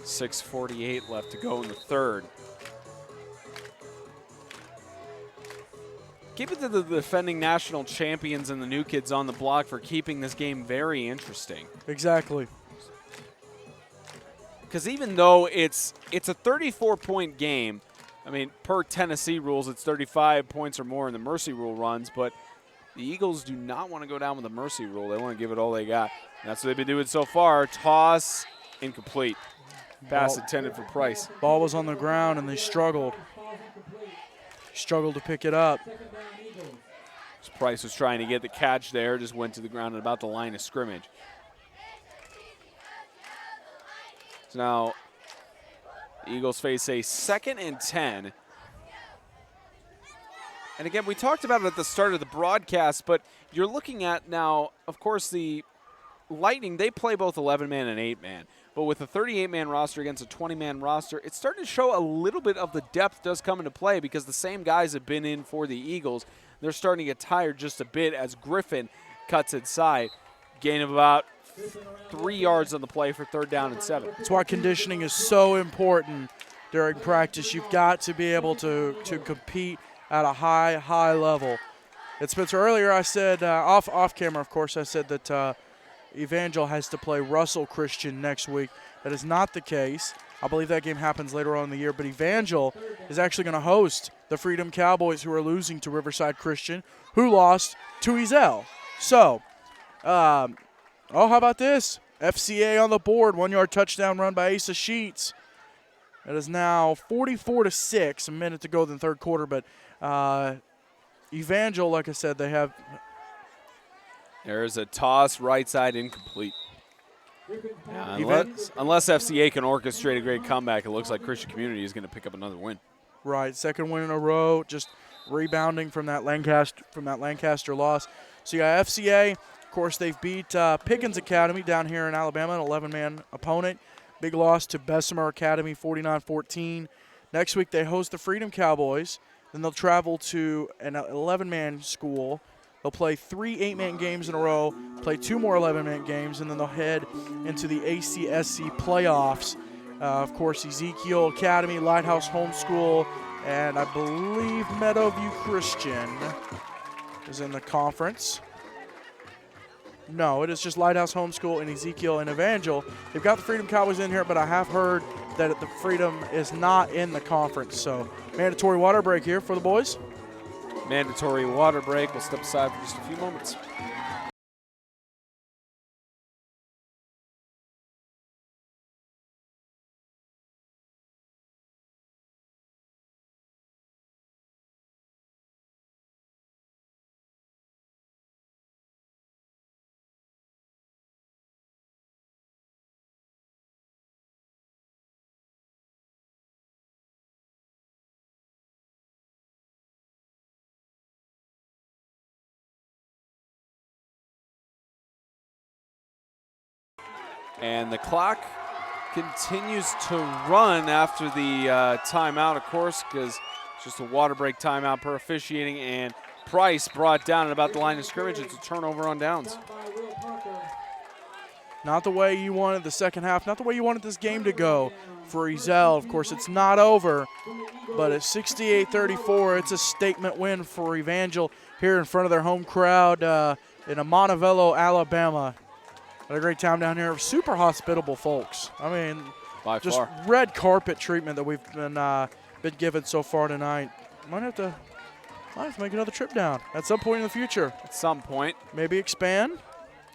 6:48 left to go in the third. Keep it to the defending national champions and the new kids on the block for keeping this game very interesting. Exactly. Because even though it's a 34-point game, I mean, per Tennessee rules, it's 35 points or more in the mercy rule runs, but the Eagles do not want to go down with the mercy rule. They want to give it all they got. And that's what they've been doing so far. Toss, incomplete. Pass intended for Price. Ball was on the ground, and they struggled. Struggled to pick it up. Price was trying to get the catch there, just went to the ground at about the line of scrimmage. So now the Eagles face a 2nd and 10. And again, we talked about it at the start of the broadcast, but you're looking at now, of course, the Lightning, they play both 11-man and 8-man. But with a 38-man roster against a 20-man roster, it's starting to show a little bit of the depth does come into play because the same guys have been in for the Eagles. They're starting to get tired just a bit as Griffin cuts inside. Gain of about 3 yards on the play for 3rd down and 7. That's why conditioning is so important during practice. You've got to be able to compete at a high level. And Spencer, earlier I said, off camera, of course, I said that Evangel has to play Russell Christian next week. That is not the case. I believe that game happens later on in the year, but Evangel is actually going to host the Freedom Cowboys, who are losing to Riverside Christian, who lost to ECHS. So, how about this? FCA on the board, 1-yard touchdown run by Asa Sheets. It is now 44-6, a minute to go in the third quarter, but Evangel, like I said, they have. There's a toss, right side, incomplete. Yeah, unless FCA can orchestrate a great comeback, it looks like Christian Community is going to pick up another win. Right, second win in a row, just rebounding from that Lancaster loss. So you got FCA. Of course, they've beat Pickens Academy down here in Alabama, an 11-man opponent. Big loss to Bessemer Academy, 49-14. Next week they host the Freedom Cowboys. Then they'll travel to an 11-man school. They'll play 3 8-man games in a row, play 2 more 11-man games, and then they'll head into the ACSC playoffs. Of course, Ezekiel Academy, Lighthouse Homeschool, and I believe Meadowview Christian is in the conference. No, it is just Lighthouse Homeschool and Ezekiel and Evangel. They've got the Freedom Cowboys in here, but I have heard that the Freedom is not in the conference. So mandatory water break here for the boys. Mandatory water break. We'll step aside for just a few moments. And the clock continues to run after the timeout, of course, because it's just a water break timeout per officiating, and Price brought down at about the line of scrimmage. It's a turnover on downs. Not the way you wanted the second half, not the way you wanted this game to go for Ezell. Of course, it's not over, but at 68-34, it's a statement win for Evangel here in front of their home crowd in Montevallo, Alabama. Had a great time down here. Super hospitable folks. I mean, By just far. red carpet treatment that we've been given so far tonight. Might have to make another trip down at some point in the future. At some point. Maybe expand.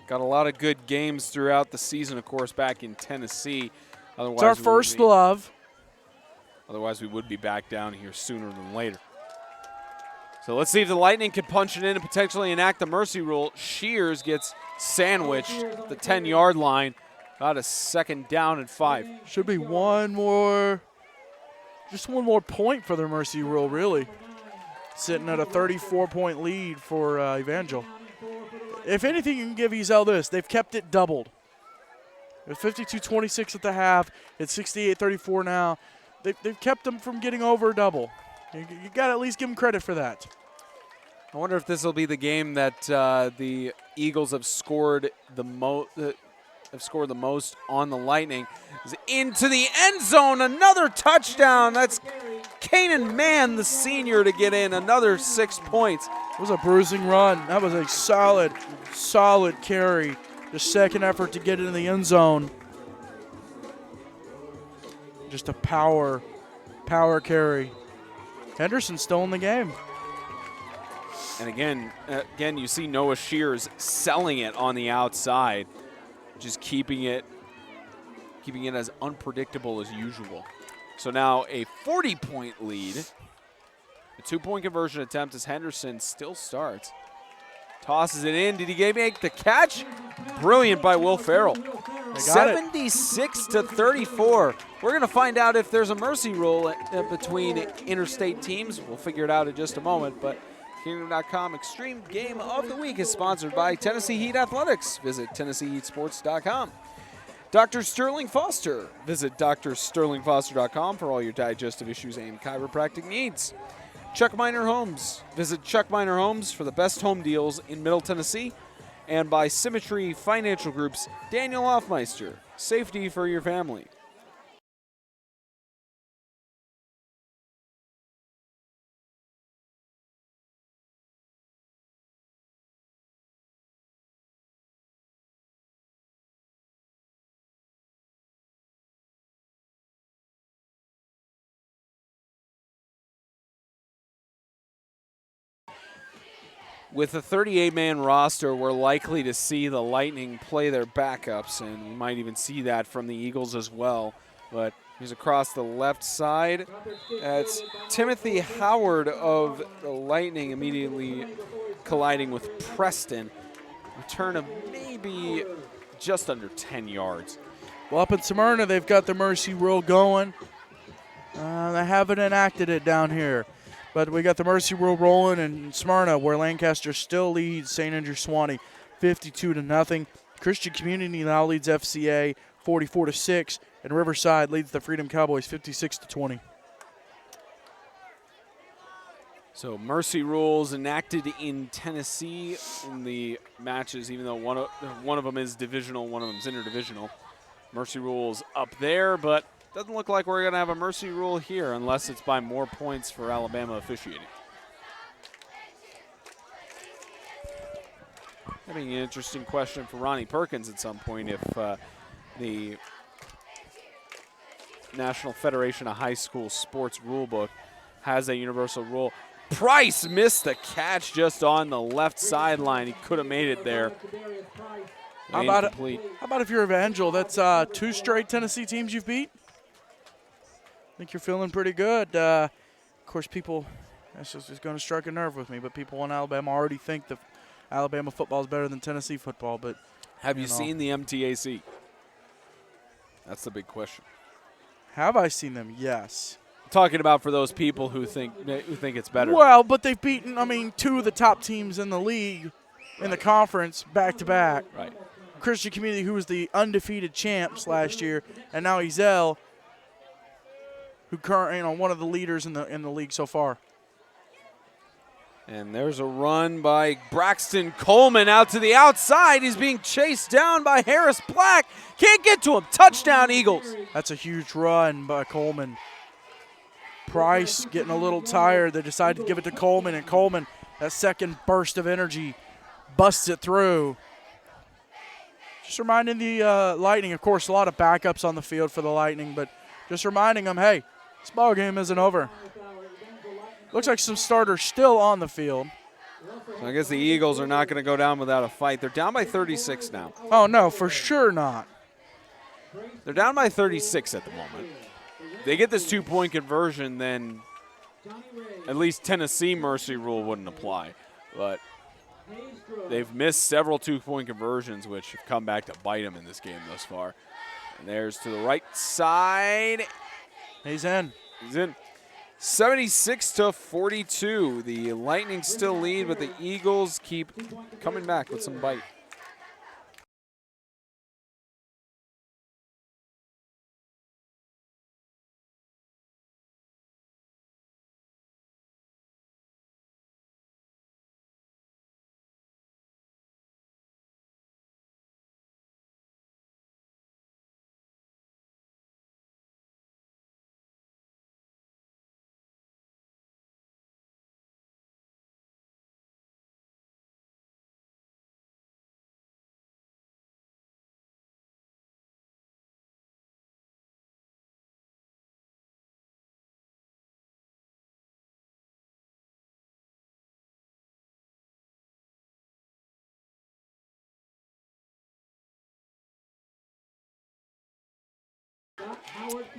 Got a lot of good games throughout the season, of course, back in Tennessee. Otherwise, It's our first love. Otherwise, we would be back down here sooner than later. So let's see if the Lightning can punch it in and potentially enact the mercy rule. Shears gets sandwiched at the 10-yard line. About a second down and 5. Should be one more, just one more point for the Mercy Rule, really. Sitting at a 34-point lead for Evangel. If anything, you can give ECHS this. They've kept it doubled. It's 52-26 at the half. It's 68-34 now. They've kept them from getting over a double. You got to at least give them credit for that. I wonder if this will be the game that the Eagles have scored the most. On the Lightning. Is into the end zone, another touchdown. That's Kanan Mann, the senior, to get in another 6 points. It was a bruising run. That was a solid carry. The second effort to get it in the end zone. Just a power carry. Henderson's still in the game. And again, you see Noah Shears selling it on the outside. Just keeping it as unpredictable as usual. So now a 40-point lead. A 2-point conversion attempt as Henderson still starts. Tosses it in. Did he make the catch? Brilliant by Will Farrell. 76-34. We're going to find out if there's a mercy rule between interstate teams. We'll figure it out in just a moment. But Kingdom.com Extreme Game of the Week is sponsored by Tennessee Heat Athletics. Visit TennesseeHeatSports.com. Dr. Sterling Foster. Visit drsterlingfoster.com for all your digestive issues and chiropractic needs. Chuck Miner Homes. Visit Chuck Miner Homes for the best home deals in Middle Tennessee. And by Symmetry Financial Group's Daniel Hoffmeister. Safety for your family. With a 38-man roster, we're likely to see the Lightning play their backups, and we might even see that from the Eagles as well. But he's across the left side. It's Timothy Howard of the Lightning immediately colliding with Preston. Return of maybe just under 10 yards. Well, up in Smyrna, they've got the mercy rule going. They haven't enacted it down here. But we got the mercy rule rolling in Smyrna, where Lancaster still leads St. Andrew Swanee 52-0. Christian Community now leads FCA 44-6, and Riverside leads the Freedom Cowboys 56-20. So mercy rules enacted in Tennessee in the matches, even though one of them is divisional, one of them is interdivisional. Mercy rules up there, but doesn't look like we're going to have a mercy rule here unless it's by more points for Alabama officiating. That'd be an interesting question for Ronnie Perkins at some point if the National Federation of High School Sports Rulebook has a universal rule. Price missed the catch just on the left sideline. He could have made it there. How about if you're Evangel? That's 2 straight Tennessee teams you've beat? I think you're feeling pretty good. Of course, people, that's just going to strike a nerve with me, but people in Alabama already think that Alabama football is better than Tennessee football. But have you seen the MTAC? That's the big question. Have I seen them? Yes. Talking about for those people who think it's better. Well, but they've beaten, 2 of the top teams in the league, in the conference, back-to-back. Right. Christian Community, who was the undefeated champs last year, and now ECHS, who currently, one of the leaders in the league so far. And there's a run by Braxton Coleman out to the outside. He's being chased down by Harris Black. Can't get to him. Touchdown, Eagles. That's a huge run by Coleman. Price getting a little tired. They decided to give it to Coleman, and Coleman, that second burst of energy, busts it through. Just reminding the Lightning, of course, a lot of backups on the field for the Lightning, but just reminding them, hey, this ball game isn't over. Looks like some starters still on the field. So I guess the Eagles are not going to go down without a fight. They're down by 36 now. Oh, no, for sure not. They're down by 36 at the moment. They get this 2-point conversion, then at least Tennessee mercy rule wouldn't apply. But they've missed several two-point conversions, which have come back to bite them in this game thus far. And there's to the right side. He's in. He's in. 76-42. The Lightning still lead, but the Eagles keep coming back with some bite.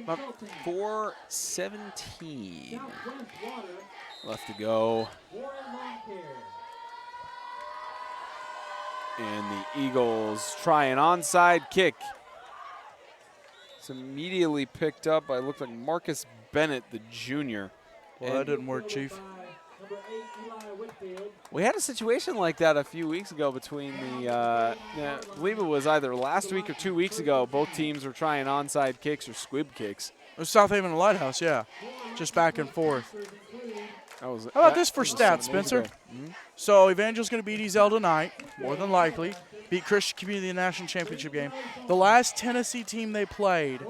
About 4:17 left to go. And the Eagles try an onside kick. It's immediately picked up by, looked like Marcus Bennett, the junior. Well, that didn't work, Chief. We had a situation like that a few weeks ago between the, I believe it was either last week or 2 weeks ago. Both teams were trying onside kicks or squib kicks. It was South Haven and Lighthouse, yeah. Just back and forth. How about this for stats, Spencer? So Evangel's going to beat EZL tonight, more than likely. Beat Christian Community in the National Championship game. The last Tennessee team they played,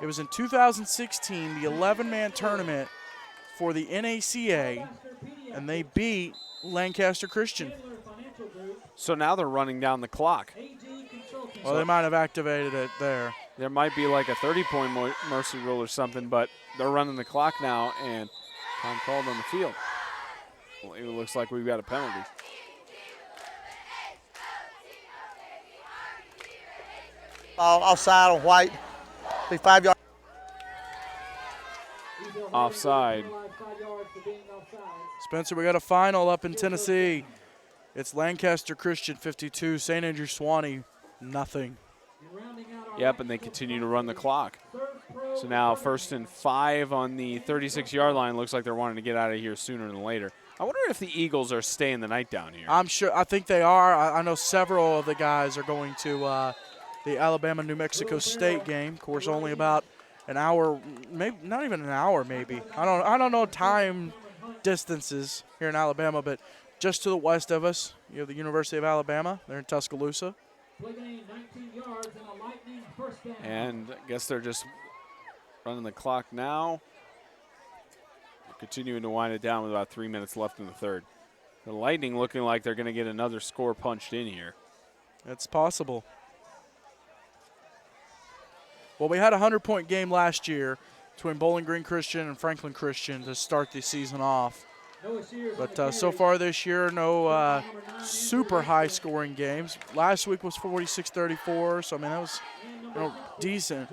it was in 2016, the 11-man tournament for the NACA, and they beat Lancaster Christian. So now they're running down the clock. Well, they might have activated it there. There might be like a 30-point mercy rule or something, but they're running the clock now, and time called on the field. Well, it looks like we've got a penalty. Offside on White. Be 5 yards. Offside. Spencer, we got a final up in Tennessee. It's Lancaster Christian 52, St. Andrew Swanee nothing. Yep, and they continue to run the clock. So now 1st and 5 on the 36-yard line. Looks like they're wanting to get out of here sooner than later. I wonder if the Eagles are staying the night down here. I'm sure. I think they are. I know several of the guys are going to the Alabama-New Mexico State game. Of course, only about an hour, maybe not even an hour, maybe. I don't know time distances here in Alabama, but just to the west of us, you have the University of Alabama. They're in Tuscaloosa. And I guess they're just running the clock now. Continuing to wind it down with about 3 minutes left in the third. The Lightning looking like they're going to get another score punched in here. It's possible. Well, we had a 100-point game last year between Bowling Green Christian and Franklin Christian to start the season off. But so far this year, no super high-scoring games. Last week was 46-34, so, I mean, that was decent.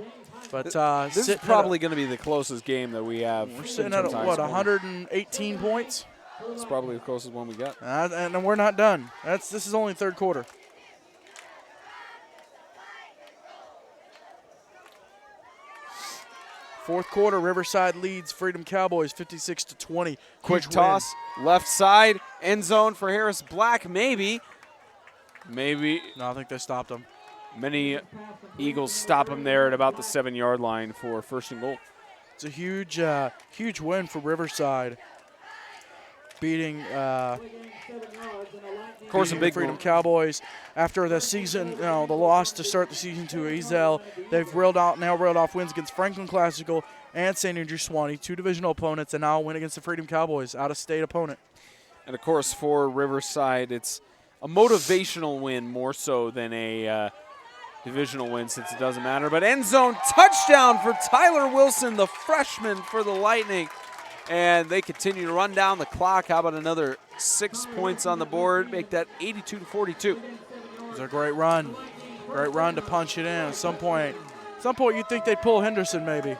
But this is probably going to be the closest game that we have. We're sitting at, what, 118 points? It's probably the closest one we got. And we're not done. This is only third quarter. Fourth quarter, Riverside leads Freedom Cowboys 56-20. Quick toss, left side, end zone for Harris Black, maybe. Maybe. No, I think they stopped him. Many Eagles stop him there at about the 7-yard line for 1st and goal. It's a huge win for Riverside, beating of course, a big Freedom Cowboys after the season, the loss to start the season to EZL. They've now reeled off wins against Franklin Classical and St. Andrew Swanee, 2 divisional opponents, and now a win against the Freedom Cowboys, out-of-state opponent. And of course, for Riverside, it's a motivational win more so than a divisional win, since it doesn't matter. But end zone touchdown for Tyler Wilson, the freshman for the Lightning. And they continue to run down the clock. How about another 6 points on the board? Make that 82-42. It was a great run. Great run to punch it in. At some point you'd think they'd pull Henderson maybe.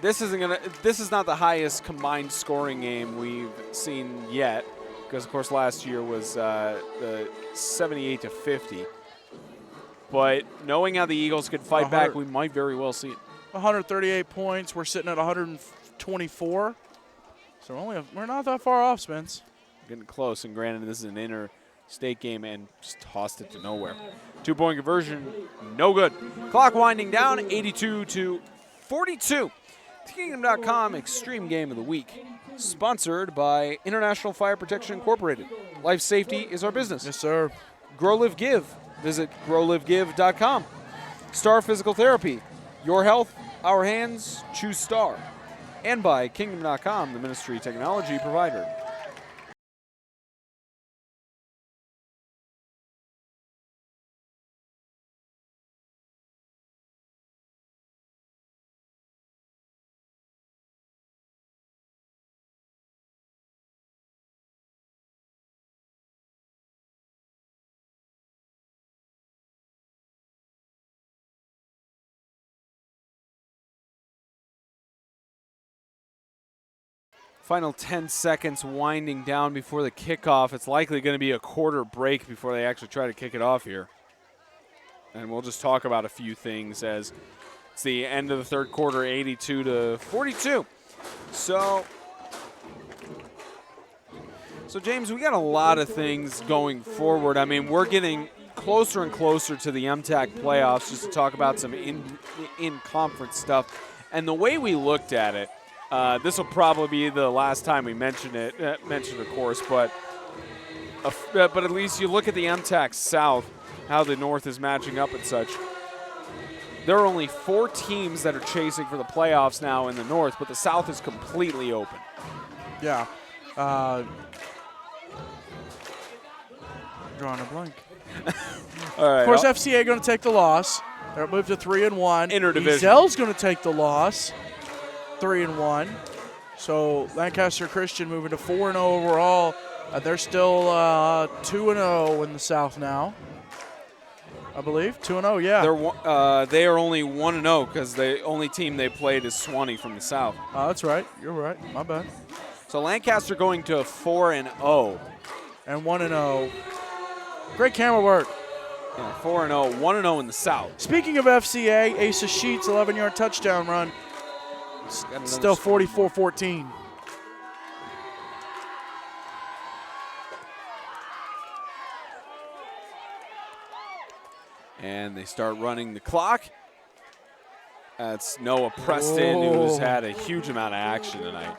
This is not the highest combined scoring game we've seen yet. because, of course, last year was the 78-50. But knowing how the Eagles could fight back, we might very well see it. 138 points. We're sitting at 124. So we're not that far off, Spence. Getting close, and granted, this is an interstate game, and just tossed it to nowhere. 2-point conversion, no good. Clock winding down, 82-42. Kingdom.com Extreme Game of the Week, sponsored by International Fire Protection Incorporated. Life safety is our business. Yes, sir. Grow, Live, Give. Visit growlivegive.com. Star Physical Therapy. Your health, our hands, choose Star. And by Kingdom.com, the ministry technology provider. Final 10 seconds winding down before the kickoff. It's likely going to be a quarter break before they actually try to kick it off here. And we'll just talk about a few things as it's the end of the third quarter, 82-42. So James, we got a lot of things going forward. I mean, we're getting closer and closer to the MTAC playoffs just to talk about some in-conference stuff. And the way we looked at it, this will probably be the last time we mention it, of course, but at least you look at the MTAC South, how the North is matching up and such. There are only 4 teams that are chasing for the playoffs now in the North, but the South is completely open. Yeah. Drawing a blank. All right. Of course, FCA going to take the loss. They're moved to 3-1. Interdivision. Ezel's going to take the loss. 3-1. So Lancaster Christian moving to 4-0 overall. They're still 2-0 in the South now, I believe. 2-0, yeah. They are only 1-0 because the only team they played is Swanee from the South. Oh, that's right. You're right. My bad. So Lancaster going to 4-0. And 1-0. Great camera work. Yeah, 4-0, 1-0 in the South. Speaking of FCA, Asa Sheets 11-yard touchdown run. Still 44-14. And they start running the clock. That's Noah Preston, who's had a huge amount of action tonight.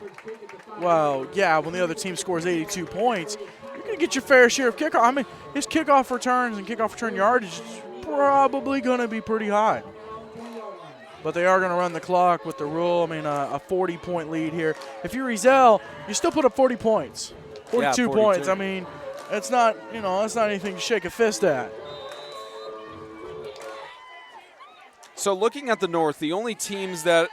Well, yeah, when the other team scores 82 points, you're going to get your fair share of kickoff. I mean, his kickoff returns and kickoff return yardage is probably going to be pretty high. But they are going to run the clock with the rule. I mean, a 40-point lead here. If you're Ezel, you still put up 40 points. 42 points. I mean, it's not, it's not anything to shake a fist at. So looking at the North, the only teams that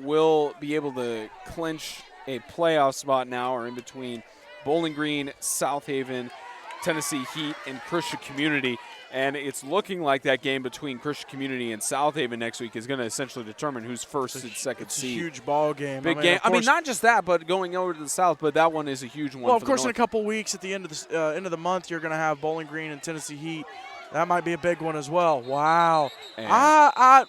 will be able to clinch a playoff spot now are in between Bowling Green, South Haven, Tennessee Heat, and Christian Community. And it's looking like that game between Christian Community and South Haven next week is going to essentially determine who's first and second seed. It's a huge ball game. Big game. I mean, not just that, but going over to the South, but that one is a huge one. Well, of for course, the in a couple weeks at the end of the month, you're going to have Bowling Green and Tennessee Heat. That might be a big one as well. Wow. I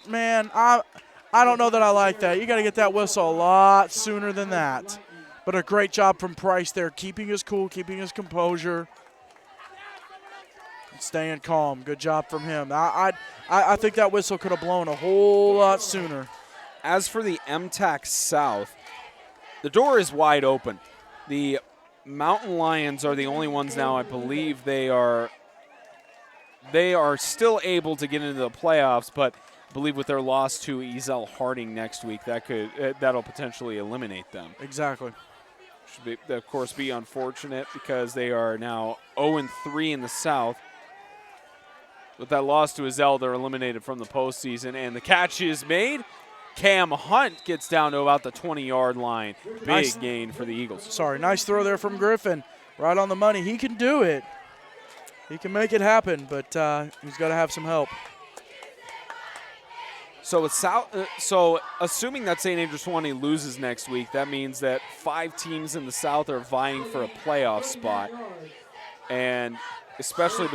don't know that I like that. You got to get that whistle a lot sooner than that. But a great job from Price there, keeping his cool, keeping his composure. Staying calm. Good job from him. I think that whistle could have blown a whole lot sooner. As for the MTAC South, the door is wide open. The Mountain Lions are the only ones now, I believe they are still able to get into the playoffs, but I believe with their loss to Ezel Harding next week, that'll potentially eliminate them. Exactly. Should, of course, be unfortunate because they are now 0-3 in the South. With that loss to Ezel, they're eliminated from the postseason, and the catch is made. Cam Hunt gets down to about the 20-yard line. Big gain for the Eagles. Sorry, nice throw there from Griffin. Right on the money. He can do it. He can make it happen, but he's got to have some help. So assuming that St. Andrews Sewanee loses next week, that means that 5 teams in the South are vying for a playoff spot. And especially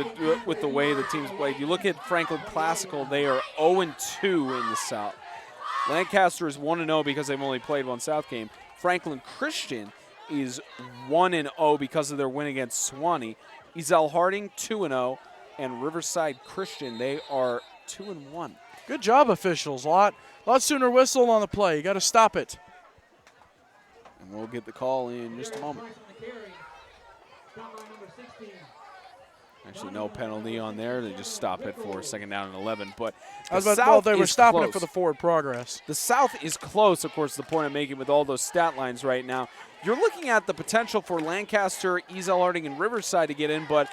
with the way the teams played, you look at Franklin Classical, they are 0-2 in the South. Lancaster is 1-0 because they've only played one South game. Franklin Christian is 1-0 because of their win against Sewanee. Ezell Harding 2-0, and Riverside Christian, they are 2-1. Good job, officials. A lot sooner whistle on the play. You got to stop it. And we'll get the call in just a moment. Actually, no penalty on there. They just stop it for 2nd down and 11. But they were stopping it for the forward progress. The South is close, of course, the point I'm making with all those stat lines right now. You're looking at the potential for Lancaster, Ezell Harding, and Riverside to get in, but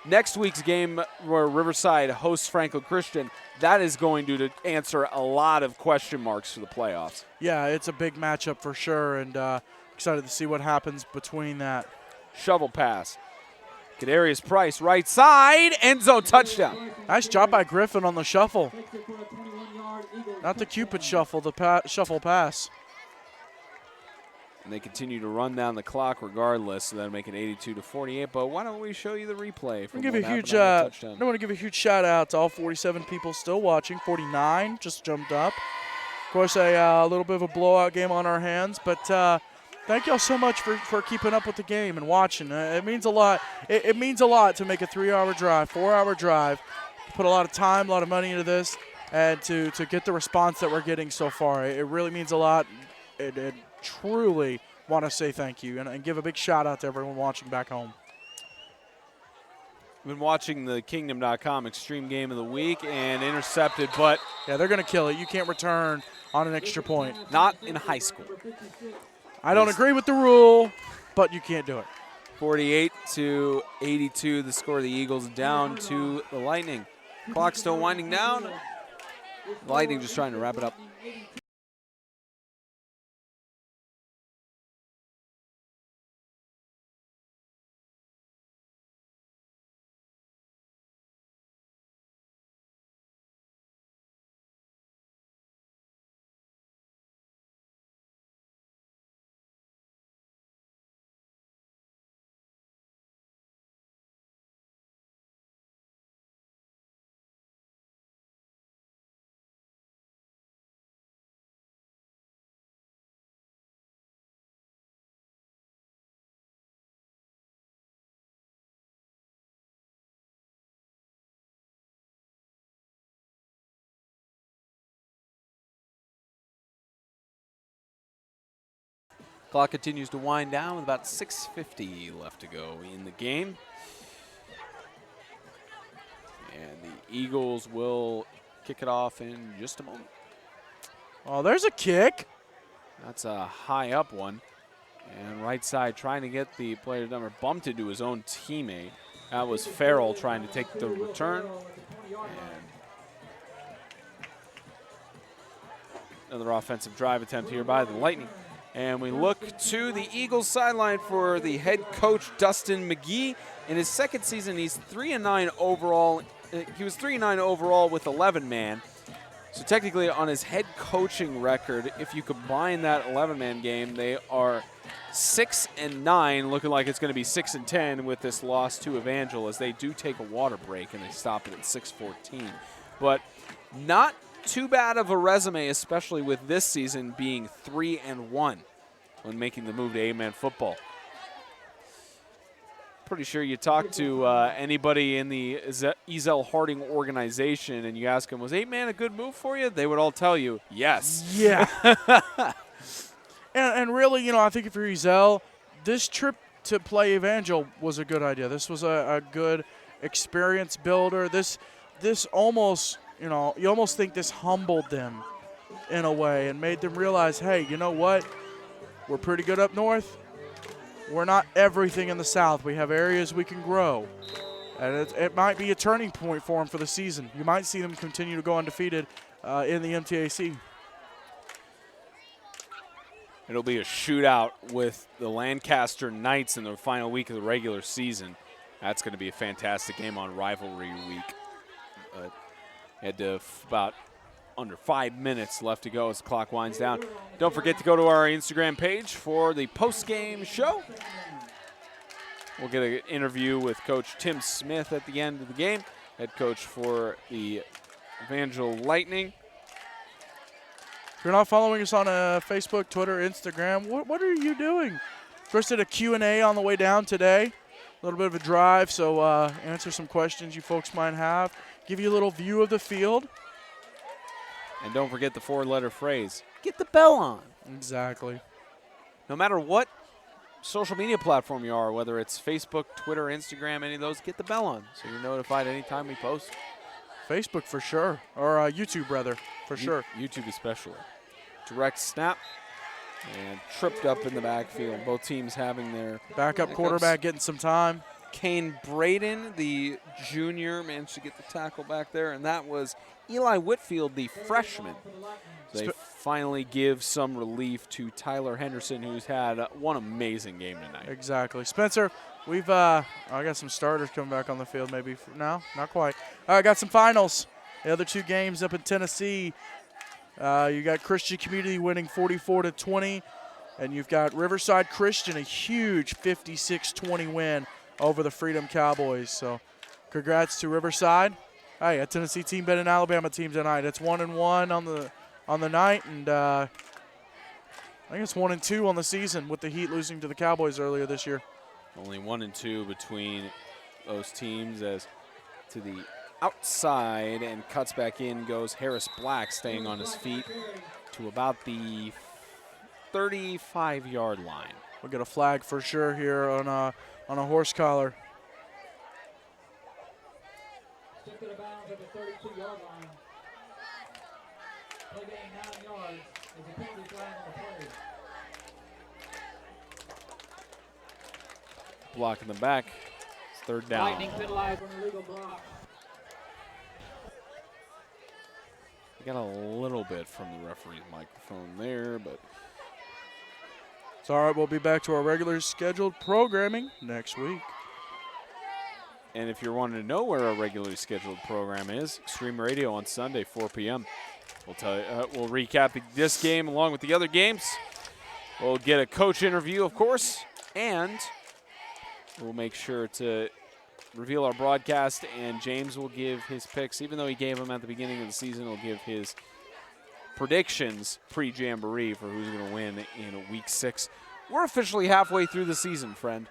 next week's game where Riverside hosts Franklin Christian, that is going to answer a lot of question marks for the playoffs. Yeah, it's a big matchup for sure, and excited to see what happens between that. Shovel pass. Kadarius Price, right side, end zone touchdown. Nice job by Griffin on the shuffle. Not the Cupid shuffle, the shuffle pass. And they continue to run down the clock regardless, so that'll make it 82-48. But why don't we show you the replay from what happened on the touchdown? I want to give a huge shout out to all 47 people still watching. 49 just jumped up. Of course, a little bit of a blowout game on our hands, but thank y'all so much for keeping up with the game and watching. It means a lot. It means a lot to make a 3-hour drive, 4-hour drive, put a lot of time, a lot of money into this, and to get the response that we're getting so far. It really means a lot. It truly want to say thank you and give a big shout out to everyone watching back home. Been watching the Kingdom.com Extreme Game of the Week and intercepted, but yeah, they're going to kill it. You can't return on an extra point. Not in high school. I don't agree with the rule, but you can't do it. 48-82, the score of the Eagles down to the Lightning. Clock still winding down. The Lightning just trying to wrap it up. Clock continues to wind down with about 6:50 left to go in the game. And the Eagles will kick it off in just a moment. Oh, there's a kick. That's a high up one. And right side trying to get the player number bumped into his own teammate. That was Farrell trying to take the return. And another offensive drive attempt here by the Lightning. And we look to the Eagles sideline for the head coach, Dustin McGee. In his second season, he's 3-9 overall. He was 3-9 overall with 11-man. So technically on his head coaching record, if you combine that 11-man game, they are 6-9, looking like it's going to be 6-10 with this loss to Evangel, as they do take a water break and they stop it at 6-14. But not too bad of a resume, especially with this season being 3-1 when making the move to 8-man football. Pretty sure you talk to anybody in the Ezell Harding organization and you ask them, was 8-man a good move for you? They would all tell you, yes. Yeah. and really, I think if you're Ezell, this trip to play Evangel was a good idea. This was a good experience builder. This almost, you almost think this humbled them in a way and made them realize, hey, you know what? We're pretty good up north. We're not everything in the South. We have areas we can grow. And it might be a turning point for them for the season. You might see them continue to go undefeated in the MTAC. It'll be a shootout with the Lancaster Knights in the final week of the regular season. That's going to be a fantastic game on rivalry week. Had to about under 5 minutes left to go as the clock winds down. Don't forget to go to our Instagram page for the post-game show. We'll get an interview with Coach Tim Smith at the end of the game, head coach for the Evangel Lightning. If you're not following us on Facebook, Twitter, Instagram, what are you doing? Chris did a Q&A on the way down today. A little bit of a drive, so answer some questions you folks might have. Give you a little view of the field. And don't forget the 4-letter phrase, get the bell on. Exactly. No matter what social media platform you are, whether it's Facebook, Twitter, Instagram, any of those, get the bell on so you're notified anytime we post. Facebook for sure, or YouTube rather, for sure. YouTube especially. Direct snap and tripped up in the backfield. Both teams having their backup quarterback getting some time. Kane Braden, the junior, managed to get the tackle back there, and that was Eli Whitfield, the freshman. They finally give some relief to Tyler Henderson, who's had one amazing game tonight. Exactly. Spencer, we've I got some starters coming back on the field maybe. No, not quite. I got some finals. The other two games up in Tennessee. You got Christian Community winning 44-20, and you've got Riverside Christian, a huge 56-20 win over the Freedom Cowboys. So congrats to Riverside. Hey, a Tennessee team beat an Alabama team tonight. It's 1-1 on the night, and I think it's 1-2 on the season with the Heat losing to the Cowboys earlier this year. Only 1-2 between those teams. As to the outside and cuts back in goes Harris Black, staying on his feet to about the 35-yard line. We'll get a flag for sure here on a horse collar. Tipped out of bounds at the 32-yard line. Play gain 9 yards. There's a penalty flag on the play. Block in the back. It's 3rd down. Lightning penalized for an illegal block. We got a little bit from the referee's microphone there, but It's all right. We'll be back to our regular scheduled programming next week. and if you're wanting to know where our regularly scheduled program is, Extreme Radio on Sunday, 4 p.m. We'll tell you. We'll recap this game along with the other games. We'll get a coach interview, of course, and we'll make sure to reveal our broadcast, and James will give his picks. Even though he gave them at the beginning of the season, he'll give his predictions pre-Jamboree for who's going to win in Week 6. We're officially halfway through the season, friend.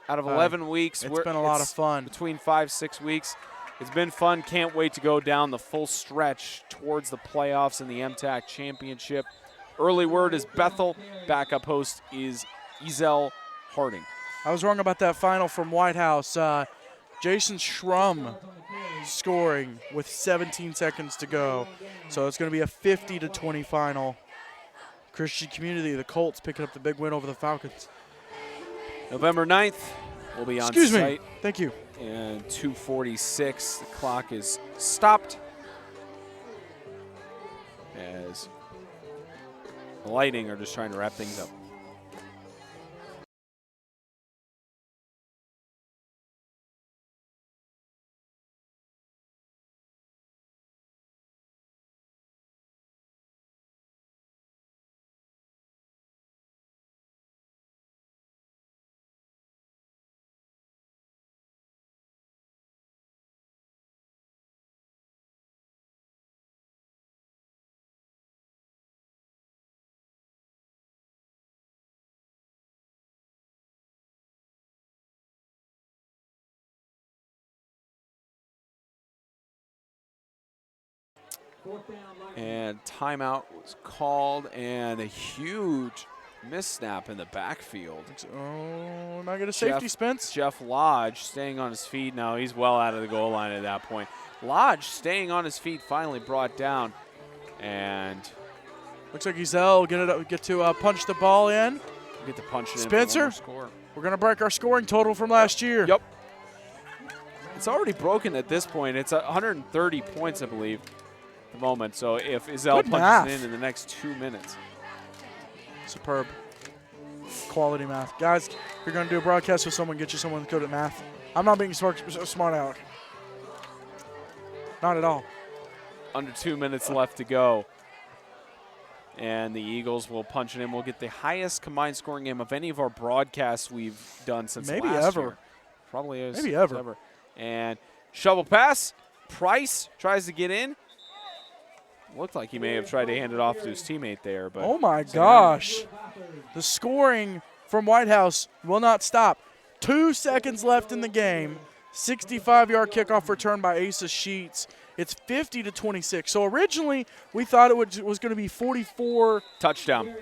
Out of 11 weeks. It's been a lot of fun. Between 5-6 weeks. It's been fun. Can't wait to go down the full stretch towards the playoffs and the MTAC championship. Early word is Bethel. Backup host is Ezel Harding. I was wrong about that final from White House. Jason Schrum scoring with 17 seconds to go. So it's going to be a 50-20 final. Christian Community, the Colts picking up the big win over the Falcons. November 9th, we'll be on Excuse site. me. Thank you. And 2:46, the clock is stopped as the Lightning are just trying to wrap things up. And timeout was called, and a huge missnap in the backfield. Oh, not get a safety, Spence. Jeff Lodge staying on his feet. No, he's well out of the goal line at that point. Lodge staying on his feet, finally brought down, and looks like Ezel get to punch the ball in. Get to punch it Spencer, in for one more score. We're going to break our scoring total from last year. Yep. It's already broken at this point. It's 130 points, I believe, at the moment. So if Ezel punches it in the next 2 minutes. Superb. Quality math. Guys, if you're going to do a broadcast with someone, get you someone good at math. I'm not being smart aleck. Not at all. under 2 minutes left to go. And the Eagles will punch it in. We'll get the highest combined scoring game of any of our broadcasts we've done since Maybe last ever. year. Probably is. Maybe ever. And shovel pass. Price tries to get in. Looked like he may have tried to hand it off to his teammate there. But oh, my gosh. The scoring from White House will not stop. 2 seconds left in the game. 65-yard kickoff return by Asa Sheets. It's 50-26. So originally we thought it was going to be 44. Touchdown.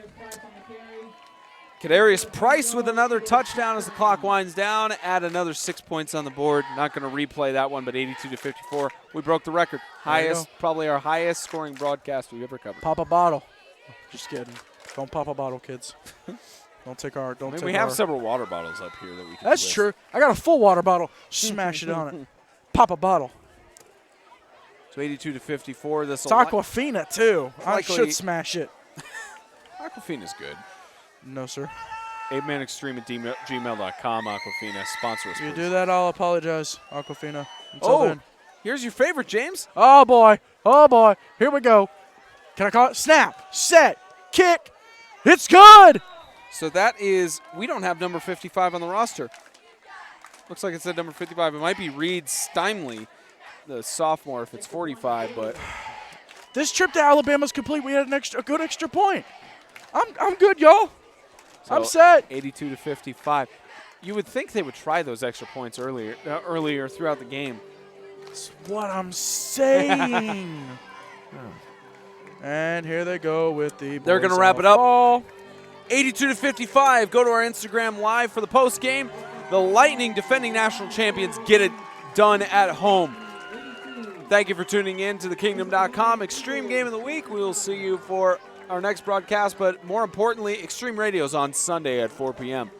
Kadarius Price with another touchdown as the clock winds down. Add another 6 points on the board. Not going to replay that one, but 82-54. We broke the record. Highest, probably our highest scoring broadcast we've ever covered. Pop a bottle. Just kidding. Don't pop a bottle, kids. Don't take our. Don't. We have several water bottles up here that we can. That's true. I got a full water bottle. Smash it on it. Pop a bottle. So 82-54. This It's Aquafina too. I likely- should smash it. Aquafina's good. No, sir. 8manextreme at gmail.com. Aquafina, sponsor us. If you please. do that, I'll apologize, Aquafina. Until then. Here's your favorite, James. Oh boy. Oh boy. Here we go. Can I call it? Snap. Set. Kick. It's good. So that is, we don't have number 55 on the roster. Looks like it said number 55. It might be Reed Steinley, the sophomore, if it's 45, but This trip to Alabama's complete. We had a good extra point. I'm good, y'all. so I'm set. 82-55. You would think they would try those extra points earlier throughout the game. That's what I'm saying. And here they go with the. They're going to boys wrap on it up. ball. 82-55. Go to our Instagram live for the post game. The Lightning, defending national champions, get it done at home. Thank you for tuning in to thekingdom.com Extreme Game of the Week. We will see you for our next broadcast, but more importantly, Extreme Radio's on Sunday at 4 p.m.